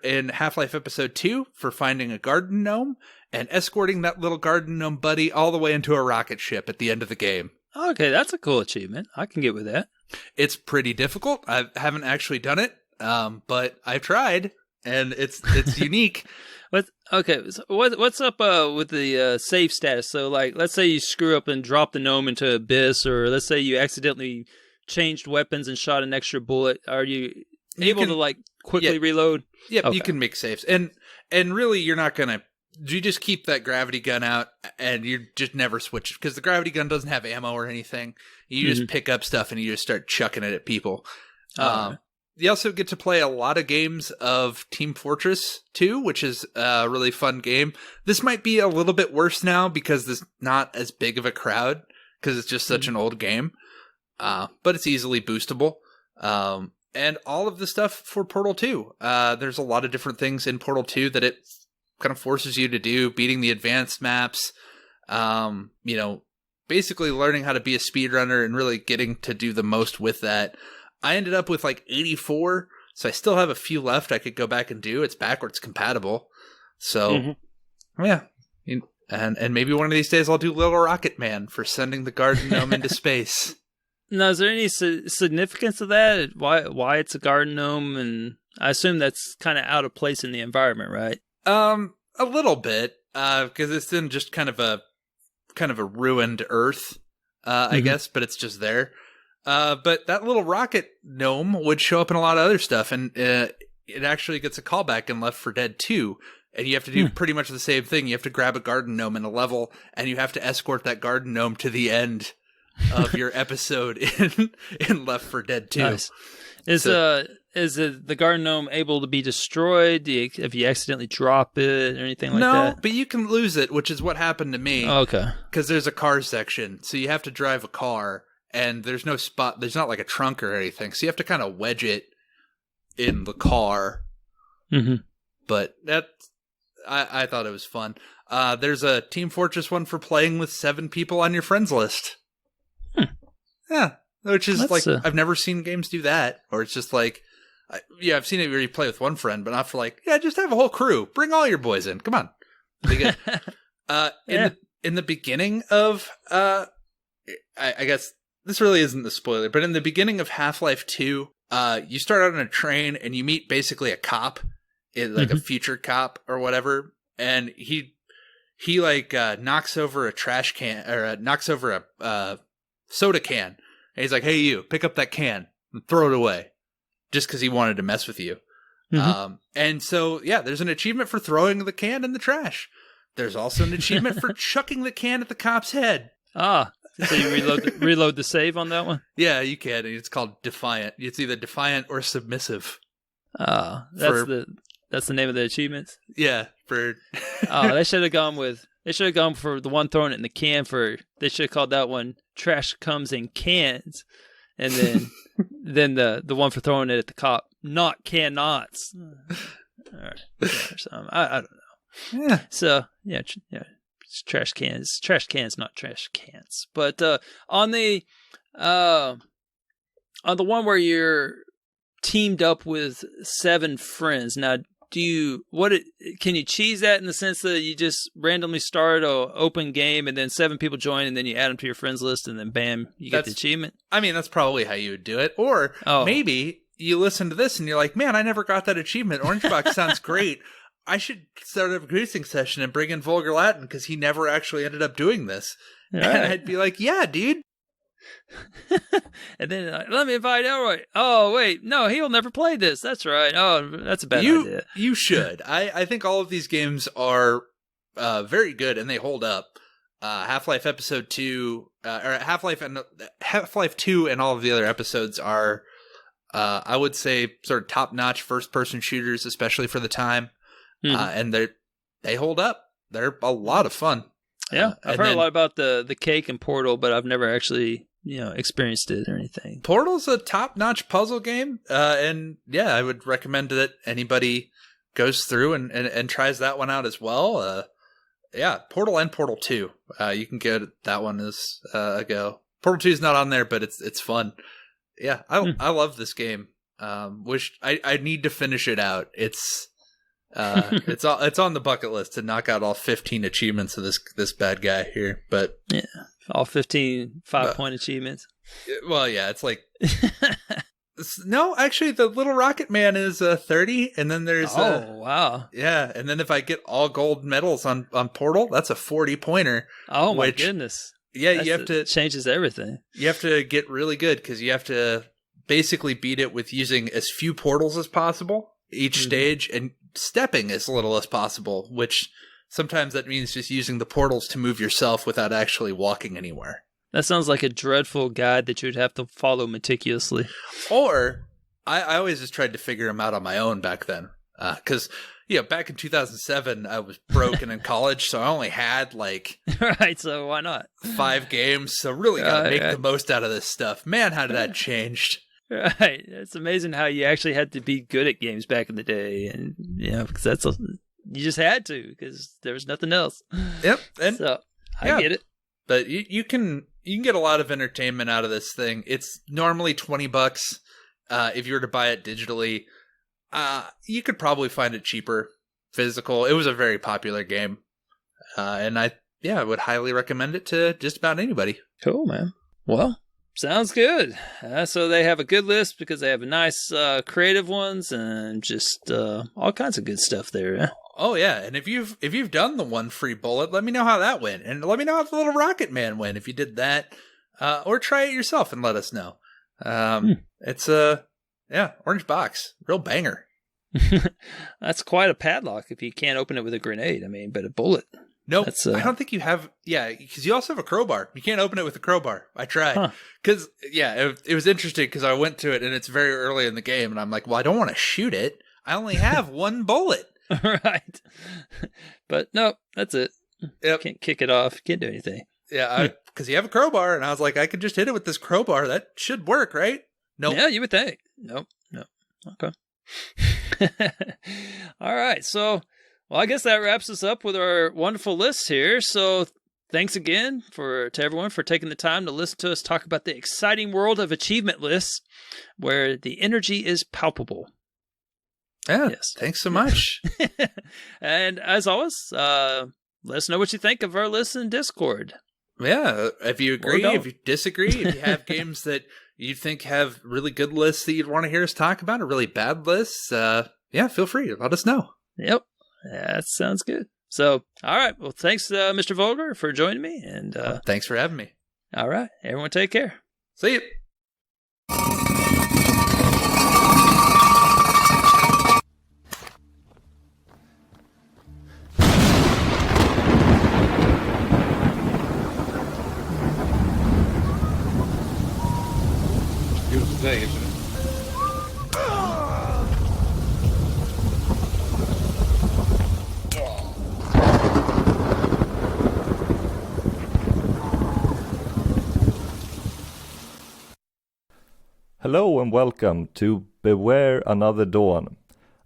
in Half-Life Episode 2 for finding a garden gnome and escorting that little garden gnome buddy all the way into a rocket ship at the end of the game. Okay, that's a cool achievement. I can get with that. It's pretty difficult. I haven't actually done it, but I've tried. And it's unique. What's up with the save status? So, like, let's say you screw up and drop the gnome into abyss, or let's say you accidentally changed weapons and shot an extra bullet. Are you able to like quickly reload? Yep, okay. You can make saves, and really, you're not gonna. You just keep that gravity gun out, and you just never switch it because the gravity gun doesn't have ammo or anything. You just pick up stuff and you just start chucking it at people. You also get to play a lot of games of Team Fortress 2, which is a really fun game. This might be a little bit worse now because there's not as big of a crowd because it's just such an old game. But it's easily boostable. And all of the stuff for Portal 2. There's a lot of different things in Portal 2 that it kind of forces you to do, beating the advanced maps, basically learning how to be a speedrunner and really getting to do the most with that. I ended up with like 84, so I still have a few left I could go back and do. It's backwards compatible. So, yeah. And maybe one of these days I'll do Little Rocket Man for sending the garden gnome into space. Now, is there any significance to that? Why it's a garden gnome? And I assume that's kind of out of place in the environment, right? A little bit, because it's in just kind of a ruined Earth, I guess, but it's just there. But that little rocket gnome would show up in a lot of other stuff, and it actually gets a callback in Left 4 Dead 2, and you have to do pretty much the same thing. You have to grab a garden gnome in a level, and you have to escort that garden gnome to the end of your episode in Left 4 Dead 2. Nice. Is the garden gnome able to be destroyed if you accidentally drop it or anything like that? No, but you can lose it, which is what happened to me. Okay. Because there's a car section, so you have to drive a car, and there's no spot. There's not like a trunk or anything, so you have to kind of wedge it in the car. Mm-hmm. But I thought it was fun. There's a Team Fortress one for playing with 7 people on your friends list. Yeah, which is I've never seen games do that. Or it's just like, I've seen it where you play with one friend, but not for like, just have a whole crew. Bring all your boys in. Come on. In the beginning of, I guess this really isn't the spoiler, but in the beginning of Half-Life 2, you start out on a train and you meet basically a cop, like a future cop or whatever, and he knocks over a trash can or knocks over a soda can, and he's like, "Hey, you, pick up that can and throw it away," just because he wanted to mess with you. And so, there's an achievement for throwing the can in the trash. There's also an achievement for chucking the can at the cop's head. So you reload the save on that one? Yeah, you can. It's called Defiant. It's either Defiant or Submissive. That's the name of the achievements? Yeah. They should have gone for the one throwing it in the can they should have called that one Trash Comes in Cans. And then the one for throwing it at the cop, not cannots. All right. I don't know. Yeah. So, it's trash cans. Trash cans, not trash cans. But on the one where you're teamed up with 7 friends, now can you cheese that in the sense that you just randomly start an open game and then 7 people join and then you add them to your friends list and then bam, you get the achievement? I mean, that's probably how you would do it. Or maybe you listen to this and you're like, man, I never got that achievement. Orangebox sounds great. I should start a producing session and bring in Vulgar Latin because he never actually ended up doing this. Right. And I'd be like, yeah, dude. And then let me invite Elroy. Oh, wait. No, he'll never play this. That's right. Oh, that's a bad idea. You should. I think all of these games are very good and they hold up. Half-Life Episode 2, or Half-Life 2 and all of the other episodes are, I would say, sort of top-notch first-person shooters, especially for the time. And they hold up. They're a lot of fun. Yeah, I've heard a lot about the Cake and Portal, but I've never actually experienced it or anything. Portal's a top-notch puzzle game, and I would recommend that anybody goes through and tries that one out as well. Portal and Portal 2. You can get that one as a go. Portal 2 is not on there, but it's fun. Yeah, I love this game. Wish I need to finish it out. It's on the bucket list to knock out all 15 achievements of this bad guy here, but all 15 5-point achievements. Well, it's like no, actually, the Little Rocket Man is 30, and then there's wow, and then if I get all gold medals on Portal, that's a 40-pointer. Oh my goodness! Yeah, you have to changes everything. You have to get really good because you have to basically beat it with using as few portals as possible each stage and stepping as little as possible, which sometimes that means just using the portals to move yourself without actually walking anywhere. That sounds like a dreadful guide that you'd have to follow meticulously. Or I always just tried to figure them out on my own back then. Because, back in 2007, I was broke and in college, so I only had right, so why not? 5 games, so really got to make the most out of this stuff. Man, how did that change? Right. It's amazing how you actually had to be good at games back in the day. And, because you just had to, because there was nothing else. Yep. And so, I get it. But you can get a lot of entertainment out of this thing. It's normally $20 if you were to buy it digitally. You could probably find it cheaper physical. It was a very popular game. And I would highly recommend it to just about anybody. Cool, man. Well, sounds good. So they have a good list because they have nice creative ones and just all kinds of good stuff there. Oh yeah, and if you've done the one free bullet, let me know how that went, and let me know how the Little Rocket Man went if you did that, or try it yourself and let us know. It's Orange Box, real banger. That's quite a padlock if you can't open it with a grenade. I mean, but a bullet. No, That's, I don't think you have. Yeah, because you also have a crowbar. You can't open it with a crowbar. I tried. Because, it was interesting because I went to it and it's very early in the game. And I'm like, well, I don't want to shoot it. I only have one bullet. Right. But no, that's it. Yep. Can't kick it off. Can't do anything. Yeah, because you have a crowbar. And I was like, I could just hit it with this crowbar. That should work, right? Nope. Yeah, you would think. Nope. No. Okay. All right. So, well, I guess that wraps us up with our wonderful list here. So thanks again to everyone for taking the time to listen to us talk about the exciting world of achievement lists where the energy is palpable. Yeah, Yes. thanks so much. And as always, let us know what you think of our list in Discord. Yeah, if you agree, don't. if you disagree, if you have games that you think have really good lists that you'd want to hear us talk about, or really bad lists, feel free to let us know. Yep. That sounds good. So, all right. Well, thanks, Mr. Vulgar, for joining me. And Thanks for having me. all right. Everyone take care. See you. Beautiful day, isn't it? Hello and welcome to Beware Another Dawn.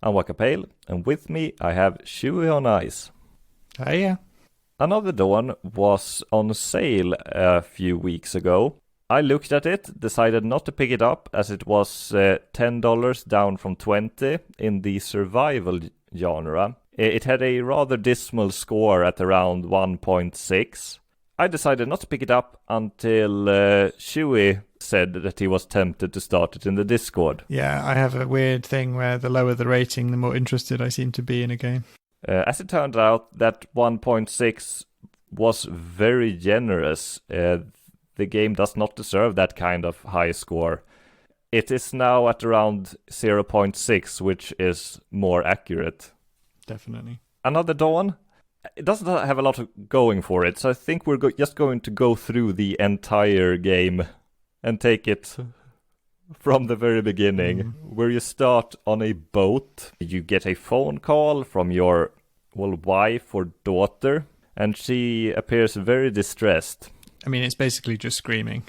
I'm Wakapeil, and with me I have Chewie on ice. Yeah. Another Dawn was on sale a few weeks ago. I looked at it, decided not to pick it up as it was $10 down from $20 in the survival genre. It had a rather dismal score at around 1.6. I decided not to pick it up until Chewie said that he was tempted to start it in the Discord. Yeah, I have a weird thing where the lower the rating, the more interested I seem to be in a game. As it turned out, that 1.6 was very generous. The game does not deserve that kind of high score. It is now at around 0.6, which is more accurate. Definitely. Another Dawn? It doesn't have a lot of going for it, so I think we're just going to go through the entire game and take it from the very beginning, where you start on a boat. You get a phone call from your wife or daughter, and she appears very distressed. I mean, it's basically just screaming.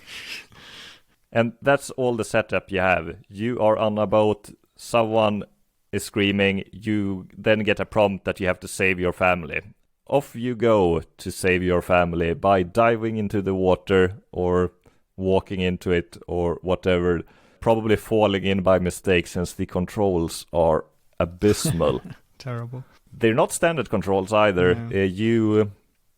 And that's all the setup you have. You are on a boat, someone is screaming, you then get a prompt that you have to save your family. Off you go to save your family by diving into the water or walking into it or whatever. Probably falling in by mistake since the controls are abysmal. Terrible. They're not standard controls either. No.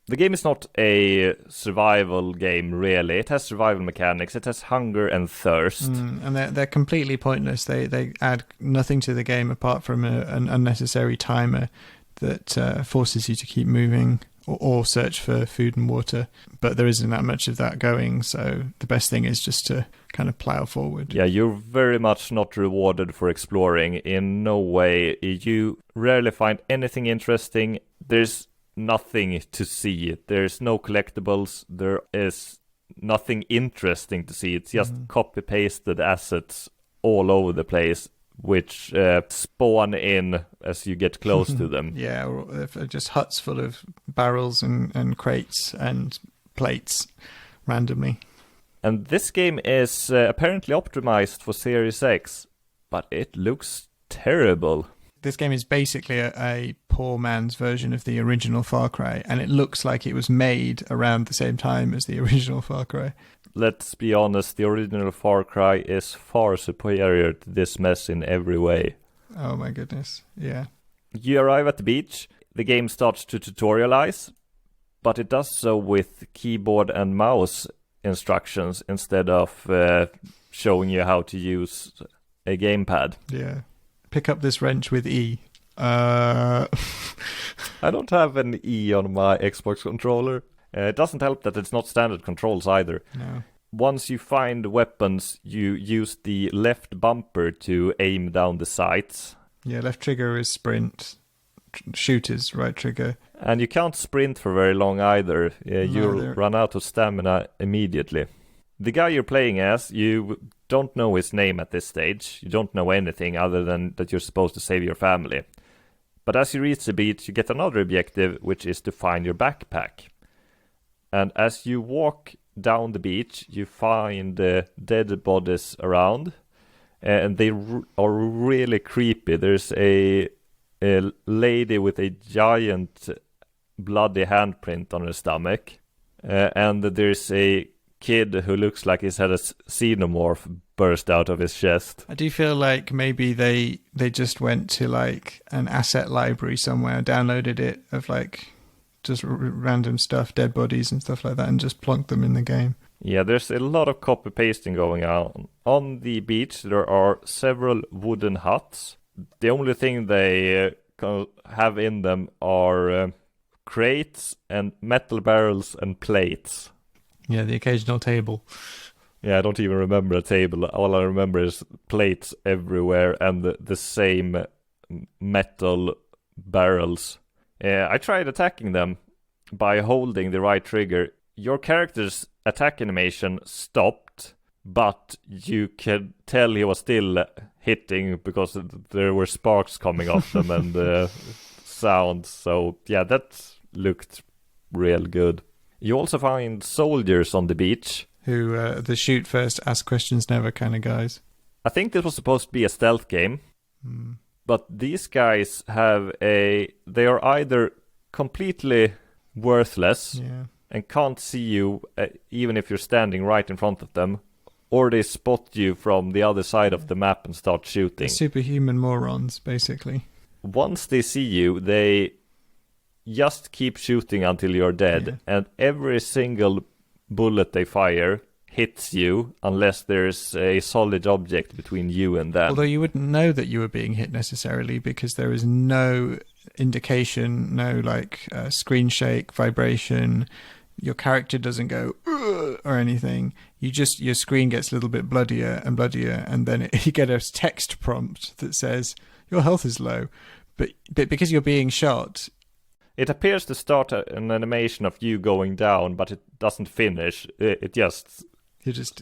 The game is not a survival game, really. It has survival mechanics. It has hunger and thirst. And they're completely pointless. They add nothing to the game apart from an unnecessary timer that forces you to keep moving or search for food and water. But there isn't that much of that going, so the best thing is just to kind of plow forward. Yeah, you're very much not rewarded for exploring. In no way. You rarely find anything interesting. There's nothing to see. There's no collectibles. There is nothing interesting to see. It's just copy-pasted assets all over the place, which spawn in as you get close to them. Yeah, or just huts full of barrels and crates and plates randomly. And this game is apparently optimized for Series X, but it looks terrible. This game is basically a poor man's version of the original Far Cry, and it looks like it was made around the same time as the original Far Cry. Let's be honest, the original Far Cry is far superior to this mess in every way. Oh my goodness, yeah. You arrive at the beach, the game starts to tutorialize, but it does so with keyboard and mouse instructions instead of showing you how to use a gamepad. Yeah. Pick up this wrench with E. I don't have an E on my Xbox controller. It doesn't help that it's not standard controls either. No. Once you find weapons, you use the left bumper to aim down the sights. Yeah, left trigger is sprint. shoot is right trigger. And you can't sprint for very long either. You'll they're- run out of stamina immediately. The guy you're playing as, you don't know his name at this stage. You don't know anything other than that you're supposed to save your family. But as you reach the beach, you get another objective, which is to find your backpack. And as you walk down the beach, you find dead bodies around. And they are really creepy. There's a lady with a giant bloody handprint on her stomach. And there's a kid who looks like he's had a xenomorph burst out of his chest. I do feel like maybe they just went to like an asset library somewhere, downloaded it of like just random stuff, dead bodies and stuff like that, and just plonked them in the game. Yeah, there's a lot of copy pasting going on. On the beach, there are several wooden huts. The only thing they have in them are crates and metal barrels and plates. Yeah, the occasional table. Yeah, I don't even remember a table. All I remember is plates everywhere and the same metal barrels. I tried attacking them by holding the right trigger. Your character's attack animation stopped, but you could tell he was still hitting because there were sparks coming off them and sounds. So yeah, that looked real good. You also find soldiers on the beach. Who, the shoot first, ask questions never kind of guys. I think this was supposed to be a stealth game. But these guys they are either completely worthless and can't see you even if you're standing right in front of them, or they spot you from the other side of the map and start shooting. Superhuman morons, basically. Once they see you, they just keep shooting until you're dead, and every single bullet they fire hits you unless there's a solid object between you and them. Although you wouldn't know that you were being hit necessarily because there is no indication, no like screen shake, vibration. Your character doesn't go or anything. Your screen gets a little bit bloodier and bloodier, and then you get a text prompt that says your health is low, but because you're being shot. It appears to start an animation of you going down, but it doesn't finish. It just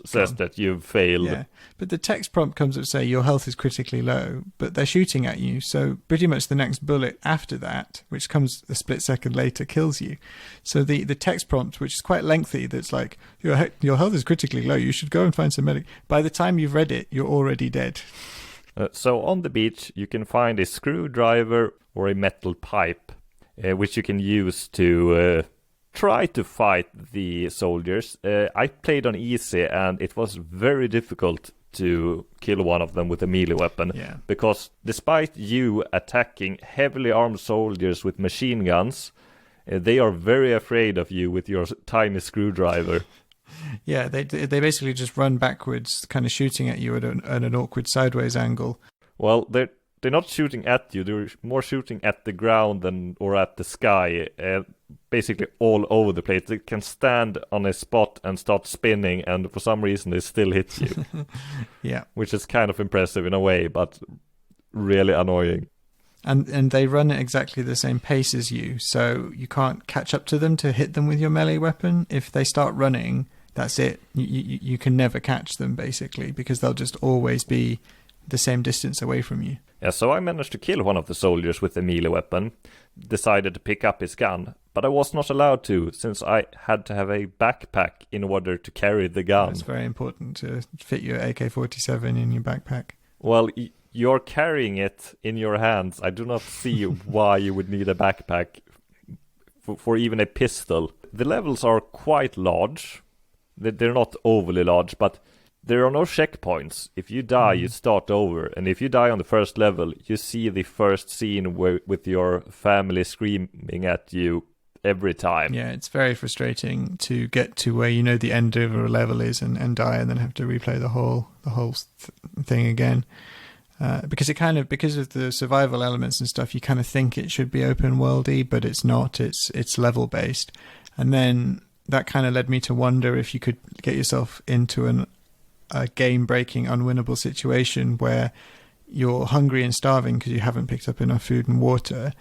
says that you've failed. Yeah, but the text prompt comes up say your health is critically low, but they're shooting at you, so pretty much the next bullet after that, which comes a split second later, kills you. So the text prompt, which is quite lengthy, that's like your health is critically low, you should go and find some medic. By the time you've read it, you're already dead. So on the beach, you can find a screwdriver or a metal pipe, which you can use to try to fight the soldiers. I played on easy, and it was very difficult to kill one of them with a melee weapon. Yeah. Because despite you attacking heavily armed soldiers with machine guns, they are very afraid of you with your tiny screwdriver. Yeah, they basically just run backwards, kind of shooting at you at an awkward sideways angle. Well, they're not shooting at you. They're more shooting at the ground or at the sky, basically all over the place. They can stand on a spot and start spinning, and for some reason they still hit you. Yeah, which is kind of impressive in a way, but really annoying. And they run at exactly the same pace as you, so you can't catch up to them to hit them with your melee weapon. If they start running, that's it. You can never catch them, basically, because they'll just always be the same distance away from you. Yeah, so I managed to kill one of the soldiers with a melee weapon, decided to pick up his gun, but I was not allowed to, since I had to have a backpack in order to carry the gun. It's very important to fit your AK-47 in your backpack. Well, you're carrying it in your hands. I do not see why you would need a backpack for even a pistol. The levels are quite large. They're not overly large, but there are no checkpoints. If you die, you start over. And if you die on the first level, you see the first scene with your family screaming at you every time. Yeah, it's very frustrating to get to where you know the end of a level is and die, and then have to replay the whole thing again. Because of the survival elements and stuff, you kind of think it should be open worldy, but it's not. It's level based, and then that kind of led me to wonder if you could get yourself into a game-breaking, unwinnable situation where you're hungry and starving because you haven't picked up enough food and water,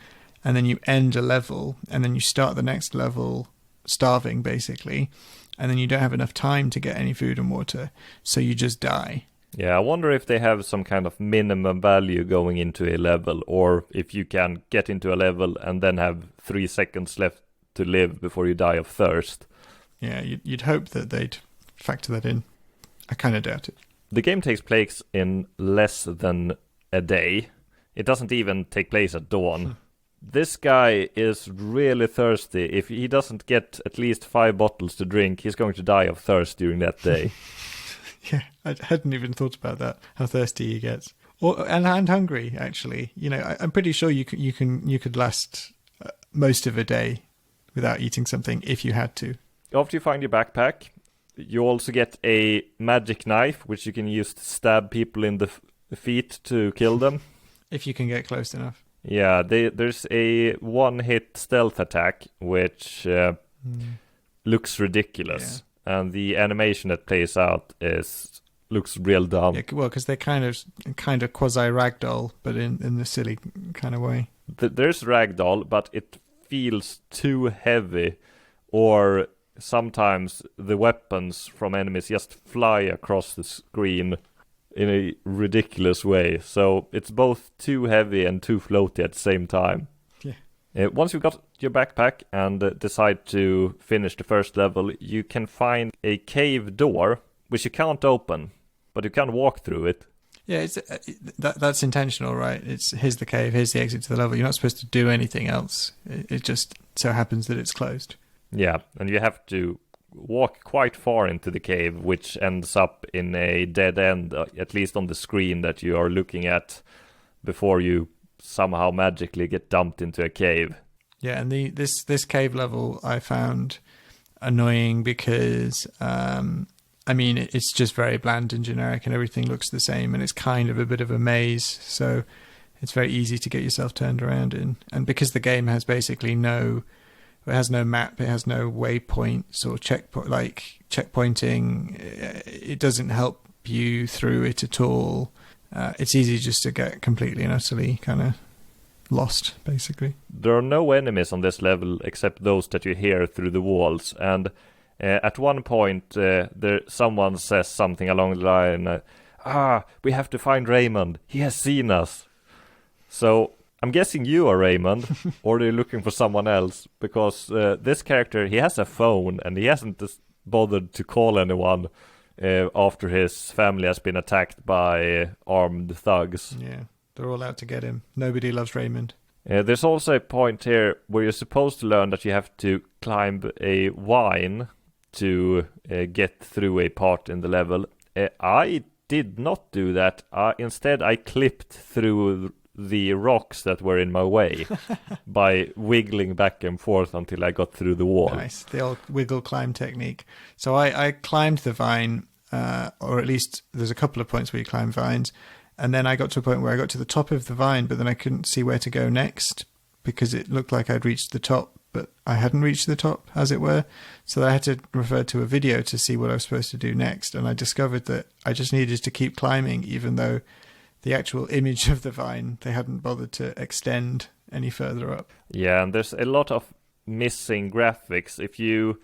and then you end a level, and then you start the next level starving, basically, and then you don't have enough time to get any food and water, so you just die. Yeah, I wonder if they have some kind of minimum value going into a level, or if you can get into a level and then have 3 seconds left to live before you die of thirst. Yeah, you'd hope that they'd factor that in. I kind of doubt it. The game takes place in less than a day. It doesn't even take place at dawn. This guy is really thirsty. If he doesn't get at least 5 bottles to drink, he's going to die of thirst during that day. Yeah, I hadn't even thought about that, how thirsty he gets. And hungry, actually. You know, I'm pretty sure you could last most of a day without eating something if you had to. After you find your backpack, you also get a magic knife, which you can use to stab people in the feet to kill them. If you can get close enough. Yeah, there's a one-hit stealth attack, which looks ridiculous. Yeah. And the animation that plays out looks real dumb. Yeah, well, because they're kind of quasi-ragdoll, but in the silly kind of way. There's ragdoll, but it feels too heavy, or sometimes the weapons from enemies just fly across the screen in a ridiculous way. So it's both too heavy and too floaty at the same time. Yeah. Once you've got your backpack and decide to finish the first level, you can find a cave door, which you can't open, but you can walk through it. Yeah, that's intentional, right? Here's the cave, here's the exit to the level. You're not supposed to do anything else. It just so happens that it's closed. Yeah, and you have to walk quite far into the cave, which ends up in a dead end, at least on the screen that you are looking at, before you somehow magically get dumped into a cave. Yeah, and this cave level I found annoying because it's just very bland and generic, and everything looks the same, and it's kind of a bit of a maze, so it's very easy to get yourself turned around in. And because the game has basically it has no map, it has no waypoints or checkpointing, it doesn't help you through it at all. It's easy just to get completely and utterly kind of lost, basically. There are no enemies on this level except those that you hear through the walls, and at one point someone says something along the line, we have to find Raymond, he has seen us. So I'm guessing you are Raymond, or are you looking for someone else? Because this character, he has a phone, and he hasn't bothered to call anyone after his family has been attacked by armed thugs. Yeah, they're all out to get him. Nobody loves Raymond. There's also a point here where you're supposed to learn that you have to climb a vine to get through a part in the level. I did not do that. Instead, I clipped through the rocks that were in my way by wiggling back and forth until I got through the wall. Nice, the old wiggle climb technique. So I climbed the vine, or at least there's a couple of points where you climb vines, and then I got to a point where I got to the top of the vine, but then I couldn't see where to go next because it looked like I'd reached the top, but I hadn't reached the top, as it were. So I had to refer to a video to see what I was supposed to do next, and I discovered that I just needed to keep climbing, even though the actual image of the vine, they hadn't bothered to extend any further up. Yeah, and there's a lot of missing graphics. If you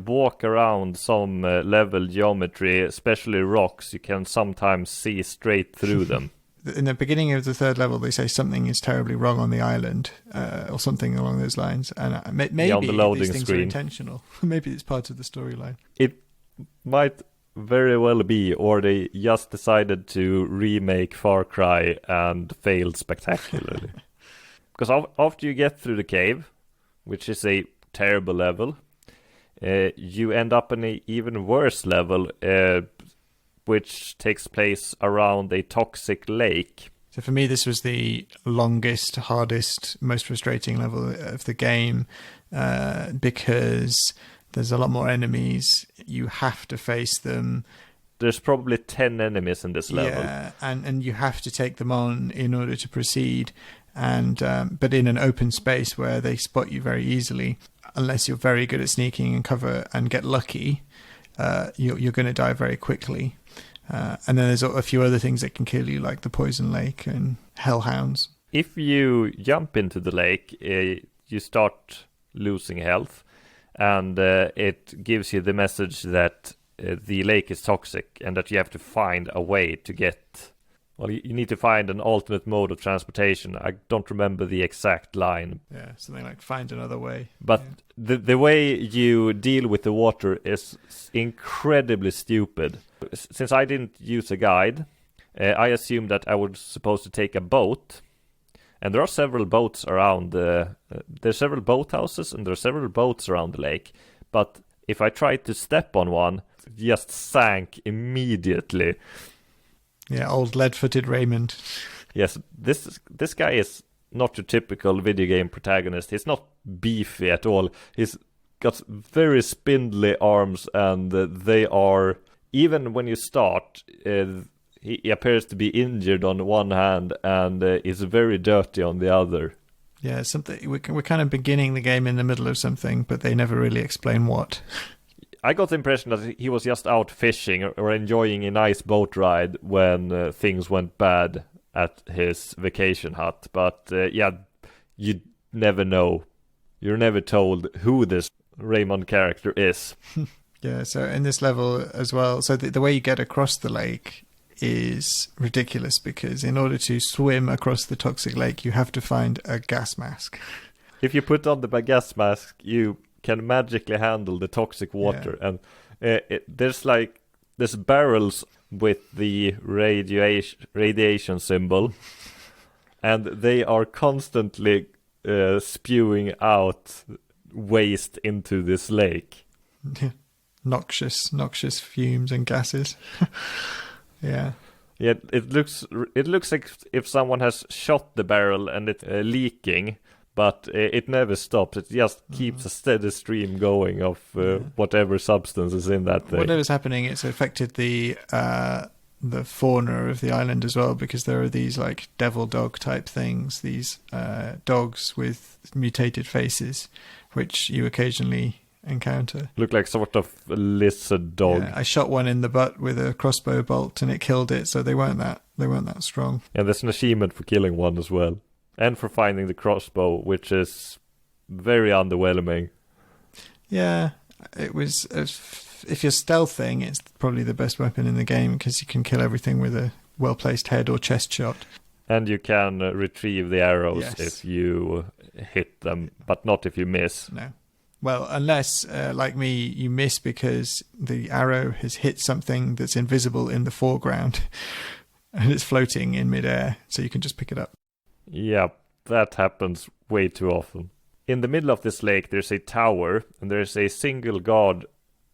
walk around some level geometry, especially rocks, you can sometimes see straight through them. In the beginning of the third level, they say something is terribly wrong on the island, or something along those lines. And maybe on the loading these things screen are intentional. Maybe it's part of the storyline. It might very well be, or they just decided to remake Far Cry and failed spectacularly. Because after you get through the cave, which is a terrible level, you end up in an even worse level, which takes place around a toxic lake. So for me, this was the longest, hardest, most frustrating level of the game, because there's a lot more enemies. You have to face them. There's probably 10 enemies in this level. Yeah, and you have to take them on in order to proceed. And but in an open space where they spot you very easily, unless you're very good at sneaking and cover and get lucky, you're going to die very quickly. And then there's a few other things that can kill you, like the poison lake and hellhounds. if you jump into the lake, you start losing health, and it gives you the message that the lake is toxic and that you have to find a way to get... Well, you need to find an alternate mode of transportation. I don't remember the exact line. Yeah, something like find another way. But the way you deal with the water is incredibly stupid. Since I didn't use a guide, I assumed that I was supposed to take a boat. And there are several boats around. There's several boathouses and there are several boats around the lake. But if I tried to step on one, it just sank immediately. Yeah, old lead-footed Raymond. Yes, this guy is not your typical video game protagonist. He's not beefy at all. He's got very spindly arms, and they are... Even when you start, he appears to be injured on one hand, and is very dirty on the other. Yeah, something we're kind of beginning the game in the middle of something, but they never really explain what. I got the impression that he was just out fishing or enjoying a nice boat ride when things went bad at his vacation hut. But you never know. You're never told who this Raymond character is. Yeah, so in this level as well, so the way you get across the lake is ridiculous, because in order to swim across the toxic lake, you have to find a gas mask. If you put on the gas mask, you can magically handle the toxic water. And there's barrels with the radiation symbol, and they are constantly spewing out waste into this lake. Noxious fumes and gases. Yeah, it looks like if someone has shot the barrel and it's leaking, but it never stops. It just keeps a steady stream going of whatever substance is in that thing. Whatever's happening, it's affected the fauna of the island as well, because there are these like devil dog type things, these dogs with mutated faces, which you occasionally encounter. Look like sort of a lizard dog. Yeah, I shot one in the butt with a crossbow bolt and it killed it, so they weren't that strong. And there's an achievement for killing one as well. And for finding the crossbow, which is very underwhelming. Yeah, it was... If you're stealthing, it's probably the best weapon in the game, because you can kill everything with a well-placed head or chest shot. And you can retrieve the arrows if you hit them, but not if you miss. No. Well, unless, like me, you miss because the arrow has hit something that's invisible in the foreground and it's floating in midair, so you can just pick it up. Yeah, that happens way too often. In the middle of this lake, there's a tower, and there's a single guard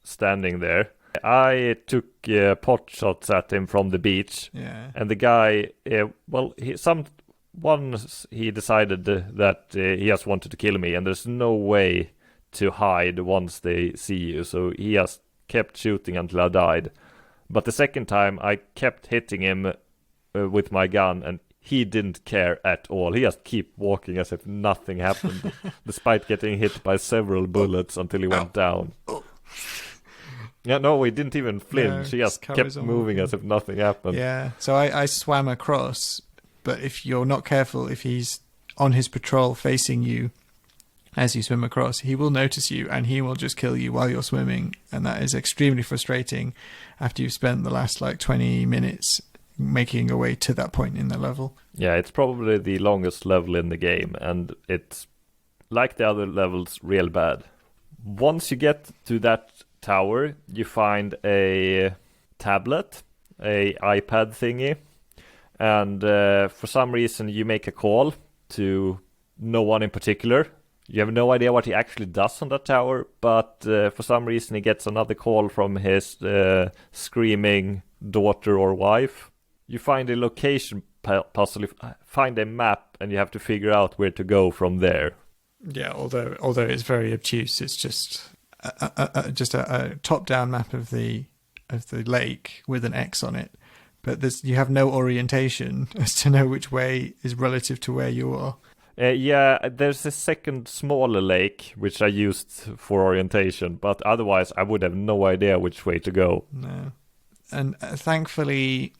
standing there. I took pot shots at him from the beach, and the guy, he decided that he just wanted to kill me, and there's no way to hide once they see you, so he just kept shooting until I died. But the second time, I kept hitting him with my gun, and he didn't care at all. He just kept walking as if nothing happened, despite getting hit by several bullets until he went down. Yeah, no, he didn't even flinch. He just kept moving as if nothing happened. Yeah, so I swam across, but if you're not careful, if he's on his patrol facing you as you swim across, he will notice you and he will just kill you while you're swimming, and that is extremely frustrating after you've spent the last 20 minutes making your way to that point in the level. Yeah, it's probably the longest level in the game, and it's, like the other levels, real bad. Once you get to that tower, you find a tablet, a iPad thingy, and for some reason you make a call to no one in particular. You have no idea what he actually does on that tower, but for some reason he gets another call from his screaming daughter or wife. You find a location puzzle, find a map, and you have to figure out where to go from there. Yeah, although it's very obtuse, it's just a top-down map of the lake with an X on it, but you have no orientation as to know which way is relative to where you are. There's a second smaller lake which I used for orientation, but otherwise I would have no idea which way to go. No, and thankfully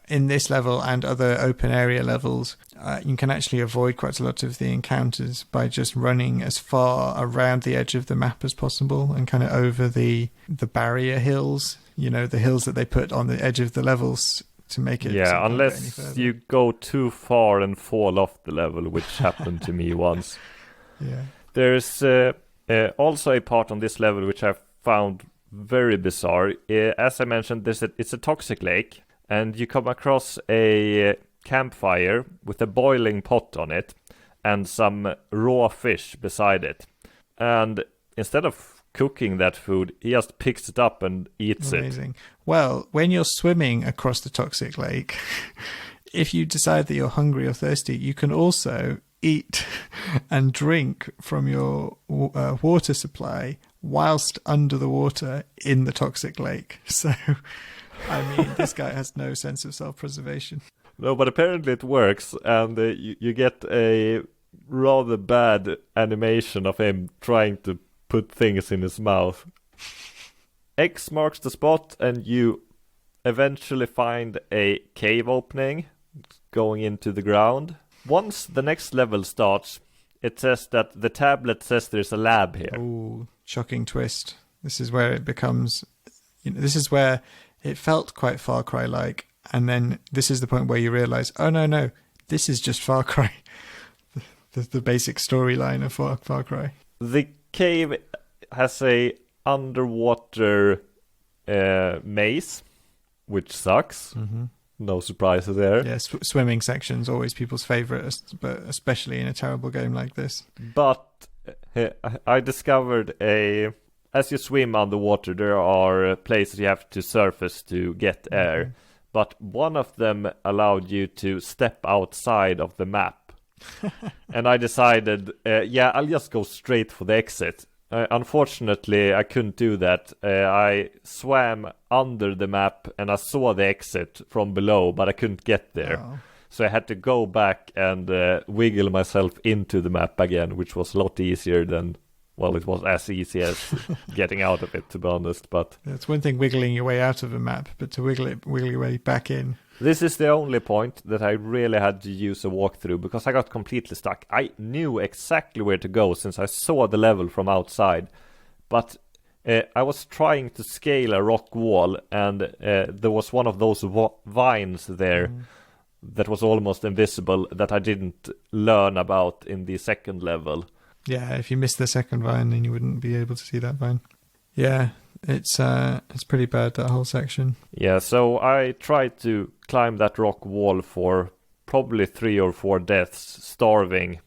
in this level and other open area levels, you can actually avoid quite a lot of the encounters by just running as far around the edge of the map as possible and kind of over the barrier hills, the hills that they put on the edge of the levels to make it. Yeah, unless you go too far and fall off the level, which happened to me once. Yeah. There's also a part on this level which I found very bizarre. As I mentioned, it's a toxic lake, and you come across a campfire with a boiling pot on it and some raw fish beside it. And instead of cooking that food, he just picks it up and eats it. Amazing. Well, when you're swimming across the toxic lake, if you decide that you're hungry or thirsty, you can also eat and drink from your water supply whilst under the water in the toxic lake. So, I mean, this guy has no sense of self-preservation. No, but apparently it works, and you get a rather bad animation of him trying to put things in his mouth. X marks the spot, and you eventually find a cave opening going into the ground. Once the next level starts, it says that the tablet says there's a lab here. Ooh, shocking twist. This is where it becomes... this is where it felt quite Far Cry-like, and then this is the point where you realise, oh, no, this is just Far Cry. the basic storyline of Far Cry. The cave has a underwater maze, which sucks. Mm-hmm. No surprises there. Yeah, swimming section's always people's favourite, but especially in a terrible game like this. But I discovered as you swim underwater, there are places you have to surface to get air. Mm-hmm. But one of them allowed you to step outside of the map. And I decided, I'll just go straight for the exit. Unfortunately, I couldn't do that. I swam under the map and I saw the exit from below, but I couldn't get there. Oh. So I had to go back and wiggle myself into the map again, which was a lot easier than, well, it was as easy as getting out of it, to be honest. But it's one thing wiggling your way out of a map, but to wiggle your way back in. This is the only point that I really had to use a walkthrough, because I got completely stuck. I knew exactly where to go since I saw the level from outside, but I was trying to scale a rock wall, and there was one of those vines there that was almost invisible that I didn't learn about in the second level. Yeah, if you missed the second vine, then you wouldn't be able to see that vine. Yeah, it's pretty bad, that whole section. Yeah, so I tried to climb that rock wall for probably 3 or 4 deaths, starving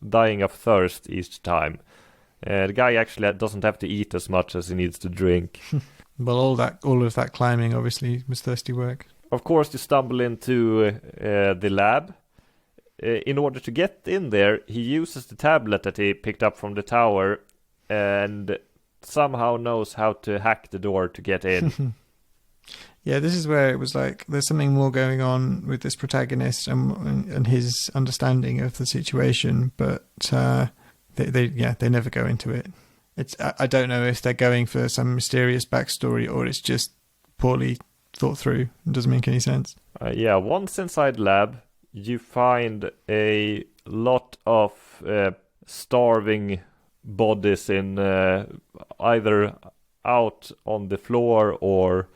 dying of thirst each time. The guy actually doesn't have to eat as much as he needs to drink. Well, all of that climbing obviously was thirsty work. Of course, you stumble into the lab. In order to get in there, he uses the tablet that he picked up from the tower and somehow knows how to hack the door to get in. Yeah, this is where it was like there's something more going on with this protagonist and his understanding of the situation, but they never go into it. I don't know if they're going for some mysterious backstory or it's just poorly thought through and doesn't make any sense. Once inside lab, you find a lot of starving bodies in either out on the floor or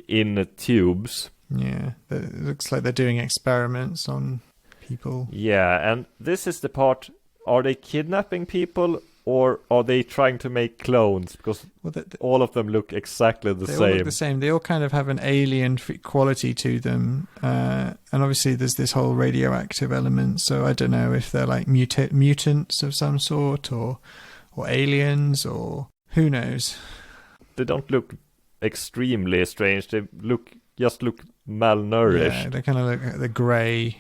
in tubes. Yeah, it looks like they're doing experiments on people. Yeah, and this is the part, are they kidnapping people or are they trying to make clones? Because all of them look exactly the same. They all look the same. They all kind of have an alien quality to them. And obviously there's this whole radioactive element. So I don't know if they're like mutants of some sort or aliens or who knows. They don't look extremely strange. They just look malnourished. Yeah, they kind of look like the grey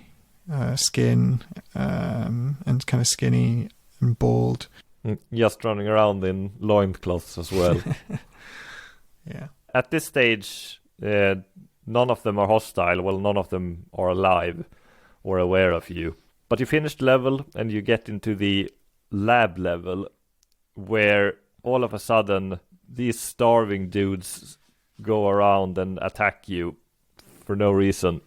skin and kind of skinny and bald. Just running around in loincloths as well. Yeah. At this stage, none of them are hostile. Well, none of them are alive or aware of you. But you finish the level and you get into the lab level where all of a sudden these starving dudes go around and attack you for no reason.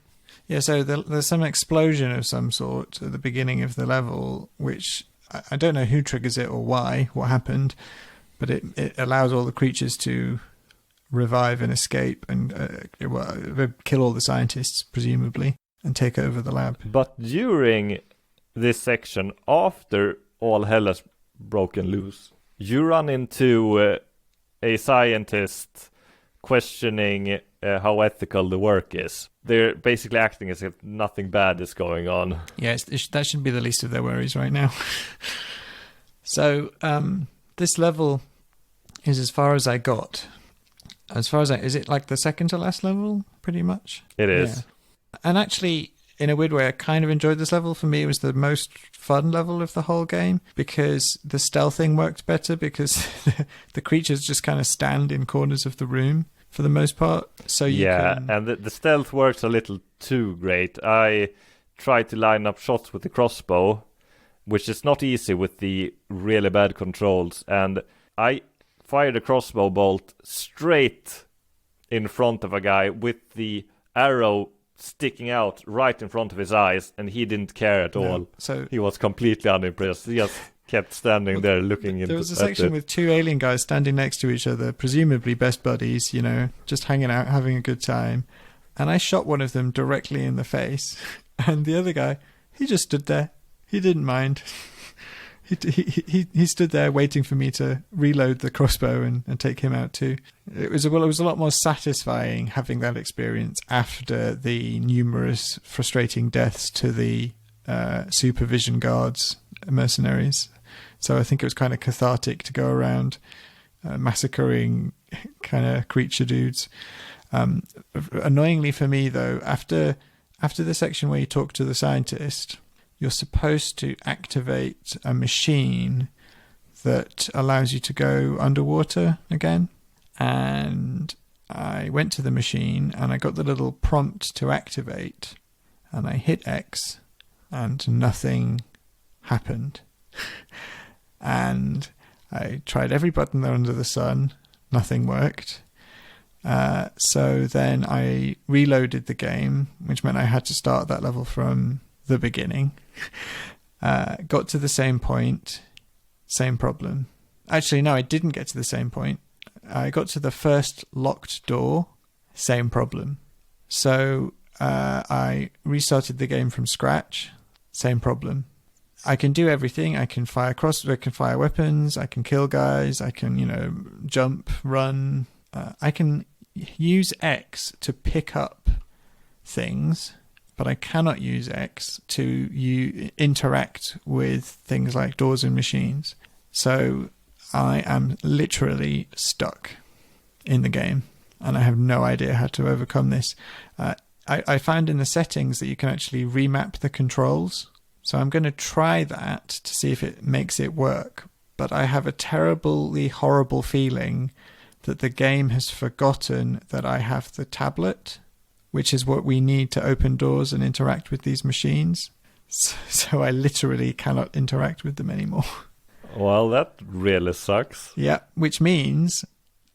Yeah, so there's some explosion of some sort at the beginning of the level, which I don't know who triggers it or why, what happened, but it allows all the creatures to revive and escape and kill all the scientists, presumably, and take over the lab. But during this section, after all hell has broken loose, you run into a scientist questioning how ethical the work is. They're basically acting as if nothing bad is going on. Yeah, that should be the least of their worries right now. So this level is as far as I got. Is it like the second to last level, pretty much? It is. Yeah. And actually, in a weird way, I kind of enjoyed this level. For me, it was the most fun level of the whole game because the stealthing worked better because the creatures just kind of stand in corners of the room for the most part. So and the stealth works a little too great. I tried to line up shots with the crossbow, which is not easy with the really bad controls, and I fired a crossbow bolt straight in front of a guy with the arrow sticking out right in front of his eyes, and he didn't care at all. So he was completely unimpressed. He just kept standing there looking into it. There was a section with two alien guys standing next to each other, presumably best buddies, just hanging out, having a good time. And I shot one of them directly in the face, and the other guy, he just stood there. He didn't mind. He stood there waiting for me to reload the crossbow and take him out too. It was a lot more satisfying having that experience after the numerous frustrating deaths to the supervision guards, mercenaries. So I think it was kind of cathartic to go around massacring kind of creature dudes. Annoyingly for me though, after the section where you talk to the scientist, you're supposed to activate a machine that allows you to go underwater again. And I went to the machine and I got the little prompt to activate, and I hit X and nothing happened. And I tried every button there under the sun, nothing worked. So then I reloaded the game, which meant I had to start that level from the beginning. Got to the same point, same problem. Actually, no, I didn't get to the same point. I got to the first locked door, same problem. So I restarted the game from scratch, same problem. I can do everything. I can fire weapons. I can kill guys. I can, jump, run. I can use X to pick up things, but I cannot use X to interact with things like doors and machines. So I am literally stuck in the game, and I have no idea how to overcome this. I found in the settings that you can actually remap the controls. So I'm going to try that to see if it makes it work. But I have a terribly horrible feeling that the game has forgotten that I have the tablet, which is what we need to open doors and interact with these machines. So I literally cannot interact with them anymore. Well, that really sucks. Yeah, which means,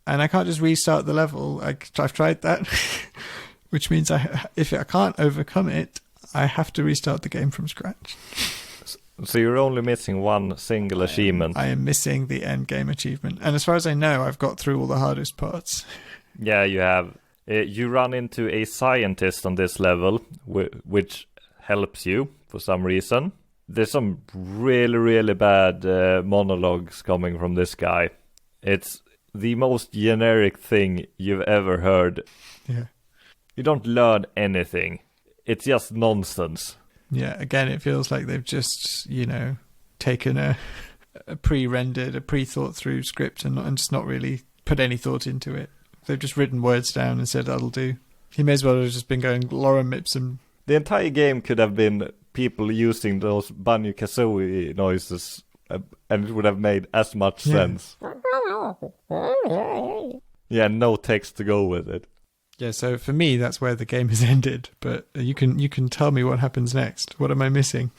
and I can't just restart the level. I've tried that, which means if I can't overcome it, I have to restart the game from scratch. So you're only missing one single achievement. I am missing the end game achievement. And as far as I know, I've got through all the hardest parts. Yeah, you have. You run into a scientist on this level, which helps you for some reason. There's some really, really bad monologues coming from this guy. It's the most generic thing you've ever heard. Yeah. You don't learn anything. It's just nonsense. Yeah, again, it feels like they've just, taken a pre-rendered, a pre-thought-through script and just not really put any thought into it. They've just written words down and said, that'll do. He may as well have just been going Lorem Ipsum. The entire game could have been people using those Banjo-Kazooie noises, and it would have made as much sense. Yeah, no text to go with it. Yeah, so for me, that's where the game has ended. But you can tell me what happens next. What am I missing?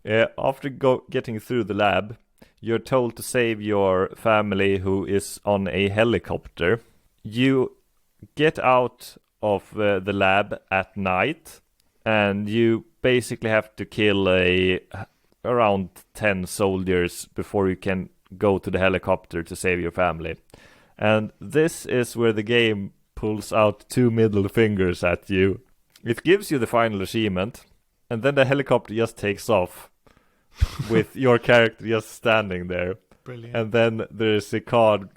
After getting through the lab, you're told to save your family who is on a helicopter. You get out of the lab at night, and you basically have to kill around 10 soldiers before you can go to the helicopter to save your family. And this is where the game pulls out 2 middle fingers at you. It gives you the final achievement, and then the helicopter just takes off with your character just standing there. Brilliant. And then there's a card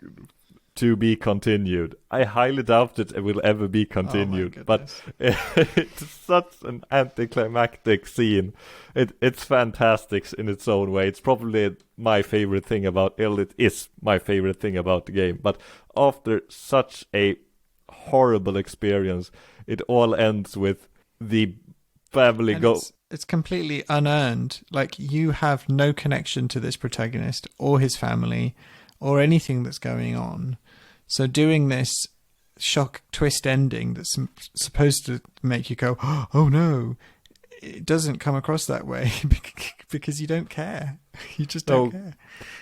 to be continued. I highly doubt it will ever be continued, but it's such an anticlimactic scene. It's fantastic in its own way. It's probably my favorite thing about it. It is my favorite thing about the game. But after such a horrible experience, it all ends with the family It's completely unearned. Like, you have no connection to this protagonist or his family or anything that's going on. So doing this shock twist ending that's supposed to make you go, oh no, it doesn't come across that way because you don't care. You just don't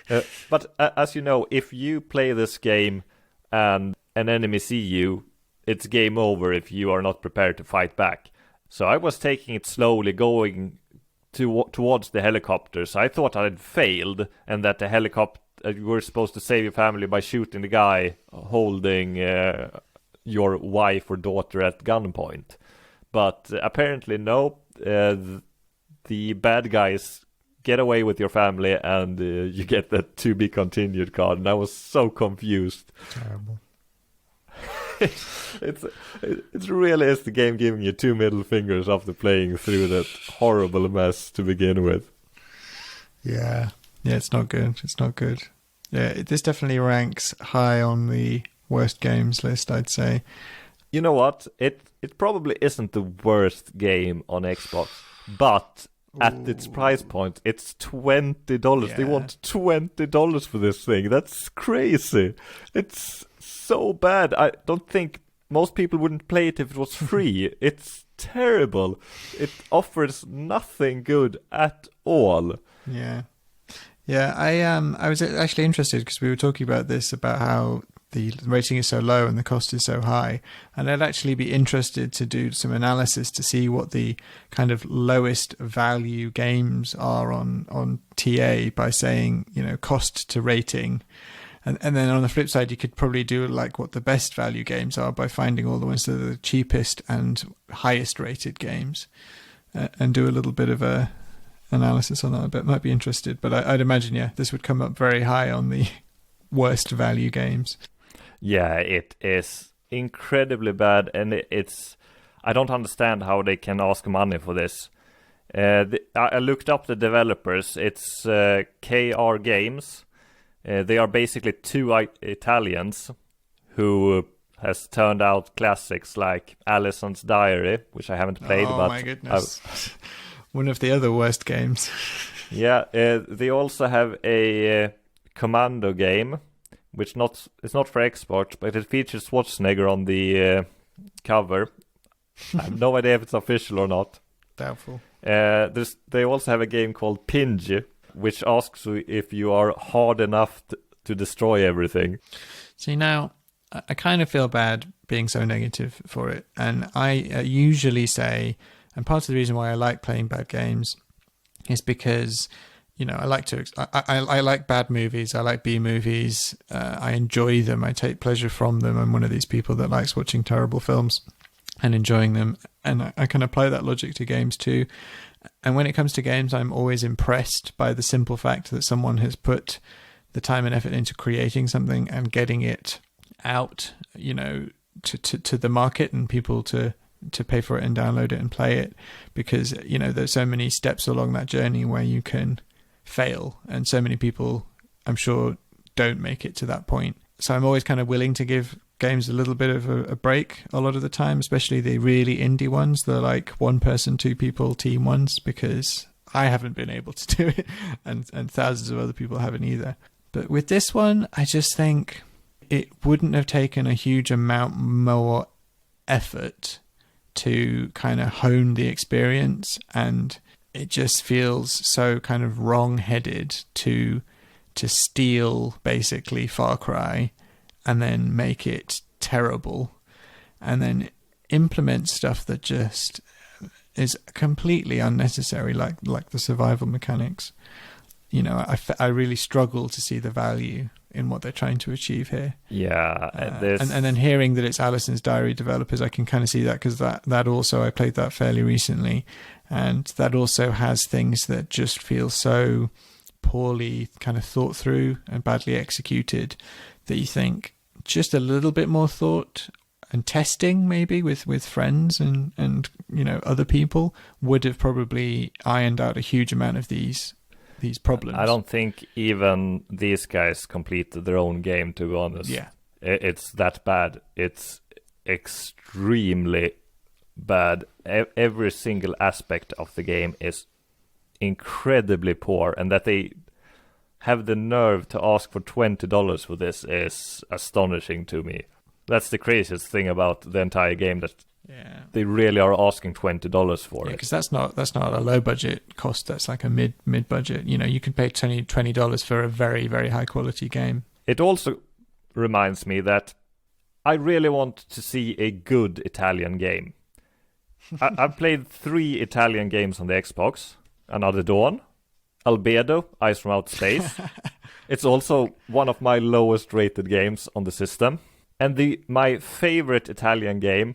care. But as you know, if you play this game and an enemy see you, it's game over if you are not prepared to fight back. So I was taking it slowly, going towards the helicopters. I thought I had failed, and that the helicopter, you were supposed to save your family by shooting the guy holding your wife or daughter at gunpoint. But apparently no, the bad guys get away with your family, and you get the to be continued card. And I was so confused. Terrible. It really is the game giving you 2 middle fingers after playing through that horrible mess to begin with. Yeah, it's not good. It's not good. Yeah, this definitely ranks high on the worst games list, I'd say. You know what? It probably isn't the worst game on Xbox, but at its price point, it's $20. Yeah. They want $20 for this thing. That's crazy. It's so bad. I don't think most people wouldn't play it if it was free. It's terrible. It offers nothing good at all. Yeah. I was actually interested because we were talking about this, about how the rating is so low and the cost is so high, and I'd actually be interested to do some analysis to see what the kind of lowest value games are on TA by saying, cost to rating. And then on the flip side, you could probably do like what the best value games are by finding all the ones that are the cheapest and highest rated games, and do a little bit of a analysis on that. I bet might be interested, but I'd imagine, this would come up very high on the worst value games. Yeah, it is incredibly bad, and I don't understand how they can ask money for this. I looked up the developers. It's KR Games. They are basically 2 Italians who has turned out classics like Alison's Diary, which I haven't played. Oh but my goodness. One of the other worst games. Yeah, they also have a Commando game, which it's not for Xbox, but it features Schwarzenegger on the cover. I have no idea if it's official or not. Doubtful. They also have a game called Pingy, which asks you if you are hard enough to destroy everything. See, now, I kind of feel bad being so negative for it. And I usually say, and part of the reason why I like playing bad games is because, I like I like bad movies. I like B movies. I enjoy them. I take pleasure from them. I'm one of these people that likes watching terrible films and enjoying them. And I can apply that logic to games too. And when it comes to games, I'm always impressed by the simple fact that someone has put the time and effort into creating something and getting it out, to the market and people to pay for it and download it and play it. Because, there's so many steps along that journey where you can fail. And so many people, I'm sure, don't make it to that point. So I'm always kind of willing to give games a little bit of a break a lot of the time, especially the really indie ones, the like 1 person, 2 people team ones, because I haven't been able to do it and thousands of other people haven't either. But with this one, I just think it wouldn't have taken a huge amount more effort to kind of hone the experience, and it just feels so kind of wrong-headed to steal basically Far Cry and then make it terrible. and then implement stuff that just is completely unnecessary, like the survival mechanics. You know, I really struggle to see the value in what they're trying to achieve here. Yeah, and then hearing that it's Alison's Diary developers, I can kind of see that, because that also, I played that fairly recently, and that also has things that just feel so poorly kind of thought through and badly executed that you think just a little bit more thought and testing maybe with friends and you know, other people would have probably ironed out a huge amount of these problems. I don't think even these guys completed their own game, to be honest. Yeah. It's that bad. It's extremely bad. Every single aspect of the game is incredibly poor, and that they have the nerve to ask for $20 for this is astonishing to me. That's the craziest thing about the entire game, that they really are asking $20 for it. Because that's not a low budget cost. That's like a mid budget. You know, you can pay $20 for a very, very high quality game. It also reminds me that I really want to see a good Italian game. I've played 3 Italian games on the Xbox: Another Dawn, Albedo, Ice from Outer Space. It's also one of my lowest rated games on the system. And my favorite Italian game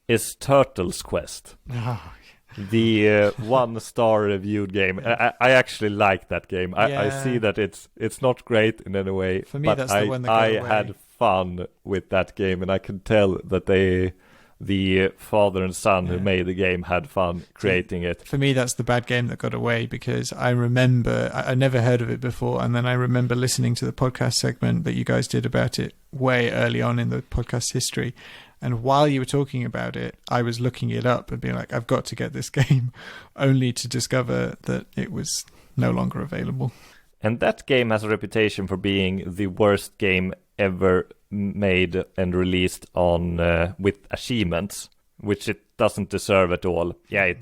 is Turtles Quest. The 1-star reviewed game. I actually like that game. I see that it's not great in any way. For me, but that's the one that I got away. had fun with that game, and I can tell that the father and son who made the game had fun creating it. For me, that's the bad game that got away, because I remember, I never heard of it before, and then I remember listening to the podcast segment that you guys did about it way early on in the podcast history. And while you were talking about it, I was looking it up and being like, I've got to get this game, only to discover that it was no longer available. And that game has a reputation for being the worst game ever made and released on with achievements, which it doesn't deserve at all. Yeah,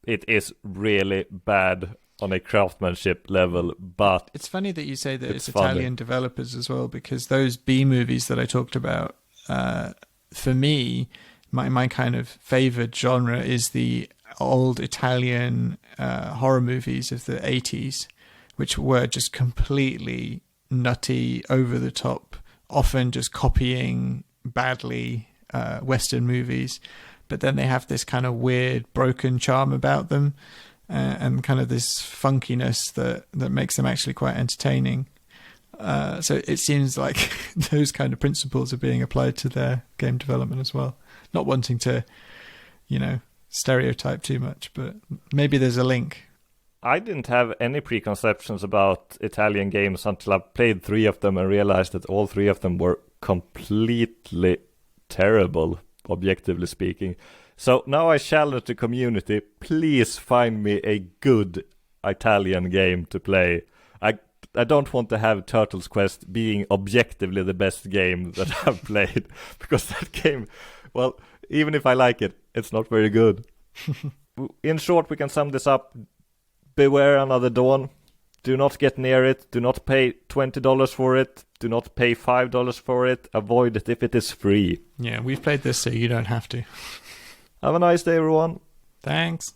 it is really bad on a craftsmanship level, but it's funny that you say that it's funny. Italian developers as well, because those B movies that I talked about, for me, my kind of favored genre is the old Italian horror movies of the 80s, which were just completely nutty, over the top, often just copying badly Western movies, but then they have this kind of weird broken charm about them, and kind of this funkiness that makes them actually quite entertaining. So it seems like those kind of principles are being applied to their game development as well. Not wanting to, you know, stereotype too much, but maybe there's a link. I didn't have any preconceptions about Italian games until I played 3 of them and realized that all 3 of them were completely terrible, objectively speaking. So now I challenge the community, please find me a good Italian game to play. I don't want to have Turtles Quest being objectively the best game that I've played, because that game, well, even if I like it, it's not very good. In short, we can sum this up. Beware Another Dawn. Do not get near it. Do not pay $20 for it. Do not pay $5 for it. Avoid it if it is free. Yeah, we've played this so you don't have to. Have a nice day, everyone. Thanks.